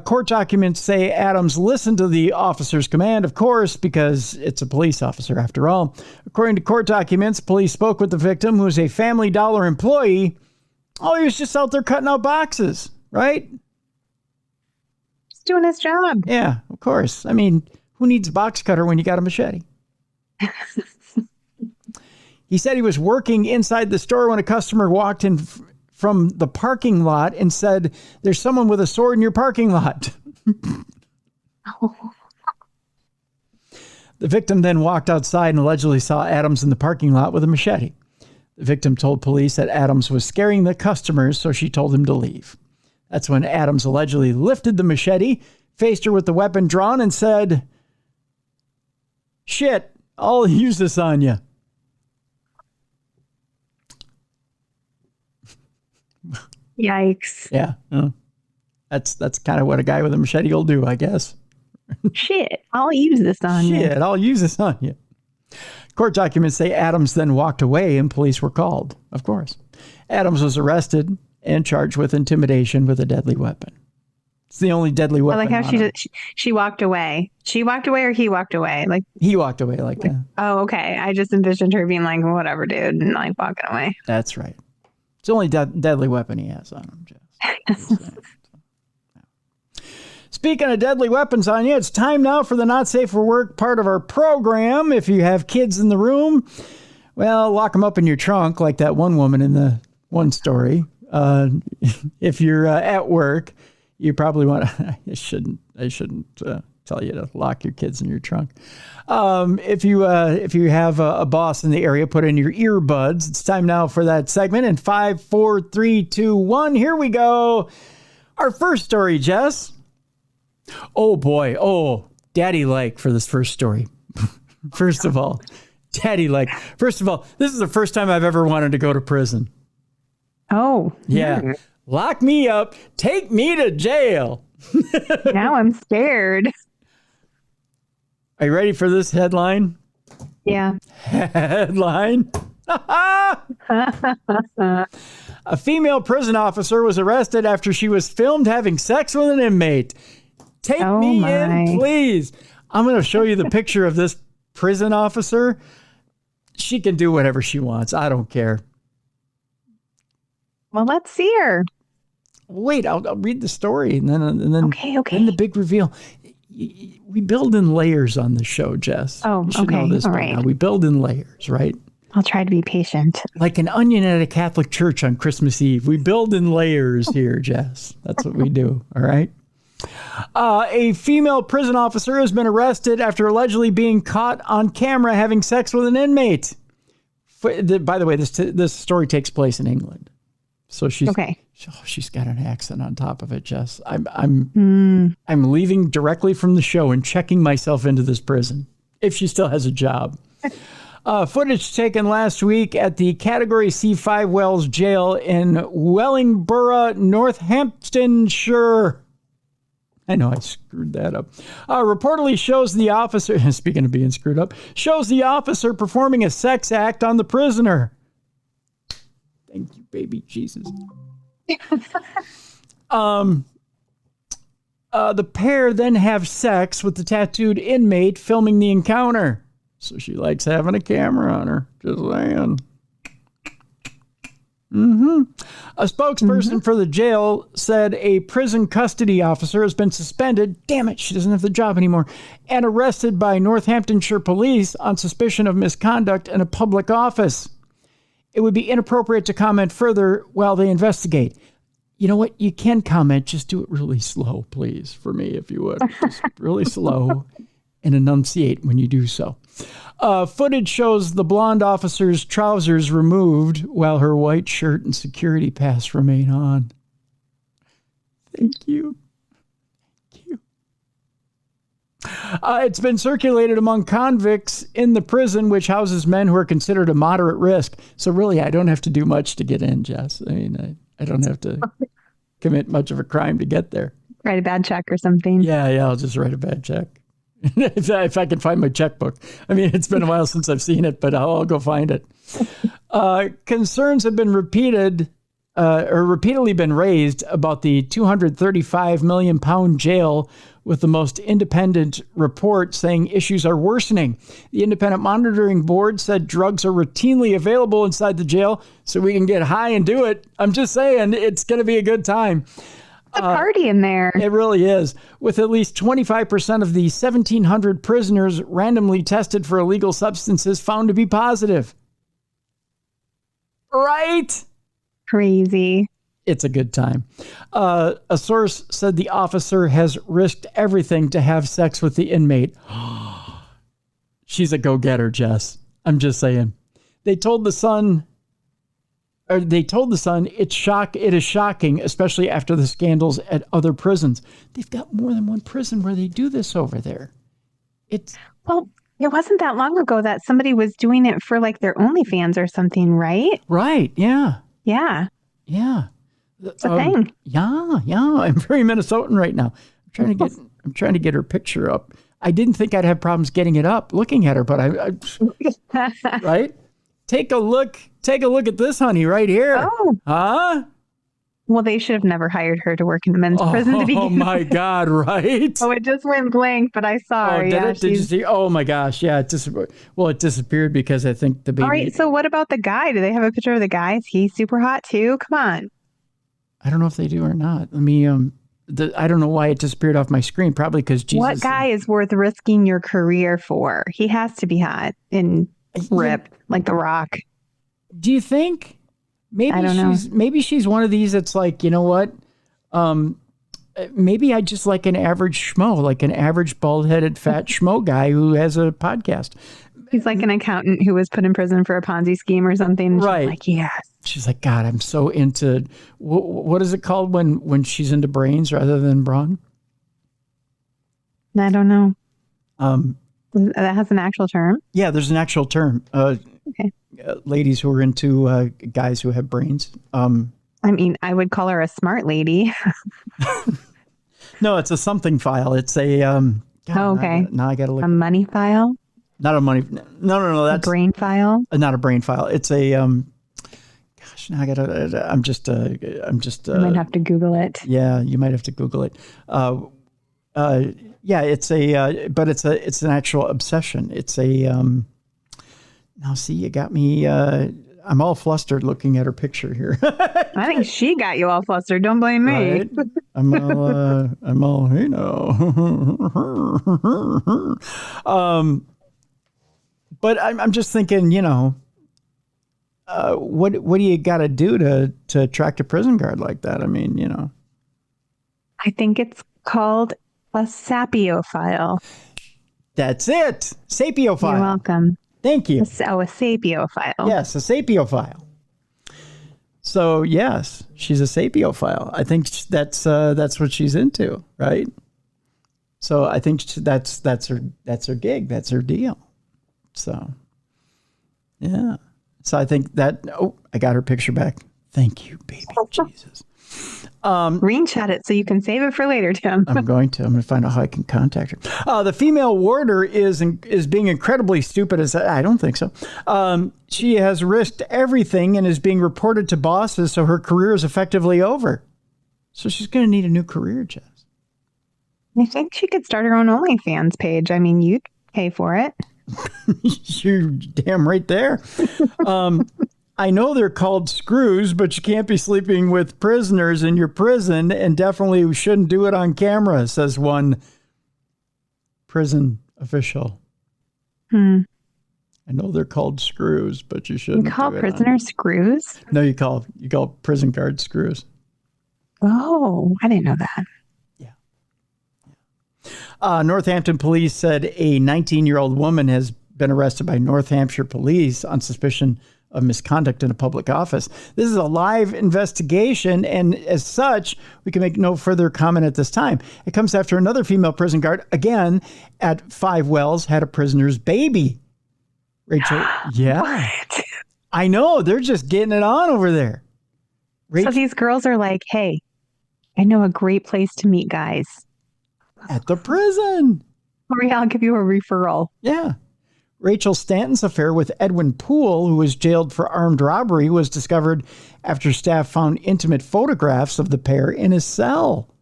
Court documents say Adams listened to the officer's command, of course, because it's a police officer after all. According to court documents, police spoke with the victim, who is a Family Dollar employee. Oh, he was just out there cutting out boxes, right? Just doing his job. Yeah, of course. I mean, who needs a box cutter when you got a machete? He said he was working inside the store when a customer walked in from the parking lot and said, "There's someone with a sword in your parking lot." The victim then walked outside and allegedly saw Adams in the parking lot with a machete. The victim told police that Adams was scaring the customers, so she told him to leave. That's when Adams allegedly lifted the machete, faced her with the weapon drawn, and said, "Shit, I'll use this on you." Yikes. Yeah. That's kind of what a guy with a machete will do, I guess. Shit, I'll use this on you. Shit, I'll use this on you. Court documents say Adams then walked away and police were called, of course. Adams was arrested and charged with intimidation with a deadly weapon. It's the only deadly weapon. I like how she walked away. She walked away, or he walked away? Like he walked away like that. Oh, okay. I just envisioned her being like, whatever, dude, and like walking away. That's right. It's the only deadly weapon he has on him, Jess. Speaking of deadly weapons on you, it's time now for the Not Safe for Work part of our program. If you have kids in the room, well, lock them up in your trunk like that one woman in the one story. If you're at work, you probably want to, I shouldn't tell you to lock your kids in your trunk. If you have a boss in the area, put in your earbuds. It's time now for that segment. In 5, 4, 3, 2, 1, here we go. Our first story, Jess. Oh boy. Oh, daddy like for this first story. First of all, daddy like. First of all, this is the first time I've ever wanted to go to prison. Oh. Yeah. Lock me up. Take me to jail. Now I'm scared. Are you ready for this headline? Yeah. Headline. A female prison officer was arrested after she was filmed having sex with an inmate. Take me in, please. I'm going to show you the picture of this prison officer. She can do whatever she wants. I don't care. Well, let's see her. Wait, I'll read the story and then Okay. Then the big reveal. we build in layers on the show, Jess. Oh, you should know okay. this All by right. now. We build in layers, right? I'll try to be patient. Like an onion at a Catholic church on Christmas Eve. We build in layers here, Jess. That's what we do. All right. A female prison officer has been arrested after allegedly being caught on camera having sex with an inmate. By the way, this story takes place in England. So she's got an accent on top of it, Jess. I'm leaving directly from the show and checking myself into this prison if she still has a job. Footage taken last week at the Category C5 Wells Jail in Wellingborough, Northamptonshire. I know I screwed that up. Reportedly shows the officer, speaking of being screwed up, shows the officer performing a sex act on the prisoner. Thank you, baby Jesus. The pair then have sex with the tattooed inmate filming the encounter. So she likes having a camera on her. Just saying. A spokesperson for the jail said a prison custody officer has been suspended. Damn it, she doesn't have the job anymore. And arrested by Northamptonshire police on suspicion of misconduct in a public office. It would be inappropriate to comment further while they investigate. You know what? You can comment. Just do it really slow, please, for me, if you would. Just really slow and enunciate when you do so. Footage shows the blonde officer's trousers removed while her white shirt and security pass remain on. Thank you. Thank you. It's been circulated among convicts in the prison, which houses men who are considered a moderate risk. So really, I don't have to do much to get in, Jess. I mean, I don't have to commit much of a crime to get there. Write a bad check or something. Yeah, I'll just write a bad check. if I can find my checkbook. I mean, it's been a while since I've seen it, but I'll go find it. Concerns have been repeatedly been raised about the £235 million jail, with the most independent report saying issues are worsening. The independent monitoring board said drugs are routinely available inside the jail, so we can get high and do it. I'm just saying, it's going to be a good time. It's a party in there. It really is. With at least 25% of the 1,700 prisoners randomly tested for illegal substances found to be positive. Right? Crazy. It's a good time. A source said the officer has risked everything to have sex with the inmate. She's a go-getter, Jess. I'm just saying. They told the Sun it is shocking, especially after the scandals at other prisons. They've got more than one prison where they do this over there. Well, it wasn't that long ago that somebody was doing it for like their OnlyFans or something, right? Right. Yeah. Yeah. Yeah. It's a thing. Yeah. I'm very Minnesotan right now. I'm trying to get her picture up. I didn't think I'd have problems getting it up, looking at her, but I right? Take a look at this honey right here. Oh. Huh? Well, they should have never hired her to work in the men's prison to begin with. Oh my God, right? Oh, it just went blank, but I saw her. Yeah, did you see? Oh my gosh, yeah. It disappeared because I think the baby. All right, so what about the guy? Do they have a picture of the guy? Is he super hot too? Come on. I don't know if they do or not. Let me, I don't know why it disappeared off my screen. Probably because Jesus. What guy is worth risking your career for? He has to be hot and ripped like The Rock. Do you think? Maybe she's one of these that's like, you know what? Maybe I just like an average schmo, like an average bald-headed fat schmo guy who has a podcast. He's like an accountant who was put in prison for a Ponzi scheme or something. Right. She's like, yes. She's like, God, I'm so into, what is it called when she's into brains rather than brawn? I don't know. That has an actual term? Yeah, there's an actual term. Okay. Ladies who are into guys who have brains. I mean, I would call her a smart lady. No, it's a something file. It's a okay. Now I gotta look. A money file? Not a money. No. That's a brain file. Not a brain file. It's a. Gosh, now I gotta. I'm just. You might have to Google it. Yeah, you might have to Google it. Yeah, it's a. But it's an actual obsession. It's a. Now, see, you got me. I'm all flustered looking at her picture here. I think she got you all flustered. Don't blame me. Right? I'm all, you know. But I'm just thinking, you know, what do you got to do to attract a prison guard like that? I mean, you know. I think it's called a sapiophile. That's it. Sapiophile. You're welcome. Thank you. A sapiophile. Yes, a sapiophile. So yes, she's a sapiophile. I think that's what she's into, right? So I think that's her gig. That's her deal. So yeah. So I think that. Oh, I got her picture back. Thank you, baby Jesus. Screenshot it so you can save it for later, Tim. I'm going to find out how I can contact her. The female warder is being incredibly stupid. I don't think so. She has risked everything and is being reported to bosses, so her career is effectively over. So she's going to need a new career, Jess. I think she could start her own OnlyFans page. I mean, you'd pay for it. You're damn right there. I know they're called screws, but you can't be sleeping with prisoners in your prison, and definitely shouldn't do it on camera, says one prison official. I know they're called screws, but you shouldn't. You call prisoners screws? No, you call prison guards screws. Oh, I didn't know that. Northampton police said a 19-year-old woman has been arrested by North Hampshire police on suspicion of misconduct in a public office. This is a live investigation, and as such, we can make no further comment at this time. It comes after another female prison guard, again, at Five Wells, had a prisoner's baby. Rachel, yeah. What? I know, they're just getting it on over there. So these girls are like, hey, I know a great place to meet guys. At the prison. Or I'll give you a referral. Yeah. Rachel Stanton's affair with Edwin Poole, who was jailed for armed robbery, was discovered after staff found intimate photographs of the pair in his cell.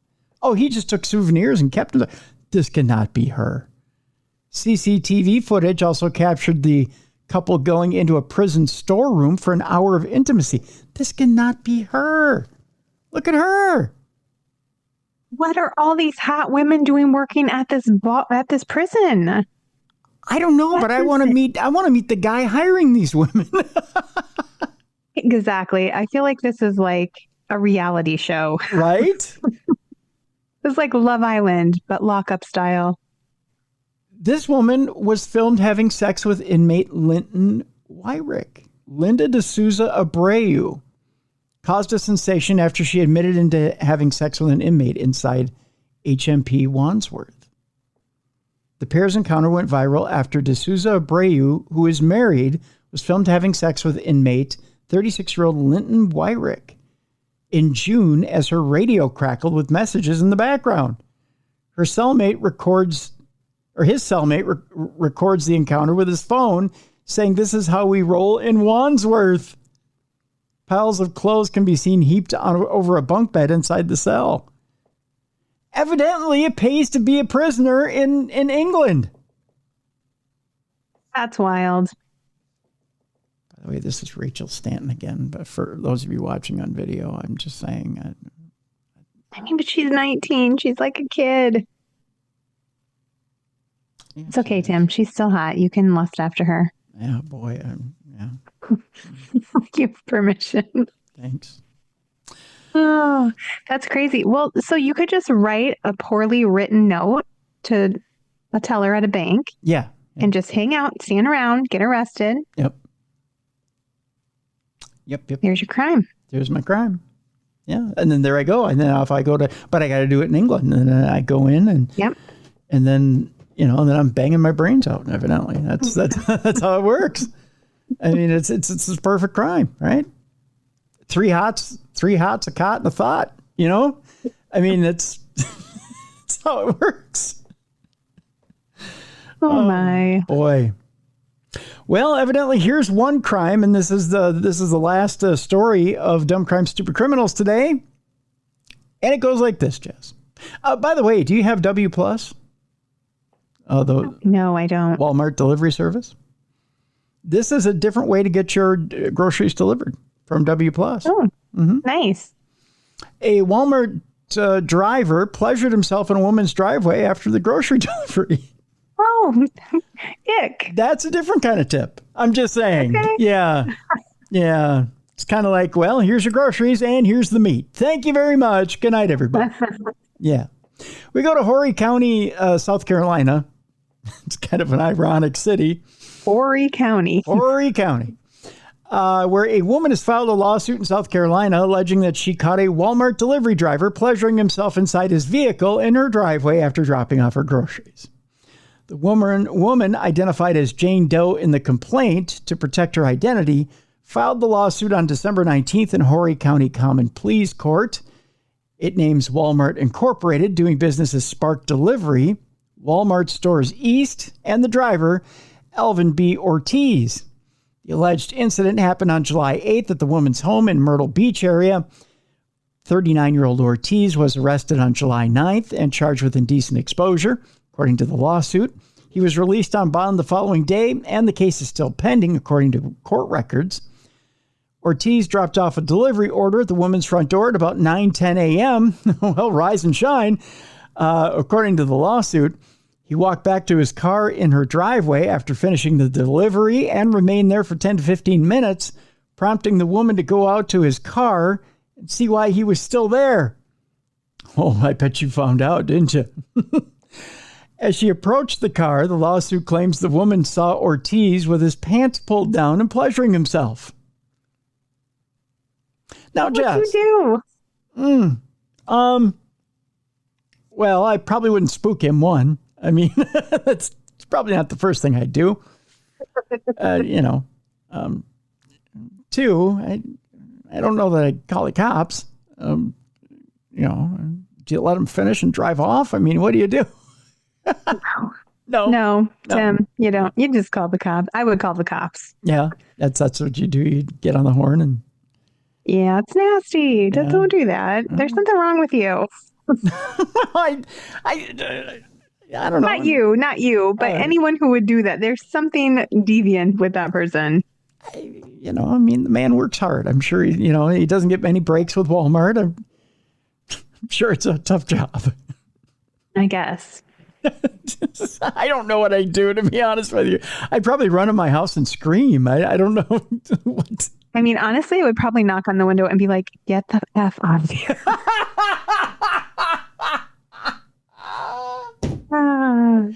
Oh, he just took souvenirs and kept them. This cannot be her. CCTV footage also captured the couple going into a prison storeroom for an hour of intimacy. This cannot be her. Look at her. What are all these hot women doing working at this prison? I don't know, but I want to meet the guy hiring these women. Exactly. I feel like this is like a reality show. Right? It's like Love Island, but lockup style. This woman was filmed having sex with inmate Linton Wyrick. Linda D'Souza Abreu caused a sensation after she admitted into having sex with an inmate inside HMP Wandsworth. The pair's encounter went viral after D'Souza Abreu, who is married, was filmed having sex with inmate 36-year-old Linton Wyrick in June as her radio crackled with messages in the background. His cellmate records the encounter with his phone, saying, "This is how we roll in Wandsworth." Piles of clothes can be seen heaped over a bunk bed inside the cell. Evidently, it pays to be a prisoner in England. That's wild. By the way, this is Rachel Stanton again, but for those of you watching on video, I'm just saying. I mean, but she's 19. She's like a kid. Yeah, it's okay, Tim. She's still hot. You can lust after her. Yeah, boy. Yeah. You have permission. Thanks. Oh, that's crazy. Well, so you could just write a poorly written note to a teller at a bank. Yeah. And just hang out, stand around, get arrested. Yep. Here's your crime. There's my crime. Yeah. And then there I go. And then if I go but I got to do it in England. And then I go in and, and then, and then I'm banging my brains out, evidently. That's how it works. I mean, it's a perfect crime, right? Three hots, a cot, and a thought, I mean, it's how it works. Oh my boy. Well, evidently here's one crime. And this is the last story of Dumb Crime, Stupid Criminals today. And it goes like this, Jess. By the way, do you have W+? No, I don't. Walmart delivery service. This is a different way to get your groceries delivered from W+. Oh, Nice. A Walmart driver pleasured himself in a woman's driveway after the grocery delivery. Oh, ick. That's a different kind of tip. I'm just saying. Okay. Yeah. Yeah. It's kind of like, well, here's your groceries and here's the meat. Thank you very much. Good night, everybody. Yeah. We go to Horry County, South Carolina. It's kind of an ironic city. Horry County. Horry County. Where a woman has filed a lawsuit in South Carolina alleging that she caught a Walmart delivery driver pleasuring himself inside his vehicle in her driveway after dropping off her groceries. The woman identified as Jane Doe in the complaint to protect her identity filed the lawsuit on December 19th in Horry County Common Pleas Court. It names Walmart Incorporated, doing business as Spark Delivery, Walmart Stores East, and the driver, Alvin B. Ortiz. The alleged incident happened on July 8th at the woman's home in Myrtle Beach area. 39-year-old Ortiz was arrested on July 9th and charged with indecent exposure, according to the lawsuit. He was released on bond the following day, and the case is still pending, according to court records. Ortiz dropped off a delivery order at the woman's front door at about 9:10 a.m. Well, rise and shine. According to the lawsuit, he walked back to his car in her driveway after finishing the delivery and remained there for 10 to 15 minutes, prompting the woman to go out to his car and see why he was still there. Oh, I bet you found out, didn't you? As she approached the car, the lawsuit claims the woman saw Ortiz with his pants pulled down and pleasuring himself. Now, Jess. What'd you do? Well, I probably wouldn't spook him, one. I mean, that's probably not the first thing I'd do. Two, I don't know that I'd call the cops. Do you let him finish and drive off? I mean, what do you do? No, Tim, you don't. You just call the cops. I would call the cops. Yeah, that's what you do. You get on the horn and. Yeah, it's nasty. Yeah. Don't do that. There's something wrong with you. I don't know. Not you, but anyone who would do that. There's something deviant with that person. I mean, the man works hard. I'm sure he doesn't get many breaks with Walmart. I'm sure it's a tough job. I guess. I don't know what I'd do, to be honest with you. I'd probably run in my house and scream. I don't know what. I mean, honestly, I would probably knock on the window and be like, get the F out of here.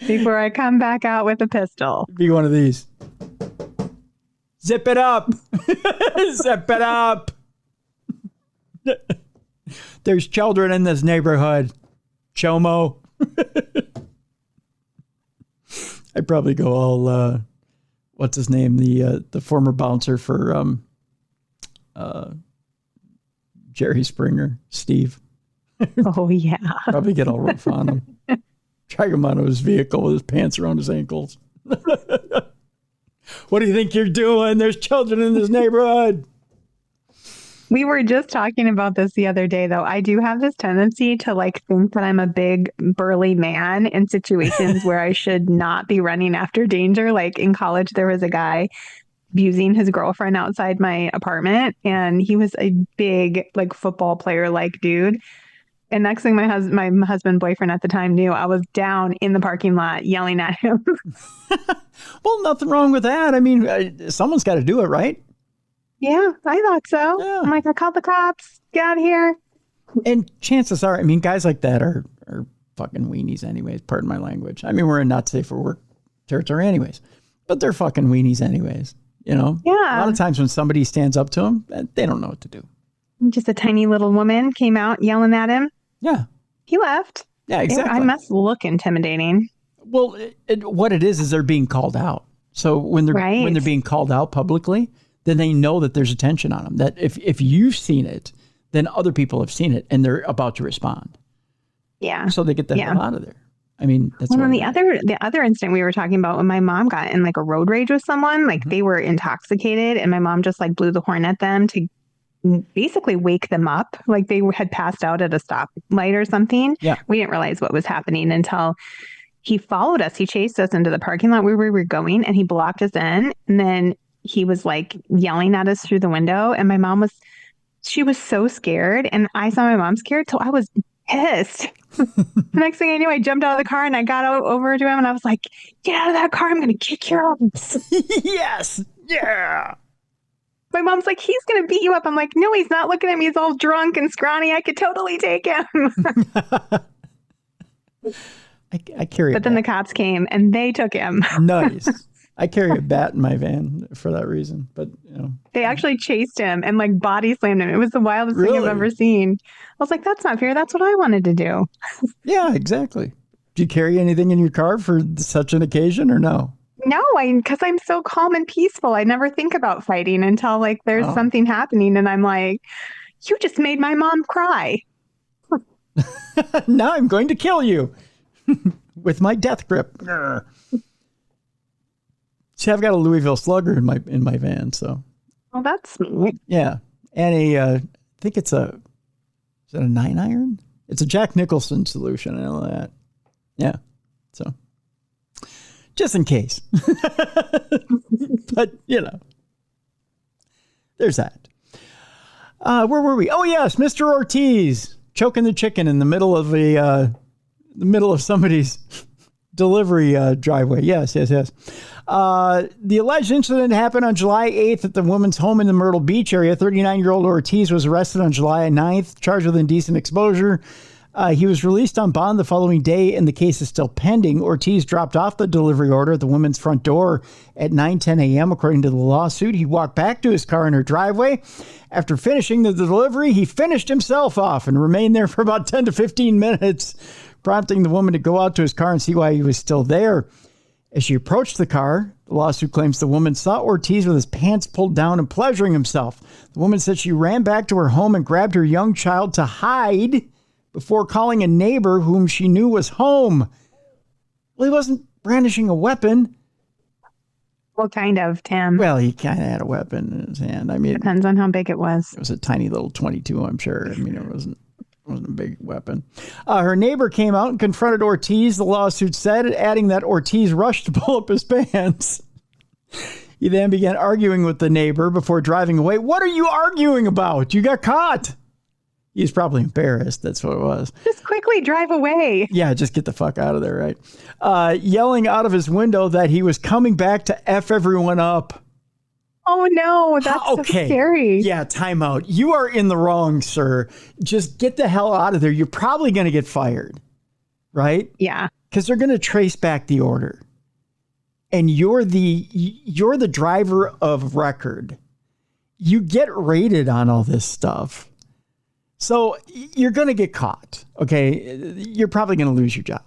Before I come back out with a pistol. Be one of these. Zip it up. Zip it up. There's children in this neighborhood. Chomo. I'd probably go all, what's his name? The former bouncer for Jerry Springer, Steve. Oh, yeah. Probably get all rough on him. Drag him out of his vehicle with his pants around his ankles. What do you think you're doing? There's children in this neighborhood. We were just talking about this the other day, though. I do have this tendency to think that I'm a big burly man in situations where I should not be running after danger. Like in college, there was a guy abusing his girlfriend outside my apartment, and he was a big football player dude. And next thing my husband, boyfriend at the time knew, I was down in the parking lot yelling at him. Well, nothing wrong with that. I mean, someone's got to do it, right? Yeah, I thought so. Yeah. I'm like, I called the cops. Get out of here. And chances are, I mean, guys like that are fucking weenies anyways. Pardon my language. I mean, we're in not safe for work territory anyways. But they're fucking weenies anyways. Yeah. A lot of times when somebody stands up to them, they don't know what to do. Just a tiny little woman came out yelling at him. Yeah. He left. Yeah, exactly. I must look intimidating. Well, what it is they're being called out. So when they're being called out publicly, then they know that there's attention on them. That if you've seen it, then other people have seen it and they're about to respond. Yeah. So they get the hell out of there. I mean, that's well, the other incident we were talking about when my mom got in a road rage with someone, they were intoxicated and my mom just blew the horn at them to basically wake them up. They had passed out at a stoplight or something. Yeah. We didn't realize what was happening until he followed us. He chased us into the parking lot where we were going and he blocked us in. And then he was yelling at us through the window. And my mom was she was so scared, and I saw my mom scared, so I was pissed. The next thing I knew, I jumped out of the car and I got over to him and I was like, "Get out of that car! I'm going to kick your ass." Yes. Yeah. My mom's like, "He's going to beat you up." I'm like, "No, he's not. Looking at me. He's all drunk and scrawny. I could totally take him." I carry. But then the cops came and they took him. Nice. I carry a bat in my van for that reason. But they actually chased him and like body slammed him. It was the wildest thing I've ever seen. I was like, "That's not fair. That's what I wanted to do." Yeah, exactly. Do you carry anything in your car for such an occasion or no? No, because I'm so calm and peaceful. I never think about fighting until like there's something happening and I'm like, "You just made my mom cry." Now I'm going to kill you with my death grip. See, I've got a Louisville Slugger in my van, so. Well, that's neat. Yeah, and I think is it a 9-iron? It's a Jack Nicholson solution. I know that. Yeah, so just in case. But there's that. Where were we? Oh yes, Mr. Ortiz choking the chicken in the middle of somebody's delivery driveway. Yes. The alleged incident happened on July 8th at the woman's home in the Myrtle Beach area. 39-year-old Ortiz was arrested on July 9th, charged with indecent exposure. He was released on bond the following day, and the case is still pending. Ortiz dropped off the delivery order at the woman's front door at 9:10 a.m. According to the lawsuit, he walked back to his car in her driveway. After finishing the delivery, he finished himself off and remained there for about 10 to 15 minutes, prompting the woman to go out to his car and see why he was still there. As she approached the car, the lawsuit claims the woman saw Ortiz with his pants pulled down and pleasuring himself. The woman said she ran back to her home and grabbed her young child to hide before calling a neighbor whom she knew was home. Well, he wasn't brandishing a weapon. Well, kind of, Tim. Well, he kind of had a weapon in his hand. I mean, depends on how big it was. It was a tiny little .22, I'm sure. I mean, it wasn't a big weapon. Her neighbor came out and confronted Ortiz, the lawsuit said, adding that Ortiz rushed to pull up his pants. He then began arguing with the neighbor before driving away. "What are you arguing about? You got caught." He's probably embarrassed. That's what it was. Just quickly drive away. Yeah, just get the fuck out of there, right? Yelling out of his window that he was coming back to F everyone up. Oh, no, that's so scary. Yeah, time out. You are in the wrong, sir. Just get the hell out of there. You're probably going to get fired, right? Yeah. Because they're going to trace back the order. And you're the driver of record. You get rated on all this stuff. So you're going to get caught, okay? You're probably going to lose your job.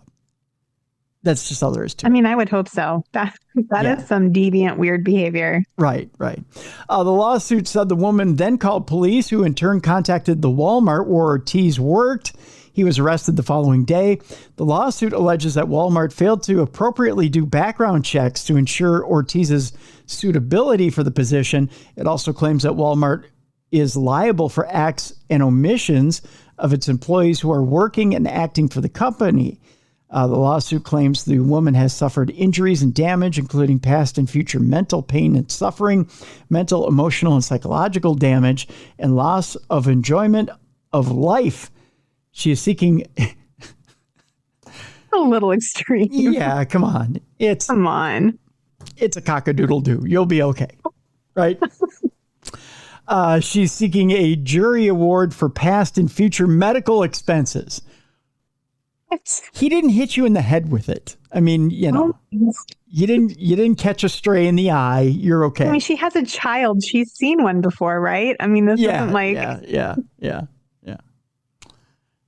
That's just all there is to it. I mean, I would hope so. That is some deviant, weird behavior. Right. The lawsuit said the woman then called police, who in turn contacted the Walmart where Ortiz worked. He was arrested the following day. The lawsuit alleges that Walmart failed to appropriately do background checks to ensure Ortiz's suitability for the position. It also claims that Walmart is liable for acts and omissions of its employees who are working and acting for the company. The lawsuit claims the woman has suffered injuries and damage, including past and future mental pain and suffering, mental, emotional, and psychological damage, and loss of enjoyment of life. She is seeking... A little extreme. Yeah, come on. It's a cock-a-doodle-doo. You'll be okay, right? She's seeking a jury award for past and future medical expenses. He didn't hit you in the head with it. I mean, you didn't catch a stray in the eye. You're okay. I mean, she has a child. She's seen one before, right? I mean, this isn't like... Yeah.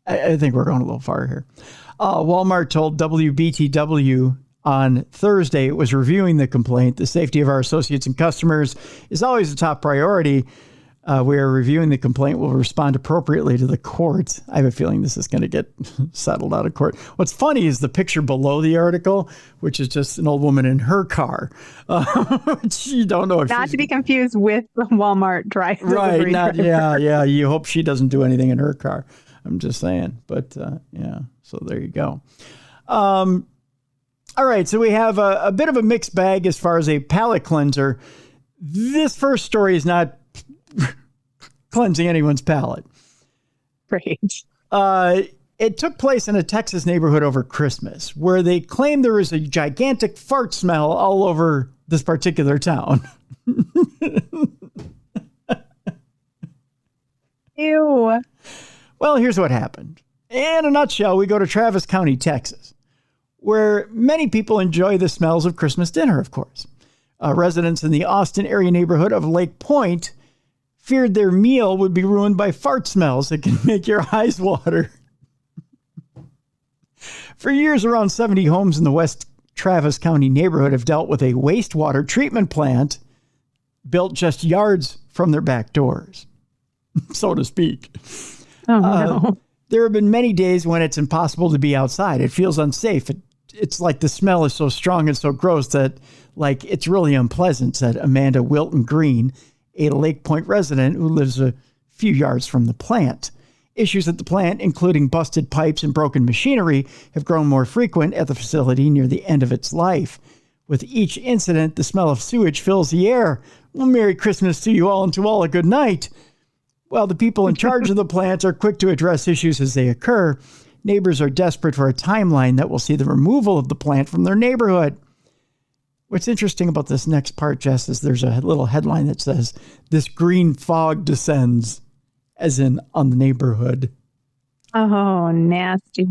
I think we're going a little far here. Walmart told WBTW on Thursday it was reviewing the complaint. The safety of our associates and customers is always a top priority. We are reviewing the complaint. We'll respond appropriately to the court. I have a feeling this is going to get settled out of court. What's funny is the picture below the article, which is just an old woman in her car. Which you don't know if not to be confused with the Walmart driver. Right. Yeah. You hope she doesn't do anything in her car. I'm just saying. But yeah. So there you go. All right. So we have a bit of a mixed bag as far as a palate cleanser. This first story is not cleansing anyone's palate. Great. It took place in a Texas neighborhood over Christmas where they claimed there was a gigantic fart smell all over this particular town. Ew. Well, here's what happened. In a nutshell, we go to Travis County, Texas, where many people enjoy the smells of Christmas dinner, of course. Residents in the Austin area neighborhood of Lake Point feared their meal would be ruined by fart smells that can make your eyes water. For years, around 70 homes in the West Travis County neighborhood have dealt with a wastewater treatment plant built just yards from their back doors, so to speak. Oh, no. There have been many days when it's impossible to be outside. It feels unsafe. It's like the smell is so strong and so gross that, like, it's really unpleasant, said Amanda Wilton Green, a Lake Point resident who lives a few yards from the plant. Issues at the plant, including busted pipes and broken machinery, have grown more frequent at the facility near the end of its life. With each incident, the smell of sewage fills the air. Well, Merry Christmas to you all and to all a good night. While the people in charge of the plant are quick to address issues as they occur, neighbors are desperate for a timeline that will see the removal of the plant from their neighborhood. What's interesting about this next part, Jess, is there's a little headline that says, "This green fog descends," as in on the neighborhood. Oh, nasty.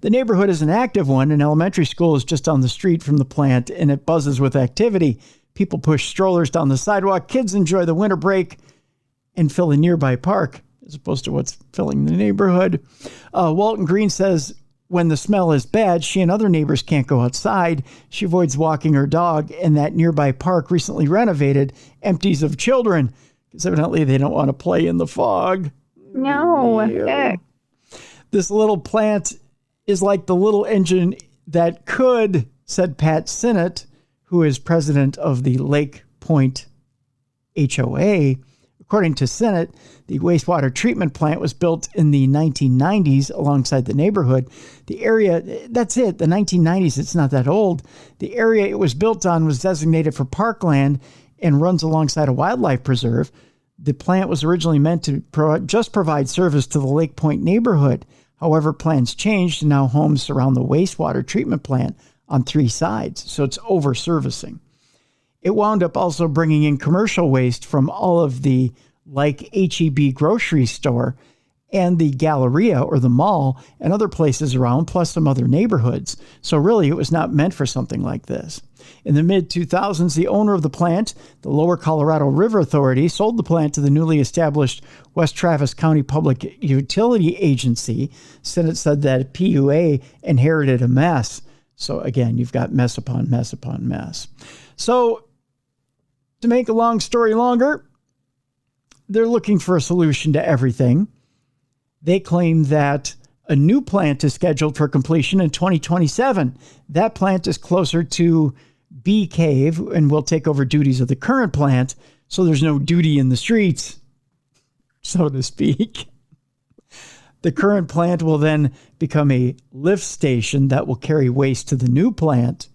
The neighborhood is an active one. An elementary school is just down the street from the plant, and it buzzes with activity. People push strollers down the sidewalk. Kids enjoy the winter break and fill a nearby park, as opposed to what's filling the neighborhood. Walton Green says when the smell is bad, she and other neighbors can't go outside. She avoids walking her dog, and that nearby park, recently renovated, empties of children, because evidently they don't want to play in the fog. No. Ew. This little plant is like the little engine that could, said Pat Sinnott, who is president of the Lake Point HOA. According to Sinnott, the wastewater treatment plant was built in the 1990s alongside the neighborhood. The area, that's it, the 1990s, it's not that old. The area it was built on was designated for parkland and runs alongside a wildlife preserve. The plant was originally meant to just provide service to the Lake Point neighborhood. However, plans changed, and now homes surround the wastewater treatment plant on 3 sides, so it's over-servicing. It wound up also bringing in commercial waste from all of the, like, H-E-B grocery store and the Galleria or the mall and other places around, plus some other neighborhoods. So really, it was not meant for something like this. In the mid-2000s, the owner of the plant, the Lower Colorado River Authority, sold the plant to the newly established West Travis County Public Utility Agency. Senate said that PUA inherited a mess. So again, you've got mess upon mess upon mess. So to make a long story longer, they're looking for a solution to everything. They claim that a new plant is scheduled for completion in 2027. That plant is closer to Bee Cave and will take over duties of the current plant, so there's no duty in the streets, so to speak. The current plant will then become a lift station that will carry waste to the new plant.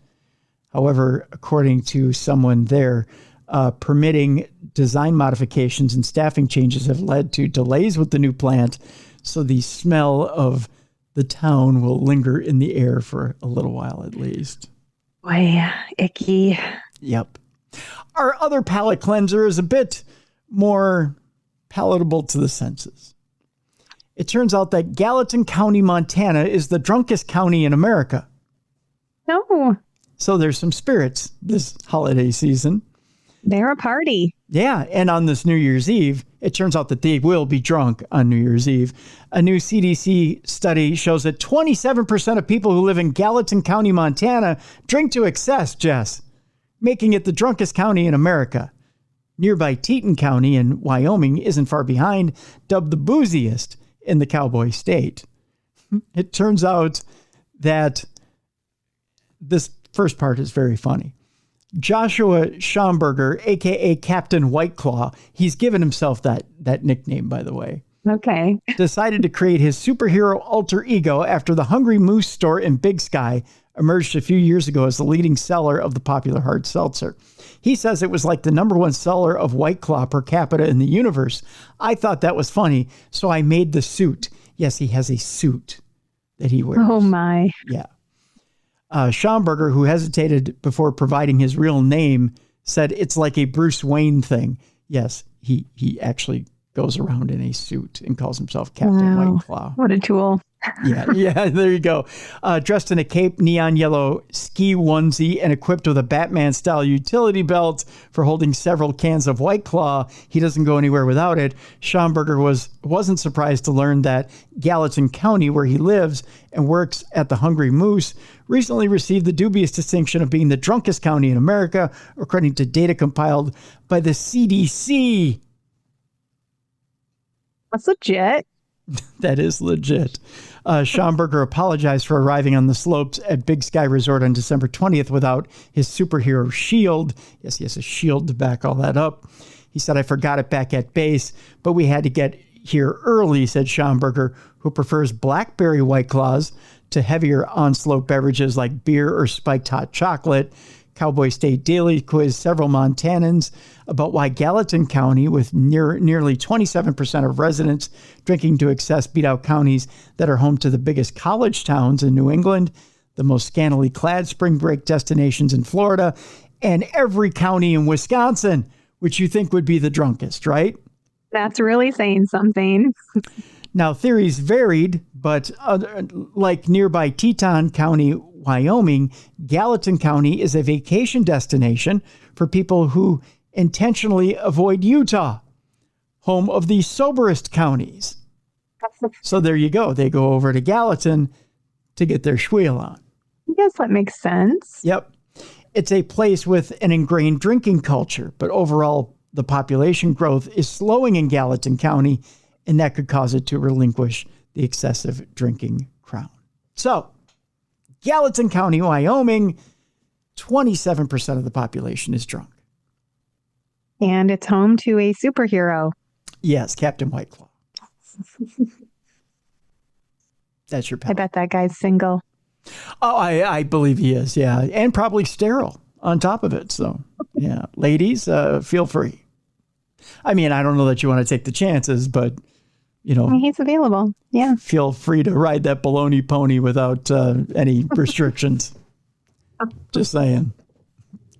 However, according to someone there, permitting design modifications and staffing changes have led to delays with the new plant, so the smell of the town will linger in the air for a little while at least. Boy, icky. Yep. Our other palate cleanser is a bit more palatable to the senses. It turns out that Gallatin County, Montana is the drunkest county in America. No. So there's some spirits this holiday season. They're a party. Yeah, and on this New Year's Eve, it turns out that they will be drunk on New Year's Eve. A new CDC study shows that 27% of people who live in Gallatin County, Montana, drink to excess, Jess, making it the drunkest county in America. Nearby Teton County in Wyoming isn't far behind, dubbed the booziest in the cowboy state. It turns out that this first part is very funny. Joshua Schomburger, a.k.a. Captain White Claw, he's given himself that nickname, by the way. Okay. Decided to create his superhero alter ego after the Hungry Moose store in Big Sky emerged a few years ago as the leading seller of the popular hard seltzer. He says it was like the #1 seller of White Claw per capita in the universe. I thought that was funny, so I made the suit. Yes, he has a suit that he wears. Oh, my. Yeah. Schomburger, who hesitated before providing his real name, said it's like a Bruce Wayne thing. Yes, he actually goes around in a suit and calls himself Captain White Claw. What a tool. Yeah, there you go. Dressed in a cape, neon yellow ski onesie, and equipped with a Batman-style utility belt for holding several cans of White Claw. He doesn't go anywhere without it. Schomburger wasn't surprised to learn that Gallatin County, where he lives and works at the Hungry Moose, recently received the dubious distinction of being the drunkest county in America, according to data compiled by the CDC. That's legit. That is legit. Schomburger apologized for arriving on the slopes at Big Sky Resort on December 20th without his superhero shield. Yes, he has a shield to back all that up. He said, I forgot it back at base, but we had to get here early, said Schomburger, who prefers blackberry White Claws to heavier on-slope beverages like beer or spiked hot chocolate. Cowboy State Daily quizzed several Montanans about why Gallatin County, with nearly 27% of residents drinking to excess, beat out counties that are home to the biggest college towns in New England, the most scantily clad spring break destinations in Florida, and every county in Wisconsin, which you think would be the drunkest, right? That's really saying something. Now, theories varied, but like nearby Teton County, Wyoming, Gallatin County is a vacation destination for people who intentionally avoid Utah, home of the soberest counties. So there you go. They go over to Gallatin to get their schweel on. Yes, that makes sense. Yep. It's a place with an ingrained drinking culture, but overall, the population growth is slowing in Gallatin County, and that could cause it to relinquish the excessive drinking crown. So, Gallatin County, Wyoming, 27% of the population is drunk. And it's home to a superhero. Yes, Captain White Claw. That's your pal. I bet that guy's single. Oh, I believe he is, yeah. And probably sterile on top of it. So, yeah. Ladies, feel free. I mean, I don't know that you want to take the chances, but, you know. He's available, yeah. Feel free to ride that baloney pony without any restrictions. Just saying.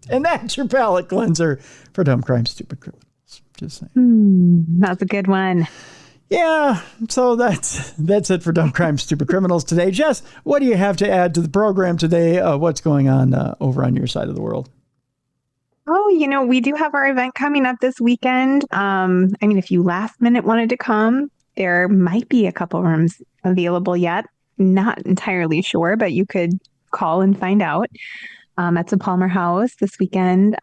And that's your palate cleanser for Dumb Crime, Stupid Criminals. Just saying. That's a good one. Yeah, so that's it for Dumb Crime, Stupid Criminals today. Jess, what do you have to add to the program today? What's going on over on your side of the world? Oh, we do have our event coming up this weekend. I mean, if you last minute wanted to come, there might be a couple rooms available yet. Not entirely sure, but you could call and find out. At the Palmer House this weekend,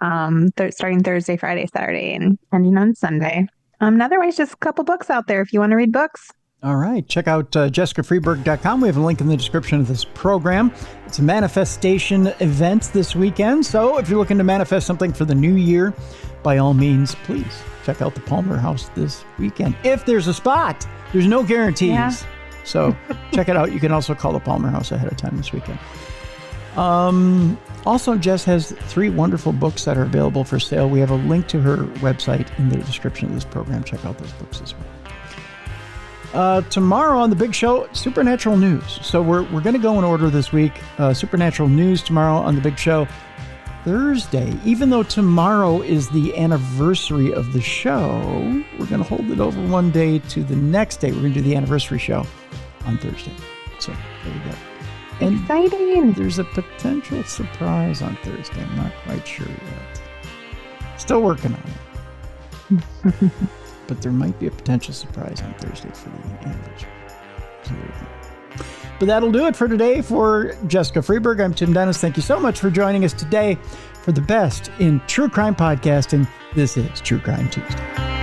starting Thursday, Friday, Saturday, and ending on Sunday. Otherwise, just a couple books out there if you want to read books. All right. Check out jessicafreeberg.com. We have a link in the description of this program. It's a manifestation event this weekend. So if you're looking to manifest something for the new year, by all means, please check out the Palmer House this weekend. If there's a spot, there's no guarantees. Yeah. So check it out. You can also call the Palmer House ahead of time this weekend. Also, Jess has 3 wonderful books that are available for sale. We have a link to her website in the description of this program. Check out those books as well. Tomorrow on the big show, Supernatural News. So we're going to go in order this week. Supernatural News tomorrow on the big show. Thursday, even though tomorrow is the anniversary of the show, we're going to hold it over one day to the next day. We're going to do the anniversary show on Thursday. So there we go. And exciting. There's a potential surprise on Thursday. I'm not quite sure yet. Still working on it. But there might be a potential surprise on Thursday for the anniversary. So there you go. But that'll do it for today. For Jessica Freeberg, I'm Tim Dennis. Thank you so much for joining us today for the best in true crime podcasting. This is True Crime Tuesday.